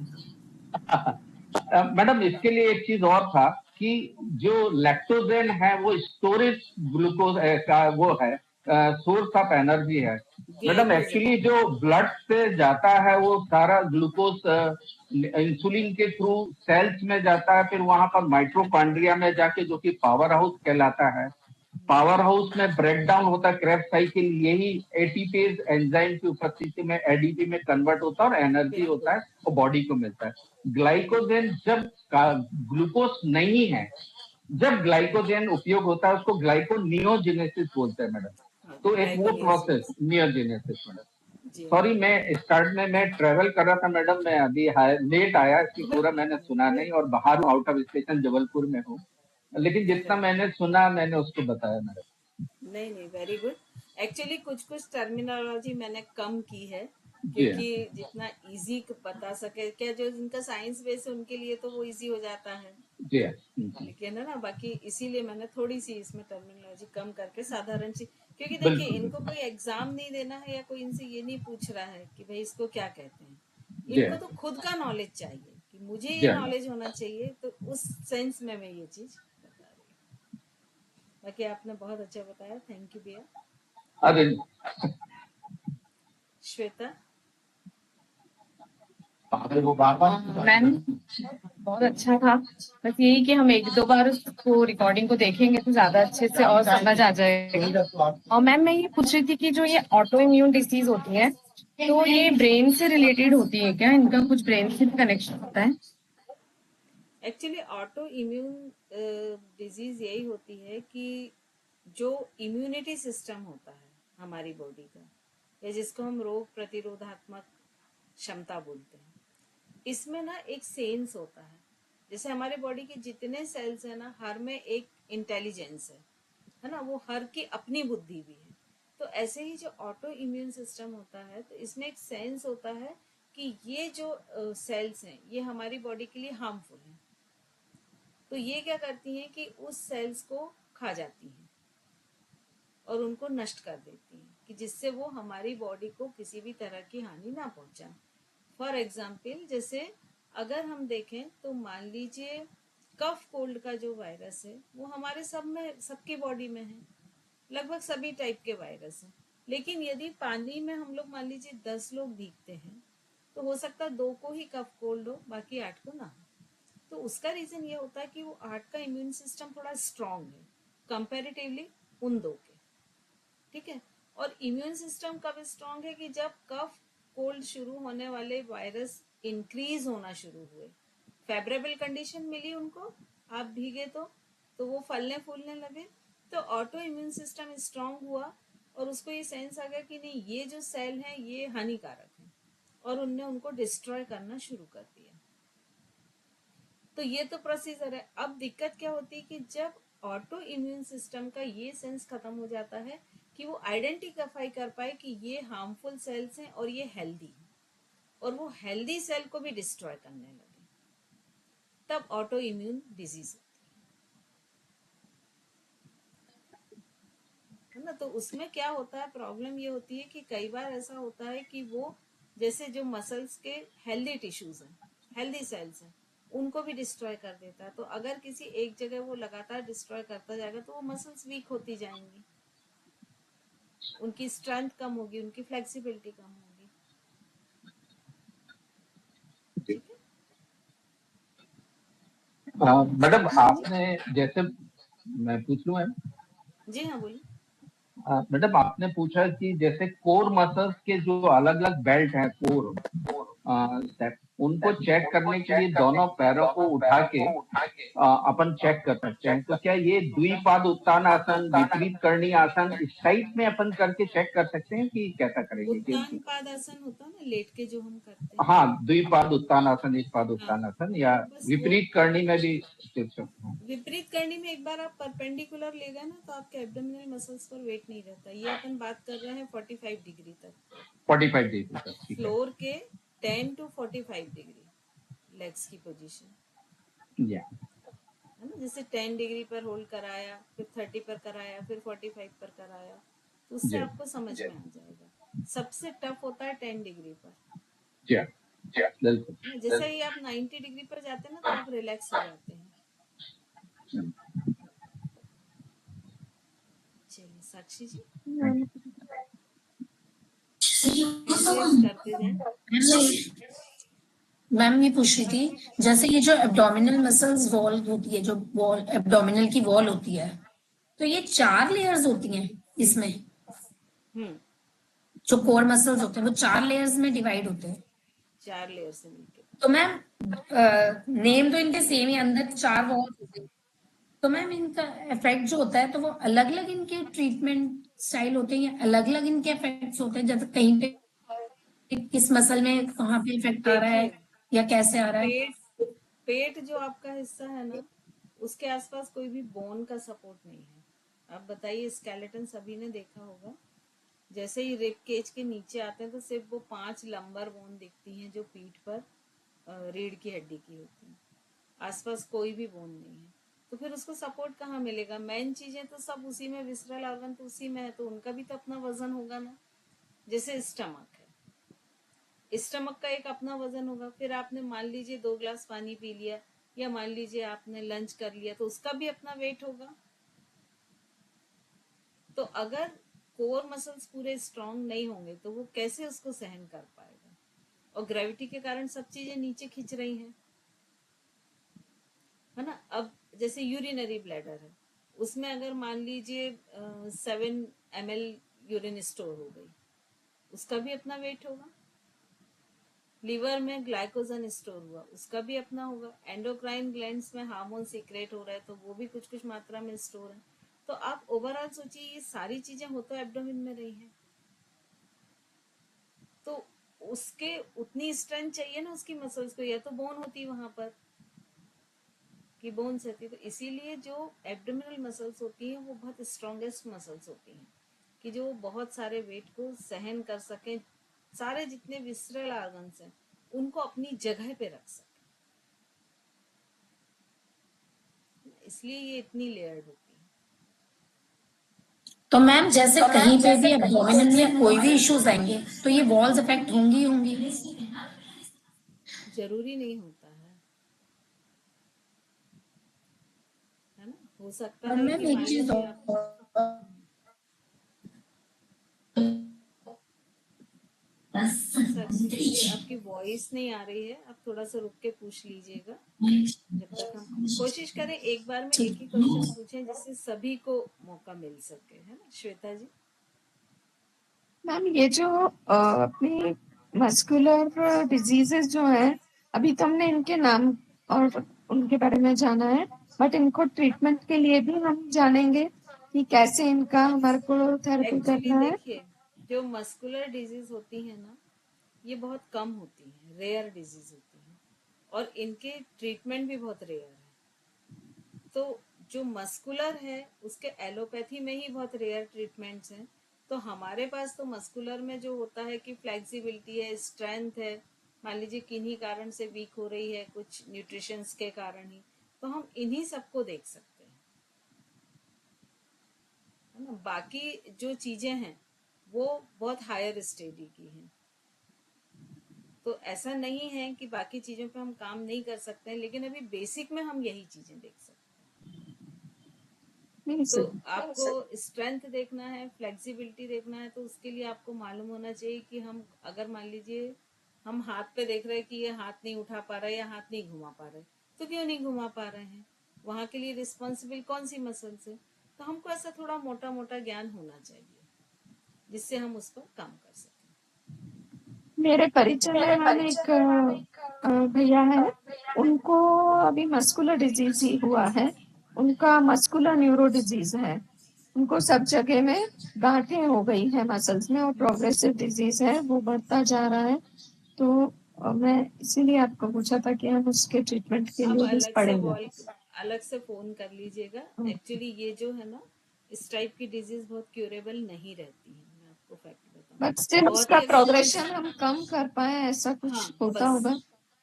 है। मैडम, इसके लिए एक चीज और था कि जो लैक्टोजेन है वो स्टोरेज ग्लूकोज का वो है, सोर्स ऑफ एनर्जी है मैडम। एक्चुअली जो ब्लड से जाता है वो सारा ग्लूकोज इंसुलिन के थ्रू सेल्स में जाता है, फिर वहां पर माइट्रोकॉन्ड्रिया में जाके, जो कि पावर हाउस कहलाता है, पावर हाउस में ब्रेक डाउन होता है, क्रेब्स साइकिल, यही एटीपीज एंजाइम की उपस्थिति में एडीपी में कन्वर्ट होता है और एनर्जी होता है, वो बॉडी को मिलता है। ग्लाइकोजेन जब ग्लूकोज नहीं है, जब ग्लाइकोजेन उपयोग होता है उसको ग्लाइकोनियोजेनेसिस बोलते हैं मैडम। तो एक वो प्रोसेस नियोजेनेसिस मैडम। सॉरी, मैं स्टार्ट में मैं ट्रेवल कर रहा था मैडम, मैं अभी लेट आया, इसकी पूरा मैंने सुना नहीं, और बाहर हूँ, आउट ऑफ स्टेशन जबलपुर में हूँ, लेकिन जितना मैंने सुना मैंने उसको बताया मैडम। नहीं, वेरी गुड। एक्चुअली कुछ कुछ टर्मिनोलॉजी मैंने कम की है, जी क्योंकि जितना इजी बता सके, क्या जो जिनका साइंस बेस है उनके लिए तो वो इजी हो जाता है, जी। लेकिन है ना, बाकी इसीलिए मैंने थोड़ी सी इसमें टर्मिनोलॉजी कम करके साधारण सी, क्योंकि देखिए बिल्कुल इनको बिल्कुल। कोई एग्जाम नहीं देना है, या कोई इनसे ये नहीं पूछ रहा है कि भाई इसको क्या कहते हैं। जी इनको तो खुद का नॉलेज चाहिए कि मुझे जी। ये नॉलेज होना चाहिए, तो उस सेंस में मैं ये चीज बता रही हूँ। बाकी आपने बहुत अच्छा बताया, थैंक यू भैया। अरे श्वेता। मैम, बहुत अच्छा था। बस यही कि हम 1-2 बार उसको रिकॉर्डिंग को देखेंगे तो ज्यादा अच्छे से और समझ आ जाएगा। और मैम, मैं ये पूछ रही थी कि जो ये ऑटो इम्यून डिसीज होती है, तो ये ब्रेन से रिलेटेड होती है क्या? इनका कुछ ब्रेन से कनेक्शन होता है? एक्चुअली ऑटो इम्यून डिजीज यही होती है कि जो इम्यूनिटी सिस्टम होता है हमारी बॉडी का, या जिसको हम रोग प्रतिरोधात्मक क्षमता बोलते हैं, इसमें ना एक सेंस होता है। जैसे हमारे बॉडी के जितने सेल्स है ना, हर में एक इंटेलिजेंस है ना, वो हर की अपनी बुद्धि भी है। तो ऐसे ही जो ऑटो इम्यून सिस्टम होता है, तो इसमें एक सेंस होता है कि ये जो सेल्स हैं ये हमारी बॉडी के लिए हार्मफुल हैं। तो ये क्या करती हैं कि उस सेल्स को खा जाती हैं और उनको नष्ट कर देती हैं, कि जिससे वो हमारी बॉडी को किसी भी तरह की हानि ना पहुंचाए। फॉर एग्जाम्पल, जैसे अगर हम देखें तो मान लीजिए कफ कोल्ड का जो वायरस है वो हमारे सब में, सबकी बॉडी में है, लगभग सभी टाइप के वायरस हैं। लेकिन यदि पानी में हम लोग मान लीजिए 10 लोग भीगते हैं तो हो सकता है 2 को ही कफ कोल्ड हो, बाकी 8 को ना हो। तो उसका रीजन ये होता है कि वो 8 का इम्यून सिस्टम थोड़ा स्ट्रांग है कंपैरेटिवली उन 2 के, ठीक है। और इम्यून सिस्टम कब स्ट्रांग है, कि जब कफ कोल्ड शुरू होने वाले वायरस इंक्रीज होना शुरू हुए, फेवरेबल कंडीशन मिली उनको, आप भीगे तो वो फलने फूलने लगे, तो ऑटो इम्यून सिस्टम स्ट्रांग हुआ और उसको ये सेंस आ गया कि नहीं, ये जो सेल है ये हानिकारक है, और उनने उनको डिस्ट्रॉय करना शुरू कर दिया। तो ये तो प्रोसीजर है। अब दिक्कत क्या होती है कि जब ऑटो इम्यून सिस्टम का ये सेंस खत्म हो जाता है कि वो आइडेंटिफाई कर पाए कि ये हार्मफुल सेल्स हैं और ये हेल्दी है, और वो हेल्दी सेल को भी डिस्ट्रॉय करने लगे, तब ऑटो इम्यून डिजीज है ना। तो उसमें क्या होता है, प्रॉब्लम ये होती है कि कई बार ऐसा होता है कि वो जैसे जो मसल्स के हेल्दी टिश्यूज हैं, हेल्दी सेल्स हैं, उनको भी डिस्ट्रॉय कर देता है। तो अगर किसी एक जगह वो लगातार डिस्ट्रॉय करता जाएगा तो वो मसल्स वीक होती जाएंगी, उनकी स्ट्रेंथ कम होगी, उनकी फ्लेक्सिबिलिटी कम होगी, ठीक है। मैडम आपने जैसे, मैं पूछ लूं मैम? जी हाँ, बोलिए। मैडम आपने पूछा कि जैसे कोर मसल्स के जो अलग अलग बेल्ट हैं, कोर उनको चेक करने के लिए दोनों पैरों को उठा के अपन चेक कर सकते हैं। तो क्या ये द्विपाद उत्तान आसन, विपरीत करणी आसन इस टाइप में अपन करके चेक कर सकते हैं कि कैसा करेंगे? उत्तान पादासन होता है ना, लेट के जो हम करते हैं। हाँ, द्विपाद उत्तान आसन, एक पाद हाँ, उत्तान आसन, या बस विपरीत करणी में भी विपरीत करनी में एक बार आप परपेंडिकुलर ले गए ना तो आपके एब्डोमिनल मसल्स पर वेट नहीं रहता। ये अपन बात कर रहे हैं 45 डिग्री तक, 45 डिग्री तक, ठीक है। फ्लोर के 10 to 45 डिग्री लेग्स की पोजीशन, या है ना। जैसे 10 डिग्री पर होल्ड कराया, फिर 30 पर कराया, फिर 45 पर कराया, तो उससे जी आपको समझ में आ जाएगा। सबसे टफ होता है 10 डिग्री पर, जी बिल्कुल। है ना। जैसे ही आप 90 डिग्री पर जाते हैं ना तो आप रिलैक्स हो जाते हैं। चलिए साक्षी जी, हैंड रेस करते जाएं। मैम ये पूछ रही थी, जैसे ये जो एब्डोमिनल मसल्स वॉल होती है, जो वॉल एब्डोमिनल की वॉल होती है, तो ये 4 लेयर्स होती हैं इसमें? जो कोर मसल्स होते हैं वो 4 लेयर्स में डिवाइड होते हैं? 4 लेयर से मिलके। तो मैम नेम तो इनके सेम ही, अंदर 4 वॉल्स होते हैं, तो मैम इनका इफेक्ट जो होता है तो वो अलग अलग इनके ट्रीटमेंट स्टाइल होते हैं, या अलग अलग इनके इफेक्ट्स होते हैं? जैसे कहीं पे किस मसल में कहाँ पे इफेक्ट आ रहा है, देखिए, या कैसे आ रहा है? पेट जो आपका हिस्सा है ना, उसके आसपास कोई भी बोन का सपोर्ट नहीं है। आप बताइए, स्केलेटन सभी ने देखा होगा, जैसे ही रिब केज के नीचे आते हैं तो सिर्फ वो 5 लंबर बोन दिखती हैं जो पीठ पर रीढ़ की हड्डी की होती है, आसपास कोई भी बोन नहीं है। तो फिर उसको सपोर्ट कहाँ मिलेगा? मेन चीजें तो सब उसी में, विसरल ऑर्गन तो उसी में है, तो उनका भी तो अपना वजन होगा ना। जैसे स्टमक है, स्टमक का एक अपना वजन होगा। फिर आपने मान लीजिए 2 गिलास पानी पी लिया, या मान लीजिए आपने लंच कर लिया, तो उसका भी अपना वेट होगा। तो अगर कोर मसल्स पूरे स्ट्रांग नहीं होंगे तो वो कैसे उसको सहन कर पाएगा? और ग्रेविटी के कारण सब चीजें नीचे खिंच रही हैं, है ना। अब जैसे यूरिनरी ब्लैडर है, उसमें अगर मान लीजिए 7 ml यूरिन स्टोर हो गई, उसका भी अपना वेट होगा। लीवर में ग्लाइकोजन स्टोर हुआ, उसका भी अपना होगा। एंडोक्राइन ग्लैंड्स में हार्मोन सीक्रेट हो रहा है, तो वो भी कुछ कुछ मात्रा में स्टोर है। तो आप ओवरऑल सोचिए, ये सारी चीजें हो तो एब्डोमेन में रही हैं, तो उसके उतनी स्ट्रेंथ चाहिए ना उसकी मसल्स को, या तो बोन होती वहां पर कि बोन्स रहती। तो इसीलिए जो एब्डोमिनल मसल्स होती हैं वो बहुत स्ट्रॉन्गेस्ट मसल्स होती हैं, कि जो बहुत सारे वेट को सहन कर सकें, सारे जितने विसरल ऑर्गन्स हैं उनको अपनी जगह पे रख सकें, इसलिए ये इतनी लेयर्ड होती है। तो मैम जैसे कहीं पे भी एब्डोमिनल में कोई भी इश्यूज आएंगे तो ये वॉल्स अफेक्ट होंगी ही होंगी। जरूरी नहीं होता है ना, हो सकता और है मैम कि एक मान चीज लीजिए आप साक्षी जी आपकी वॉइस नहीं आ रही है, आप थोड़ा सा रुक के पूछ लीजिएगा। जब तक हम कोशिश करें एक बार में एक ही क्वेश्चन पूछें जिससे सभी को मौका मिल सके, है ना श्वेता जी। मैम ये जो अपनी मस्कुलर डिजीजेस जो है, अभी तो हमने इनके नाम और उनके बारे में जाना है, बट इनको ट्रीटमेंट के लिए भी हम जानेंगे कि कैसे इनका हमारे को थेरेपी एक्चुअली करना है। देखिए, जो मस्कुलर डिजीज होती है ना, ये बहुत कम होती है, रेयर डिजीज होती है और इनके ट्रीटमेंट भी बहुत रेयर है। तो जो मस्कुलर है उसके एलोपैथी में ही बहुत रेयर ट्रीटमेंट्स हैं। तो हमारे पास तो मस्कुलर में जो होता है कि फ्लेक्सिबिलिटी है, स्ट्रेंथ है, मान लीजिए किन्हीं कारण से वीक हो रही है, कुछ न्यूट्रिशंस के कारण ही, तो हम इन्हीं सबको देख सकते हैं, है ना। बाकी जो चीजें हैं वो बहुत हायर स्टेडी की हैं। तो ऐसा नहीं है कि बाकी चीजों पे हम काम नहीं कर सकते हैं, लेकिन अभी बेसिक में हम यही चीजें देख सकते हैं। नहीं तो सर, आपको स्ट्रेंथ देखना है, फ्लेक्सिबिलिटी देखना है, तो उसके लिए आपको मालूम होना चाहिए कि हम अगर मान लीजिए हम हाथ पे देख रहे हैं कि ये हाथ नहीं उठा पा रहा है या हाथ नहीं घुमा पा रहे, तो क्यों नहीं घुमा पा रहे हैं, वहां के लिए रिस्पॉन्सिबल कौन सी मसल्स है। तो हमको ऐसा थोड़ा मोटा मोटा ज्ञान होना चाहिए जिससे हम उस पर काम कर सकें। मेरे परिचय में मैम एक भैया है, उनको अभी मस्कुलर डिजीज ही हुआ है, उनका मस्कुलर न्यूरो डिजीज है, उनको सब जगह में गांठें हो गई है मसल्स में और प्रोग्रेसिव डिजीज है, वो बढ़ता जा रहा है। तो मैं इसीलिए आपको पूछा था कि हम उसके ट्रीटमेंट के आप लिए भी पढ़ेंगे। अलग से फोन कर लीजिएगा। एक्चुअली ये जो है ना, इस टाइप की डिजीज बहुत क्यूरेबल नहीं रहती है, मैं आपको फैक्ट बताऊं। बट स्टिल बहुत उसका ही अगर प्रोग्रेशन हम कम कर पाए, ऐसा कुछ हाँ होता बस होगा।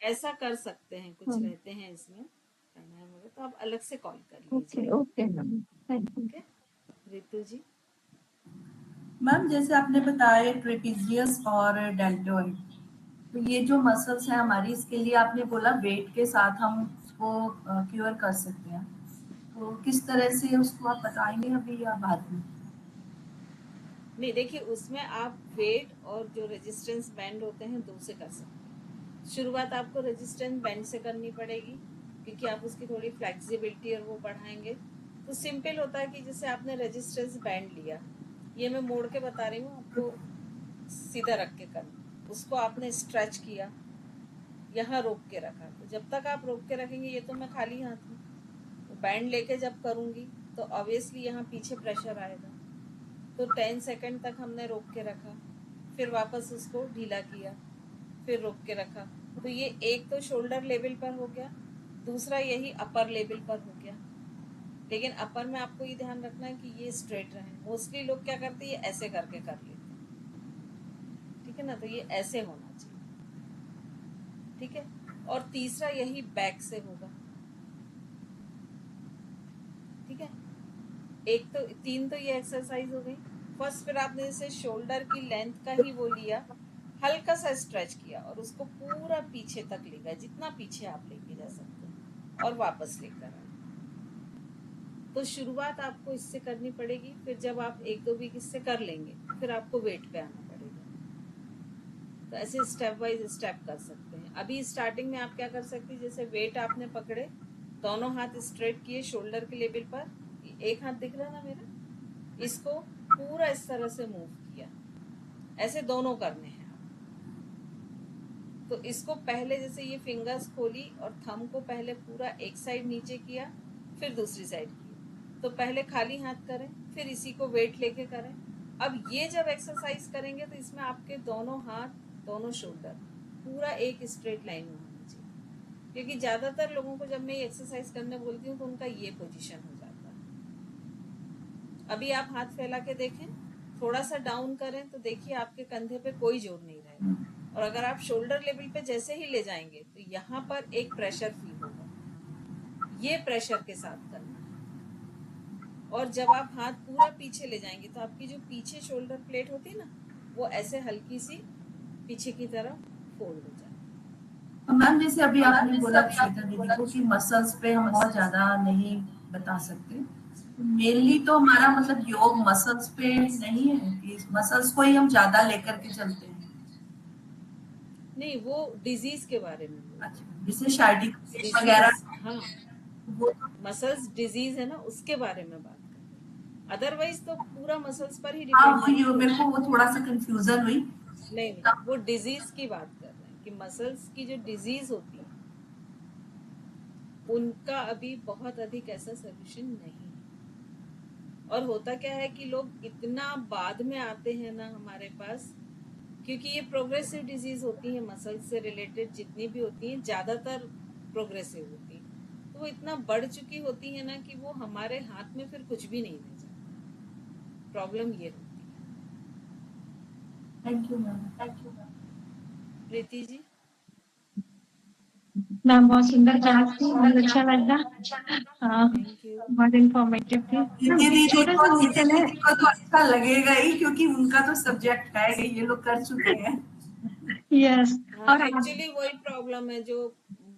ऐसा कर सकते हैं, कुछ रहते हैं इसमें करना है, तो आप अलग से कॉल कर ओके लीजिएगा। Okay ma'am, thank you. Okay Ritu ji. Ma'am जैसे आपने बताया ट्रेपीजियस और डेल्टोइड, तो ये जो मसल्स हैं हमारी, इसके लिए आपने बोला वेट के साथ हम उसको क्योर कर सकते हैं, तो किस तरह से उसको आप बताएंगे अभी या बाद में? नहीं देखिए, उसमें आप वेट और जो रेजिस्टेंस बैंड होते हैं दो से कर सकते हैं। शुरुआत आपको रेजिस्टेंस बैंड से करनी पड़ेगी क्योंकि आप उसकी थोड़ी फ्लेक्सिबिलिटी और वो बढ़ाएंगे। तो सिंपल होता है कि जैसे आपने रेजिस्टेंस बैंड लिया, ये मैं मोड़ के बता रही हूँ आपको, सीधा रख के करना, उसको आपने स्ट्रेच किया, यहाँ रोक के रखा। तो जब तक आप रोक के रखेंगे, ये तो मैं खाली हाथ हूँ, बैंड लेके जब करूंगी तो ऑब्वियसली यहाँ पीछे प्रेशर आएगा। तो 10 सेकंड तक हमने रोक के रखा, फिर वापस उसको ढीला किया, फिर रोक के रखा। तो ये एक तो शोल्डर लेवल पर हो गया, दूसरा यही अपर लेवल पर हो गया। लेकिन अपर में आपको ये ध्यान रखना है कि ये स्ट्रेट रहे। मोस्टली लोग क्या करते हैं, ये ऐसे करके कर लेते हैं, ठीक है ना। तो ये ऐसे होना चाहिए, ठीक है। और तीसरा यही बैक से होगा, ठीक है। एक तो तीन तो ये एक्सरसाइज हो गई फर्स्ट। फिर आपने जैसे शोल्डर की लेंथ का ही वो लिया, हल्का सा स्ट्रेच किया और उसको पूरा पीछे तक ले गए, जितना पीछे आप लेके जा सकते हैं, और वापस लेकर आए। तो शुरुआत आपको इससे करनी पड़ेगी। फिर जब आप एक दो वीक इससे कर लेंगे, फिर आपको वेट पे आना पड़ेगा। तो ऐसे स्टेप वाइज स्टेप कर सकते हैं। अभी स्टार्टिंग में आप क्या कर सकते हैं, जैसे वेट आपने पकड़े, दोनों हाथ स्ट्रेट किए शोल्डर के लेवल पर, एक हाथ दिख रहा है ना मेरा, इसको पूरा इस तरह से मूव किया, ऐसे दोनों करने हैं। तो इसको पहले जैसे ये फिंगर्स खोली और थंब को पहले पूरा एक साइड नीचे किया, फिर दूसरी साइड किया। तो पहले खाली हाथ करें, फिर इसी को वेट लेके करें। अब ये जब एक्सरसाइज करेंगे तो इसमें आपके दोनों हाथ, दोनों शोल्डर पूरा एक स्ट्रेट लाइन में होना चाहिए। क्योंकि ज्यादातर लोगों को जब मैं ये एक्सरसाइज करने बोलती हूँ तो उनका ये पोजीशन हो जाता है। अभी आप हाथ फैला के देखें, थोड़ा सा डाउन करें तो देखिए आपके कंधे पे कोई जोर नहीं रहेगा। और अगर आप शोल्डर लेवल पे जैसे ही ले जाएंगे तो यहाँ पर एक प्रेशर फील होगा, ये प्रेशर के साथ करना है। और जब आप हाथ पूरा पीछे ले जाएंगे तो आपकी जो पीछे शोल्डर प्लेट होती है ना, वो ऐसे हल्की सी पीछे की तरफ फोल्ड हो जाए। मैम जैसे अभी आपने बोला श्वेता दीदी को कि मसल्स पे हम बहुत ज्यादा नहीं बता सकते, मेनली तो हमारा मतलब योग मसल्स पे नहीं है कि मसल्स को ही हम ज्यादा लेकर के चलते हैं। नहीं, वो डिजीज के बारे में बोल रहे अच्छा, जैसे शारीरिक हैं। पेश वगैरह डिजीज, हाँ, वो मसल्स डिजीज है ना, उसके बारे में बात कर रहे हैं। अदरवाइज तो पूरा मसल्स पर ही हाँ डिपेंड वो है। मेरे को वो थोड़ा सा कंफ्यूजन हुई। नहीं, वो डिजीज की बात कर रहे हैं कि मसल्स की जो डिजीज होती है उनका अभी बहुत अधिक ऐसा सोल्यूशन नहीं है। और होता क्या है कि लोग इतना बाद में आते हैं ना हमारे पास, क्योंकि ये प्रोग्रेसिव डिजीज होती है, मसल्स से रिलेटेड जितनी भी होती हैं ज्यादातर प्रोग्रेसिव होती है, तो वो इतना बढ़ चुकी होती है ना कि वो हमारे हाथ में फिर कुछ भी नहीं रह जाता। प्रॉब्लम ये होती है। Thank you ma'am. Preeti ji, ma'am बहुत सुंदर क्लास थी, बहुत अच्छा लगा। Thank you. बहुत इंफॉर्मेटिव थी मैम। दीदी एक छोटा सा क्वेश्चन है। दीदी को तो अच्छा लगेगा ही क्योंकि उनका तो सब्जेक्ट है ही, ये लोग कर चुके हैं। यस। हाँ, और एक्चुअली वही प्रॉब्लम है जो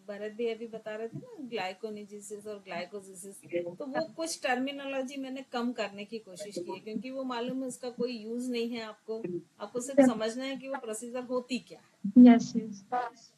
भरत भी अभी बता रहे थे ना, ग्लाइकोनिजिसिस और ग्लाइकोजिसिस, तो वो कुछ टर्मिनोलॉजी मैंने कम करने की कोशिश की है, क्योंकि वो मालूम है उसका कोई यूज नहीं है। आपको सिर्फ समझना है कि वो प्रोसीजर होती क्या है, यस यस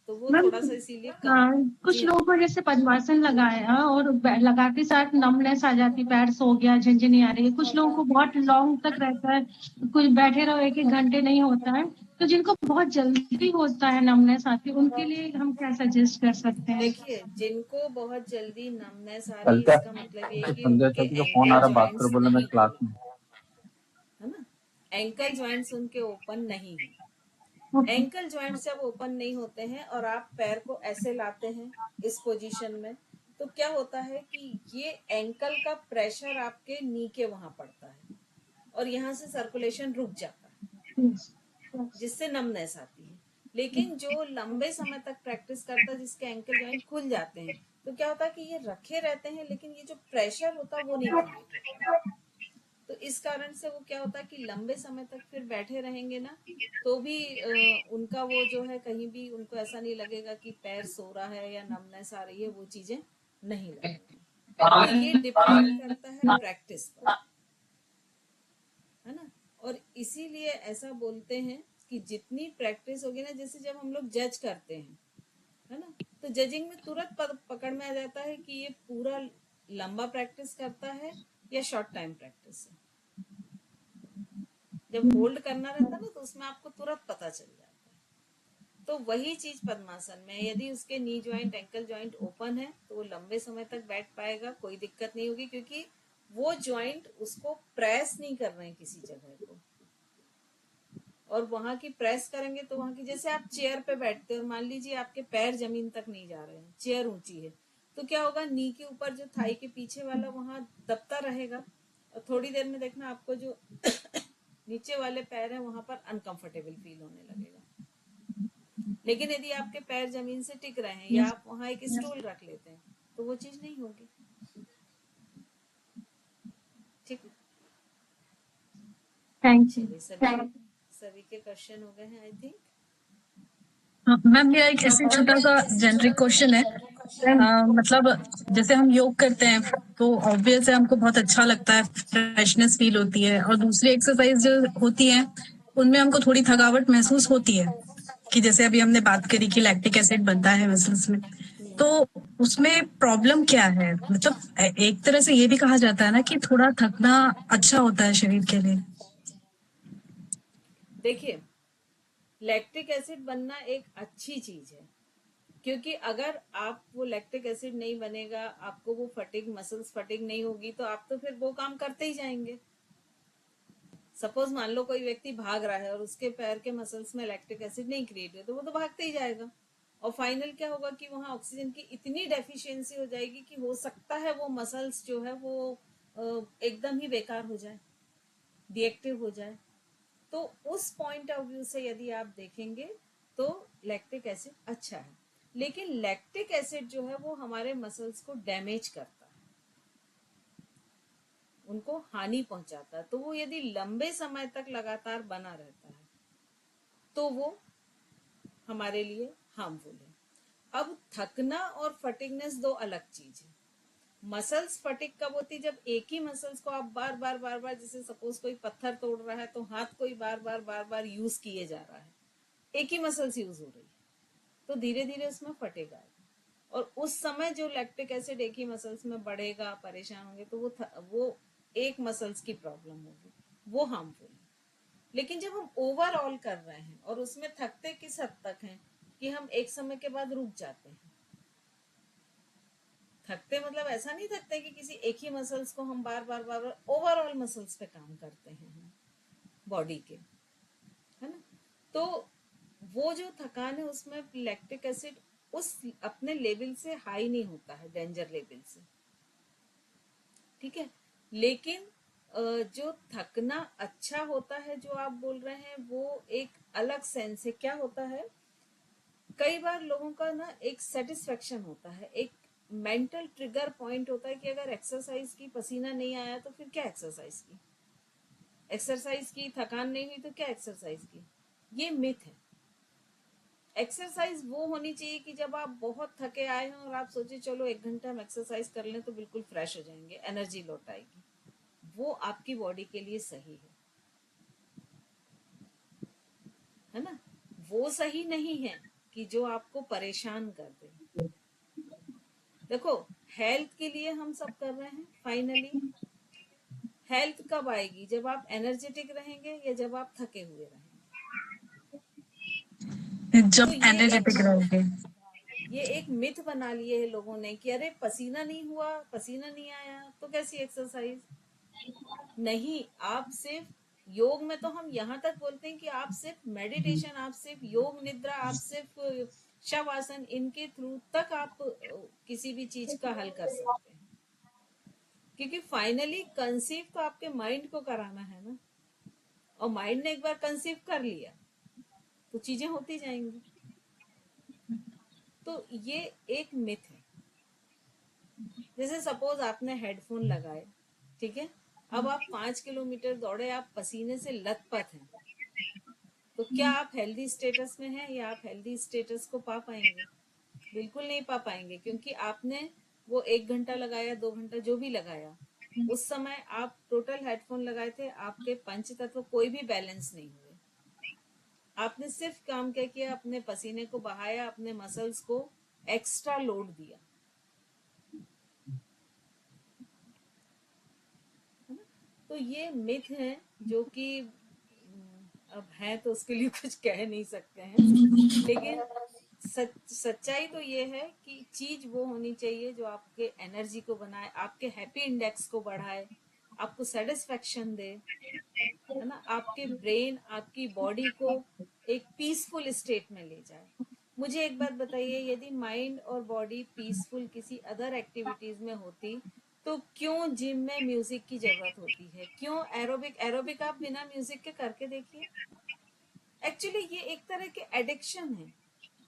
तो वो मैम। थोड़ा सा इसीलिए कम। कुछ जी हाँ, लोगों को जैसे पद्मासन लगाया और लगाते साथ नमनेस आ जाती, पैर सो गया, झंझनी आ रही है। कुछ लोगों को बहुत लॉन्ग तक रहता है, कुछ बैठे रहो 1-1 घंटे नहीं होता है। तो जिनको बहुत जल्दी होता है, नमनेस आती है, उनके लिए हम क्या सजेस्ट कर सकते हैं? देखिए, जिनको बहुत जल्दी नमनेस आ रही है, चलता इसका मतलब ये है है। कि संजय उनके चाची का फोन आ एंकल रहा, बात करो, जॉइंट्स बोले मैं नहीं क्लास खुले, में। है ना। एंकल जॉइंट्स उनके ओपन नहीं है। एंकल जॉइंट्स जब ओपन नहीं होते हैं और आप पैर को ऐसे लाते हैं इस पोजीशन में, तो क्या होता है कि ये एंकल का प्रेशर आपके नी के वहां पड़ता है और यहाँ से सर्कुलेशन रुक जाता है, जिससे नमनेस आती है। लेकिन जो लंबे समय तक प्रैक्टिस करता है, जिसके एंकल जॉइंट खुल जाते हैं, तो क्या होता है कि ये रखे रहते हैं, लेकिन ये जो प्रेशर होता है वो नहीं क्रिएट होता। तो इस कारण से वो क्या होता है कि लंबे समय तक फिर बैठे रहेंगे ना, तो भी उनका वो जो है, कहीं भी उनको ऐसा नहीं लगेगा कि पैर सो रहा है या नमनेस आ रही है, वो चीजें नहीं लगेंगी। तो ये डिपेंड करता है प्रैक्टिस पर, है ना। और इसीलिए ऐसा बोलते हैं कि जितनी प्रैक्टिस होगी ना, जैसे जब हम लोग जज करते हैं, है ना, तो जजिंग में तुरंत पकड़ में आ जाता है कि ये पूरा लंबा प्रैक्टिस करता है या शॉर्ट टाइम प्रैक्टिस है। जब होल्ड करना रहता है ना, तो उसमें आपको तुरंत पता चल जाता है। तो वही चीज पद्मासन में, यदि उसके knee joint, ankle joint open है, तो वो लंबे समय तक बैठ पाएगा, कोई दिक्कत नहीं होगी, क्योंकि वो ज्वाइंट उसको प्रेस नहीं कर रहे हैं किसी जगह को। और वहां की प्रेस करेंगे तो वहां की, जैसे आप चेयर पे बैठते हैं और मान लीजिए आपके पैर जमीन तक नहीं जा रहे हैं, चेयर ऊंची है, तो क्या होगा, नी के ऊपर जो थाई के पीछे वाला वहां दबता रहेगा, और थोड़ी देर में देखना आपको जो नीचे वाले पैर है वहां पर अनकंफर्टेबल फील होने लगेगा। लेकिन यदि आपके पैर जमीन से टिक रहे हैं या आप वहां एक स्टूल रख लेते हैं, तो वो चीज नहीं होगी। ठीक है, थैंक यू। चलिए, सभी के क्वेश्चन हो गए हैं आई थिंक। मैम मेरा एक ऐसे छोटा सा जेनरिक क्वेश्चन है। मतलब जैसे हम योग करते हैं तो ऑब्वियस है हमको बहुत अच्छा लगता है, फ्रेशनेस फील होती है, और दूसरी एक्सरसाइज जो होती है उनमें हमको थोड़ी थकावट महसूस होती है, कि जैसे अभी हमने बात करी कि लैक्टिक एसिड बनता है मसल्स में, तो उसमें प्रॉब्लम क्या है? मतलब एक तरह से ये भी कहा जाता है ना कि थोड़ा थकना अच्छा होता है शरीर के लिए। देखिए, लैक्टिक एसिड बनना एक अच्छी चीज है, क्योंकि अगर आप वो लैक्टिक एसिड नहीं बनेगा, आपको वो फटिग, मसल्स फटिग नहीं होगी, तो आप तो फिर वो काम करते ही जाएंगे। सपोज मान लो कोई व्यक्ति भाग रहा है और उसके पैर के मसल्स में लैक्टिक एसिड नहीं क्रिएट हुआ, तो वो तो भागते ही जाएगा, और फाइनल क्या होगा कि वहां ऑक्सीजन की इतनी डेफिशिएंसी हो जाएगी कि हो सकता है वो मसल्स जो है वो एकदम ही बेकार हो जाए, डीएक्टिव हो जाए। तो उस पॉइंट ऑफ व्यू से यदि आप देखेंगे तो लैक्टिक एसिड अच्छा है, लेकिन लैक्टिक एसिड जो है वो हमारे मसल्स को डैमेज करता है। उनको हानि पहुंचाता है। तो वो यदि लंबे समय तक लगातार बना रहता है तो वो हमारे लिए हार्मफुल है। अब थकना और फटिगनेस दो अलग चीज है। मसल्स फटिग कब होती है? जब एक ही मसल्स को आप बार बार बार बार, जैसे सपोज कोई पत्थर तोड़ रहा है तो हाथ को ही बार बार बार बार यूज किए जा रहा है, एक ही मसल्स यूज हो रही है, तो धीरे धीरे उसमें फटेगा और उस समय जो लैक्टिक एसिड एक ही मसल्स में बढ़ेगा, परेशान होंगे, तो वो एक मसल्स की प्रॉब्लम होगी, वो हार्मफुल है। लेकिन जब हम ओवरऑल कर रहे हैं और उसमें थकते किस हद तक हैं कि हम एक समय के बाद रुक जाते हैं। थकते मतलब ऐसा नहीं थकते कि किसी एक ही मसल्स को हम बार बार बार बार, ओवरऑल मसल्स पे काम करते हैं बॉडी के, है ना। तो वो जो थकान है उसमें लैक्टिक एसिड उस अपने लेवल से हाई नहीं होता है, डेंजर लेवल से, ठीक है। लेकिन जो थकना अच्छा होता है जो आप बोल रहे हैं वो एक अलग सेंस है। क्या होता है, कई बार लोगों का ना एक सेटिस्फेक्शन होता है, एक मेंटल ट्रिगर पॉइंट होता है कि अगर एक्सरसाइज की, पसीना नहीं आया तो फिर क्या एक्सरसाइज की, एक्सरसाइज की थकान नहीं हुई तो क्या एक्सरसाइज की। ये मिथ है। एक्सरसाइज वो होनी चाहिए कि जब आप बहुत थके आए हो और आप सोचे चलो 1 घंटा हम एक्सरसाइज कर लें तो बिल्कुल फ्रेश हो जाएंगे, एनर्जी लौट आएगी, वो आपकी बॉडी के लिए सही है ना। वो सही नहीं है कि जो आपको परेशान कर दे। देखो, हेल्थ के लिए हम सब कर रहे हैं, फाइनली हेल्थ कब आएगी? जब आप एनर्जेटिक रहेंगे या जब आप थके हुए रहेंगे। जब तो एनर्जेटिक रहोगे। ये एक मिथ बना लिए है लोगों ने कि अरे पसीना नहीं हुआ, पसीना नहीं आया तो कैसी एक्सरसाइज। नहीं, आप सिर्फ योग में तो हम यहाँ तक बोलते हैं कि आप सिर्फ मेडिटेशन, आप सिर्फ योग निद्रा, आप सिर्फ शवासन, इनके थ्रू तक आप किसी भी चीज का हल कर सकते हैं, क्योंकि फाइनली कंसीव तो आपके माइंड को कराना है ना, और माइंड ने एक बार कंसीव कर लिया तो चीजें होती जाएंगी। तो ये एक मिथ है। जैसे सपोज आपने हेडफोन लगाए, ठीक है, अब आप 5 किलोमीटर दौड़े, आप पसीने से लथपथ हैं, तो क्या आप हेल्दी स्टेटस में हैं या आप हेल्दी स्टेटस को पा पाएंगे? बिल्कुल नहीं पा पाएंगे, क्योंकि आपने वो 1 घंटा लगाया, 2 घंटा जो भी लगाया, उस समय आप टोटल हेडफोन लगाए थे, आपके पंच तत्व कोई भी बैलेंस नहीं हुए। आपने सिर्फ काम क्या किया, अपने पसीने को बहाया, अपने मसल्स को एक्स्ट्रा लोड दिया, है ना। तो ये मिथ है जो कि अब है तो उसके लिए कुछ कह नहीं सकते हैं, लेकिन सच्चाई तो ये है कि चीज वो होनी चाहिए जो आपके एनर्जी को बनाए, आपके हैप्पी इंडेक्स को बढ़ाए, आपको सेटिस्फेक्शन दे, है ना, आपके ब्रेन, आपकी बॉडी को एक पीसफुल स्टेट में ले जाए। मुझे एक बात बताइए, यदि माइंड और बॉडी पीसफुल किसी अदर एक्टिविटीज में होती तो क्यों जिम में म्यूजिक की जरूरत होती है? क्यों एरोबिक आप बिना म्यूजिक के करके देखिए। एक्चुअली ये एक तरह के एडिक्शन है।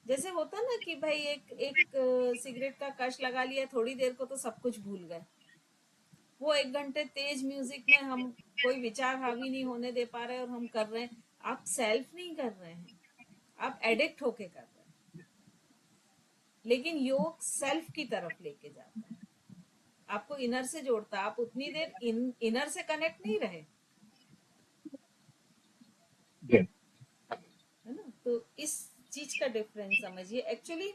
जैसे होता ना कि भाई एक एक सिगरेट का कश लगा लिया थोड़ी देर को तो सब कुछ भूल गए। वो 1 घंटे तेज म्यूजिक में हम कोई विचार हावी नहीं होने दे पा रहे और हम कर रहे हैं। आप सेल्फ नहीं कर रहे हैं, आप एडिक्ट होके कर रहे हैं। लेकिन योग सेल्फ की तरफ लेके जाता है, आपको इनर से जोड़ता है। आप उतनी देर इनर से कनेक्ट नहीं रहे, है ना। तो इस चीज का डिफरेंस समझिए। एक्चुअली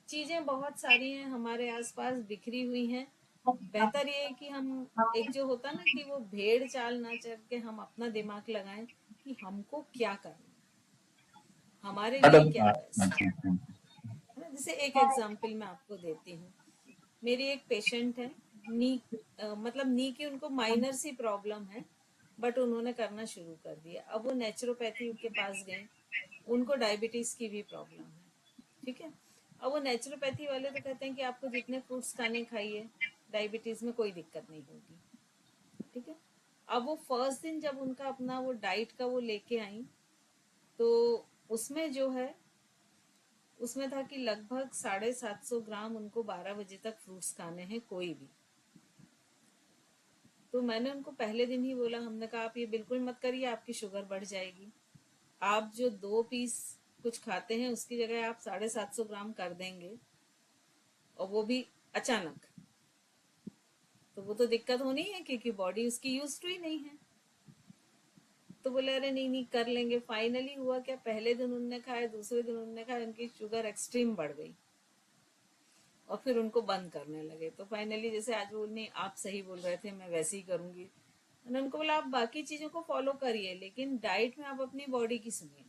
चीजें बहुत सारी हैं हमारे आसपास बिखरी हुई हैं। बेहतर ये है कि हम एक जो होता ना कि वो भेड़ चाल ना चल के हम अपना दिमाग लगाएं कि हमको क्या करना, हमारे लिए क्या बेस्ट है ना। जैसे एक एग्जांपल मैं आपको देती हूँ। मेरी एक पेशेंट है, नी मतलब नी की उनको माइनर सी प्रॉब्लम है, बट उन्होंने करना शुरू कर दिया। अब वो नेचुरोपैथी के पास गए, उनको डायबिटीज की भी प्रॉब्लम है, ठीक है। अब वो नेचुरोपैथी वाले तो कहते हैं कि आपको जितने फ्रूट्स खाने खाइए, डायबिटीज में कोई दिक्कत नहीं होगी, ठीक है। अब वो फर्स्ट दिन जब उनका अपना वो डाइट का वो लेके आई, तो उसमें जो है, उसमें था कि लगभग 750 ग्राम उनको 12 बजे तक फ्रूट्स खाने हैं कोई भी। तो मैंने उनको पहले दिन ही बोला, हमने कहा आप ये बिल्कुल मत करिए, आपकी शुगर बढ़ जाएगी। आप जो 2 पीस कुछ खाते हैं उसकी जगह आप 750 ग्राम कर देंगे, और वो भी अचानक, तो वो तो दिक्कत होनी है, क्योंकि बॉडी उसकी यूज टू ही नहीं है। तो बोले अरे नहीं नहीं कर लेंगे। फाइनली हुआ क्या, पहले दिन उन्होंने खाया, दूसरे दिन उन्होंने खाया, उनकी शुगर एक्सट्रीम बढ़ गई और फिर उनको बंद करने लगे। तो फाइनली जैसे आज वो नहीं, आप सही बोल रहे थे, मैं वैसे ही करूंगी। मैंने उनको बोला आप बाकी चीजों को फॉलो करिए, लेकिन डाइट में आप अपनी बॉडी की सुनिए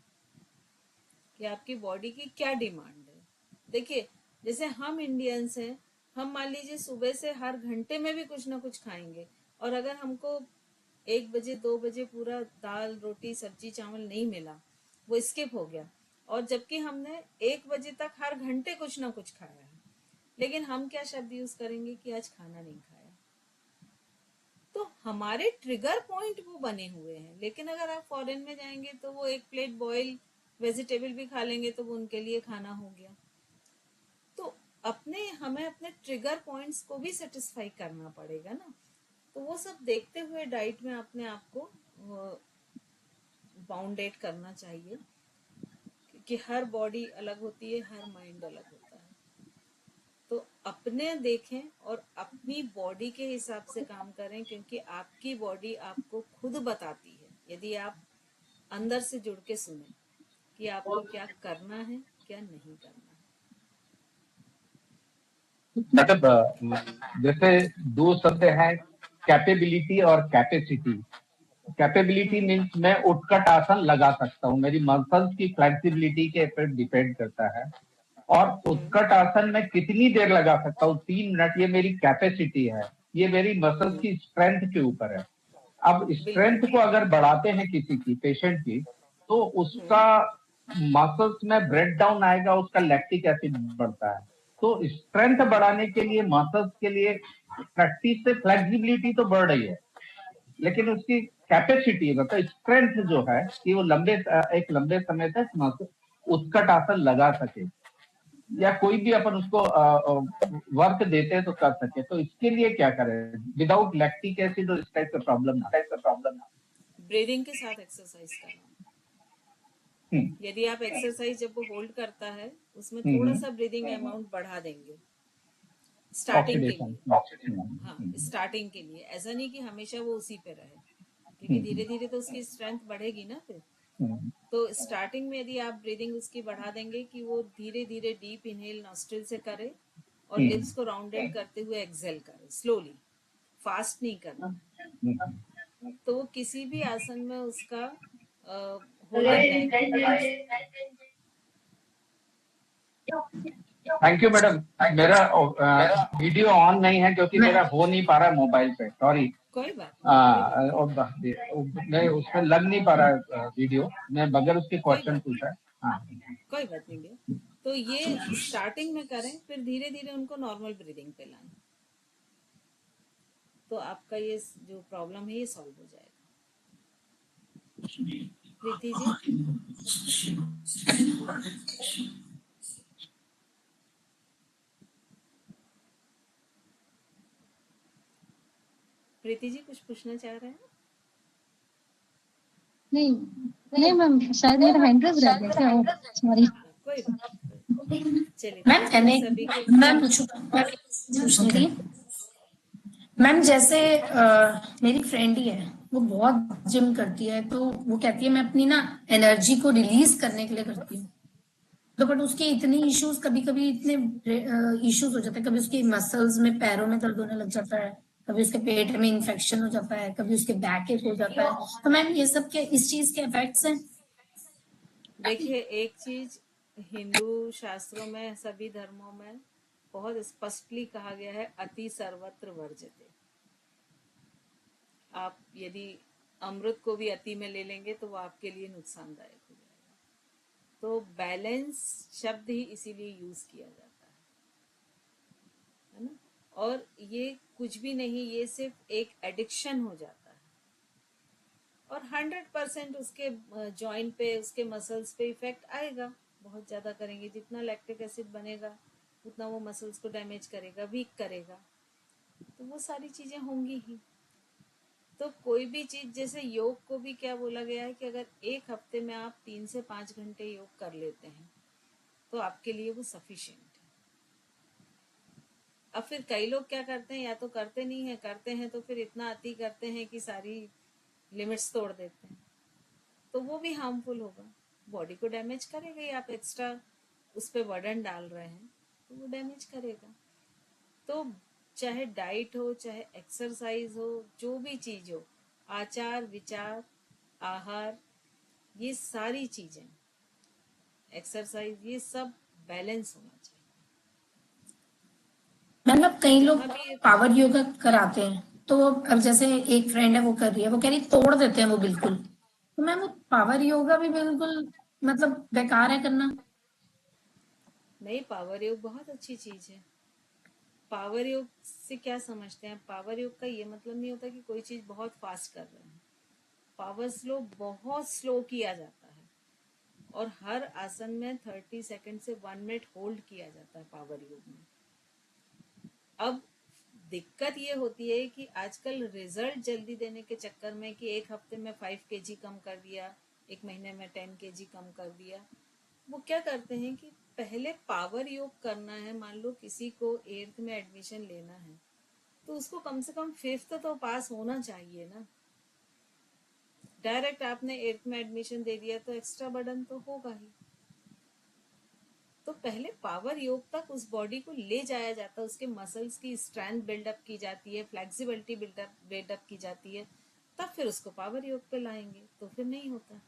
कि आपकी बॉडी की क्या डिमांड है। देखिए जैसे हम इंडियंस हैं, हम मान लीजिए सुबह से हर घंटे में भी कुछ ना कुछ खाएंगे, और अगर हमको 1 बजे 2 बजे पूरा दाल रोटी सब्जी चावल नहीं मिला, वो स्किप हो गया, और जबकि हमने 1 बजे तक हर घंटे कुछ ना कुछ खाया है, लेकिन हम क्या शब्द यूज करेंगे कि आज खाना नहीं खाया। तो हमारे ट्रिगर पॉइंट वो बने हुए हैं। लेकिन अगर आप फॉरेन में जाएंगे तो वो 1 प्लेट बॉयल वेजिटेबल भी खा लेंगे तो वो उनके लिए खाना हो गया। तो हमें अपने ट्रिगर पॉइंट्स को भी सेटिस्फाई करना पड़ेगा ना। तो वो सब देखते हुए डाइट में अपने आप को बाउंडेड करना चाहिए, कि हर बॉडी अलग होती है, हर माइंड अलग होता है। तो अपने देखें और अपनी बॉडी के हिसाब से काम करें, क्योंकि आपकी बॉडी आपको खुद बताती है, यदि आप अंदर से जुड़ के सुने कि आपको क्या करना है क्या नहीं करना है। मतलब जैसे 2 शब्द हैं, कैपेबिलिटी और कैपेसिटी। कैपेबिलिटी मीन्स मैं उठकट आसन लगा सकता हूँ, मेरी मसल्स की फ्लेक्सिबिलिटी के ऊपर डिपेंड करता है। और उत्कट आसन में कितनी देर लगा सकता हूँ, 3 मिनट, ये मेरी कैपेसिटी है, ये मेरी मसल्स की स्ट्रेंथ के ऊपर है। अब स्ट्रेंथ को अगर बढ़ाते हैं किसी की, पेशेंट की, तो उसका मसल्स में ब्रेक डाउन आएगा, उसका लैक्टिक एसिड बढ़ता है। तो स्ट्रेंथ बढ़ाने के लिए, मसल्स के लिए प्रैक्टिस से फ्लेक्सिबिलिटी तो बढ़ रही है, लेकिन उसकी कैपेसिटी मतलब स्ट्रेंथ जो है कि वो एक लंबे समय तक उत्कट आसन लगा सके, या कोई भी अपन उसको वर्क देते हैं तो कर सके। तो इसके लिए क्या करें विदाउट लैक्टिक एसिड और इस टाइप का प्रॉब्लम ना? ब्रीदिंग के साथ एक्सरसाइज करना। यदि आप एक्सरसाइज जब वो होल्ड करता है उसमें थोड़ा सा ब्रीदिंग अमाउंट बढ़ा देंगे स्टार्टिंग के लिए। हाँ, स्टार्टिंग के लिए, ऐसा नहीं कि हमेशा वो उसी पे रहे, क्योंकि धीरे धीरे तो उसकी स्ट्रेंथ बढ़ेगी ना फिर। तो स्टार्टिंग में यदि आप ब्रीदिंग उसकी बढ़ा देंगे कि वो धीरे धीरे डीप इनहेल नॉस्ट्रिल से करे और लिप्स को राउंडेड करते हुए एक्सहेल करे, स्लोली, फास्ट नहीं करना, तो वो किसी भी आसन में उसका holding time. Thank you madam. मेरा वीडियो ऑन नहीं है क्योंकि मेरा हो नहीं पा रहा है मोबाइल पे, सॉरी। कोई बात नहीं, उसमें लग नहीं पा रहा है वीडियो, मैं बगैर उसके क्वेश्चन पूछा है। हाँ, कोई बात नहीं भैया। तो ये स्टार्टिंग में करें, फिर धीरे धीरे उनको नॉर्मल ब्रीदिंग पे लाएं, तो आपका ये जो प्रॉब्लम है ये सॉल्व हो जाएगा। प्रीति जी। प्रीति जी कुछ पूछना चाह रहे हैं? नहीं नहीं मैम, शायद मेरा हैंड रेज रह गया क्या? सॉरी। कोई बात। चलिए मैम पूछूंगी थी मैम, जैसे मेरी फ्रेंड ही है, वो बहुत जिम करती है, तो वो कहती है मैं अपनी ना एनर्जी को रिलीज करने के लिए करती हूँ, तो बट उसके इतने इश्यूज, कभी कभी इतने इश्यूज हो जाते हैं, कभी उसके मसल्स में, पैरों में दर्द होने लग जाता है, कभी उसके पेट में इन्फेक्शन हो जाता है, कभी उसके बैक एक हो जाता है। तो मैम ये सब क्या इस चीज के इफेक्ट्स हैं? देखिए एक चीज हिंदू शास्त्रों में, सभी धर्मों में बहुत स्पष्टली कहा गया है, अति सर्वत्र वर्जते। आप यदि अमृत को भी अति में ले लेंगे तो वो आपके लिए नुकसानदायक हो जाएगा। तो बैलेंस शब्द ही इसीलिए यूज किया जाता है ना। और ये कुछ भी नहीं, ये सिर्फ एक एडिक्शन हो जाता है, और 100% उसके जॉइंट पे, उसके मसल्स पे इफेक्ट आएगा। बहुत ज्यादा करेंगे, जितना लैक्टिक एसिड बनेगा उतना वो मसल्स को डैमेज करेगा, वीक करेगा, तो वो सारी चीजें होंगी ही। तो कोई भी चीज, जैसे योग को भी क्या बोला गया है कि अगर एक हफ्ते में आप 3 से 5 घंटे योग कर लेते हैं तो आपके लिए वो सफिशिएंट है। अब फिर कई लोग क्या करते हैं, या तो करते नहीं है, करते हैं तो फिर इतना अति करते हैं कि सारी लिमिट्स तोड़ देते हैं, तो वो भी हार्मफुल होगा, बॉडी को डैमेज करेगा ही। आप एक्स्ट्रा उस पर बर्डन डाल रहे हैं तो वो डैमेज करेगा। तो चाहे डाइट हो, चाहे एक्सरसाइज हो, जो भी चीज हो, आचार विचार आहार, ये सारी चीजें, एक्सरसाइज, ये सब बैलेंस होना चाहिए। मतलब कई लोग जहाँ भी पावर योगा कराते हैं, तो अब जैसे एक फ्रेंड है वो कर रही है, वो कह रही तोड़ देते हैं वो बिल्कुल, तो मैम वो पावर योगा भी बिल्कुल मतलब बेकार है करना। नहीं, पावर योग बहुत अच्छी चीज है। पावर योग से क्या समझते हैं? पावर योग का ये मतलब नहीं होता कि कोई चीज बहुत फास्ट कर रहे हैं। पावर स्लो बहुत स्लो किया जाता है और हर आसन में 30 सेकंड से 1 मिनट होल्ड किया जाता है पावर योग में। अब दिक्कत ये होती है कि आजकल रिजल्ट जल्दी देने के चक्कर में कि एक हफ्ते में 5 kg कम कर दिया, एक महीने में 10 kg कम कर दिया, वो क्या करते हैं कि पहले पावर योग करना है। मान लो किसी को 8th में एडमिशन लेना है तो उसको कम से कम 5th तो पास होना चाहिए ना। डायरेक्ट आपने 8th में एडमिशन दे दिया तो एक्स्ट्रा बर्डन तो होगा ही। तो पहले पावर योग तक उस बॉडी को ले जाया जाता है, उसके मसल्स की स्ट्रेंथ बिल्डअप की जाती है, फ्लेक्सिबिलिटी बिल्डअप की जाती है, तब फिर उसको पावर योग पे लाएंगे, तो फिर नहीं होता।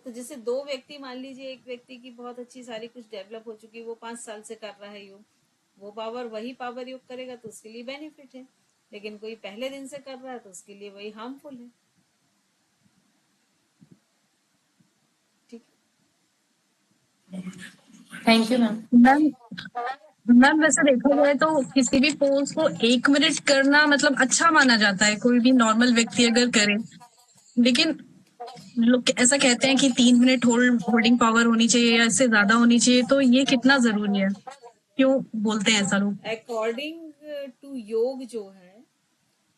तो जैसे 2 व्यक्ति, मान लीजिए एक व्यक्ति की बहुत अच्छी सारी कुछ डेवलप हो चुकी, वो 5 साल से कर रहा है योग, वो वही पावर योग करेगा तो उसके लिए बेनिफिट है, लेकिन कोई पहले दिन से कर रहा है तो उसके लिए वही हार्मफुल है। ठीक है, thank you ma'am. Ma'am ma'am वैसे देखा जाए तो किसी भी पोज को 1 मिनट करना मतलब अच्छा माना जाता है, कोई भी नॉर्मल व्यक्ति अगर करे, लेकिन लोग ऐसा कहते हैं कि 3 मिनट होल्डिंग पावर होनी चाहिए या इससे ज्यादा होनी चाहिए, तो ये कितना जरूरी है, क्यों बोलते हैं ऐसा लोग? अकॉर्डिंग टू योग जो है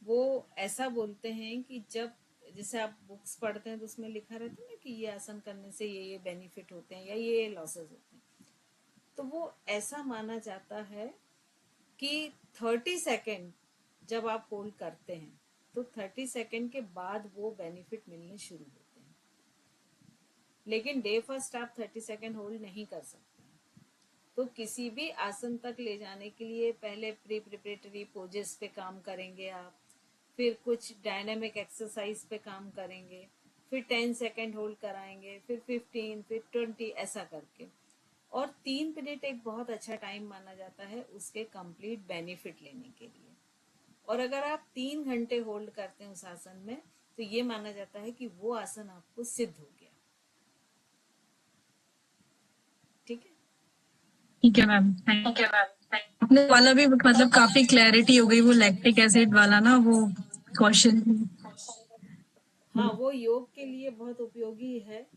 वो ऐसा बोलते हैं कि जब, जैसे आप बुक्स पढ़ते हैं तो उसमें लिखा रहता है ना कि ये आसन करने से ये बेनिफिट होते हैं या ये लॉसेस होते हैं, तो वो ऐसा माना जाता है कि 30 सेकेंड जब आप होल्ड करते हैं तो 30 सेकेंड के बाद वो बेनिफिट मिलने शुरू होते हैं, लेकिन डे फर्स्ट आप 30 सेकेंड होल्ड नहीं कर सकते। तो किसी भी आसन तक ले जाने के लिए पहले प्रिपरेटरी पोजेस पे काम करेंगे आप, फिर कुछ डायनामिक एक्सरसाइज पे काम करेंगे, फिर 10 सेकेंड होल्ड कराएंगे, फिर 15, फिर 20, ऐसा करके। और 3 मिनट एक बहुत अच्छा टाइम माना जाता है उसके कंप्लीट बेनिफिट लेने के लिए। और अगर आप 3 घंटे होल्ड करते हैं उस आसन में तो ये माना जाता है कि वो आसन आपको सिद्ध हो गया। ठीक है, ठीक है मैम, थैंक यू मैम। अपने वाला भी मतलब काफी क्लैरिटी हो गई, वो लैक्टिक एसिड वाला ना वो क्वेश्चन। हाँ, वो योग के लिए बहुत उपयोगी है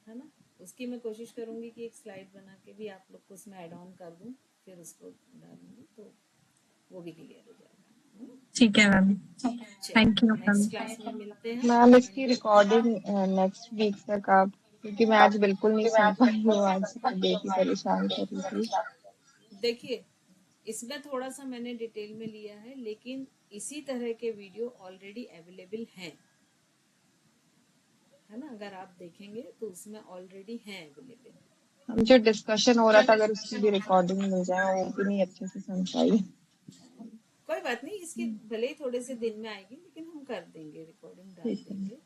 ना। उसकी मैं कोशिश करूंगी कि एक स्लाइड बना के भी आप लोग को उसमें ऐड ऑन कर दूं, फिर उसको डालूंगी तो वो भी क्लियर हो जाएगा। ठीक है ma'am, thank you ma'am. Next class में मिलते हैं। मैम इसकी रिकॉर्डिंग नेक्स्ट वीक तक आप, क्योंकि मैं आज बिल्कुल नहीं सुन पाई हूँ, आज बेटी परेशान कर रही थी। देखिए, इसमें थोड़ा सा मैंने डिटेल में लिया है, लेकिन इसी तरह के वीडियो ऑलरेडी अवेलेबल हैं, है ना। अगर आप देखेंगे तो उसमें ऑलरेडी हैं अवेलेबल। हम जो डिस्कशन हो रहा था अगर उसकी भी रिकॉर्डिंग मिल जाए, वो भी नहीं अच्छे से समझ पाई। कोई बात नहीं, इसकी भले ही थोड़े से दिन में आएगी, लेकिन हम कर देंगे, रिकॉर्डिंग डाल ठीक है। देंगे।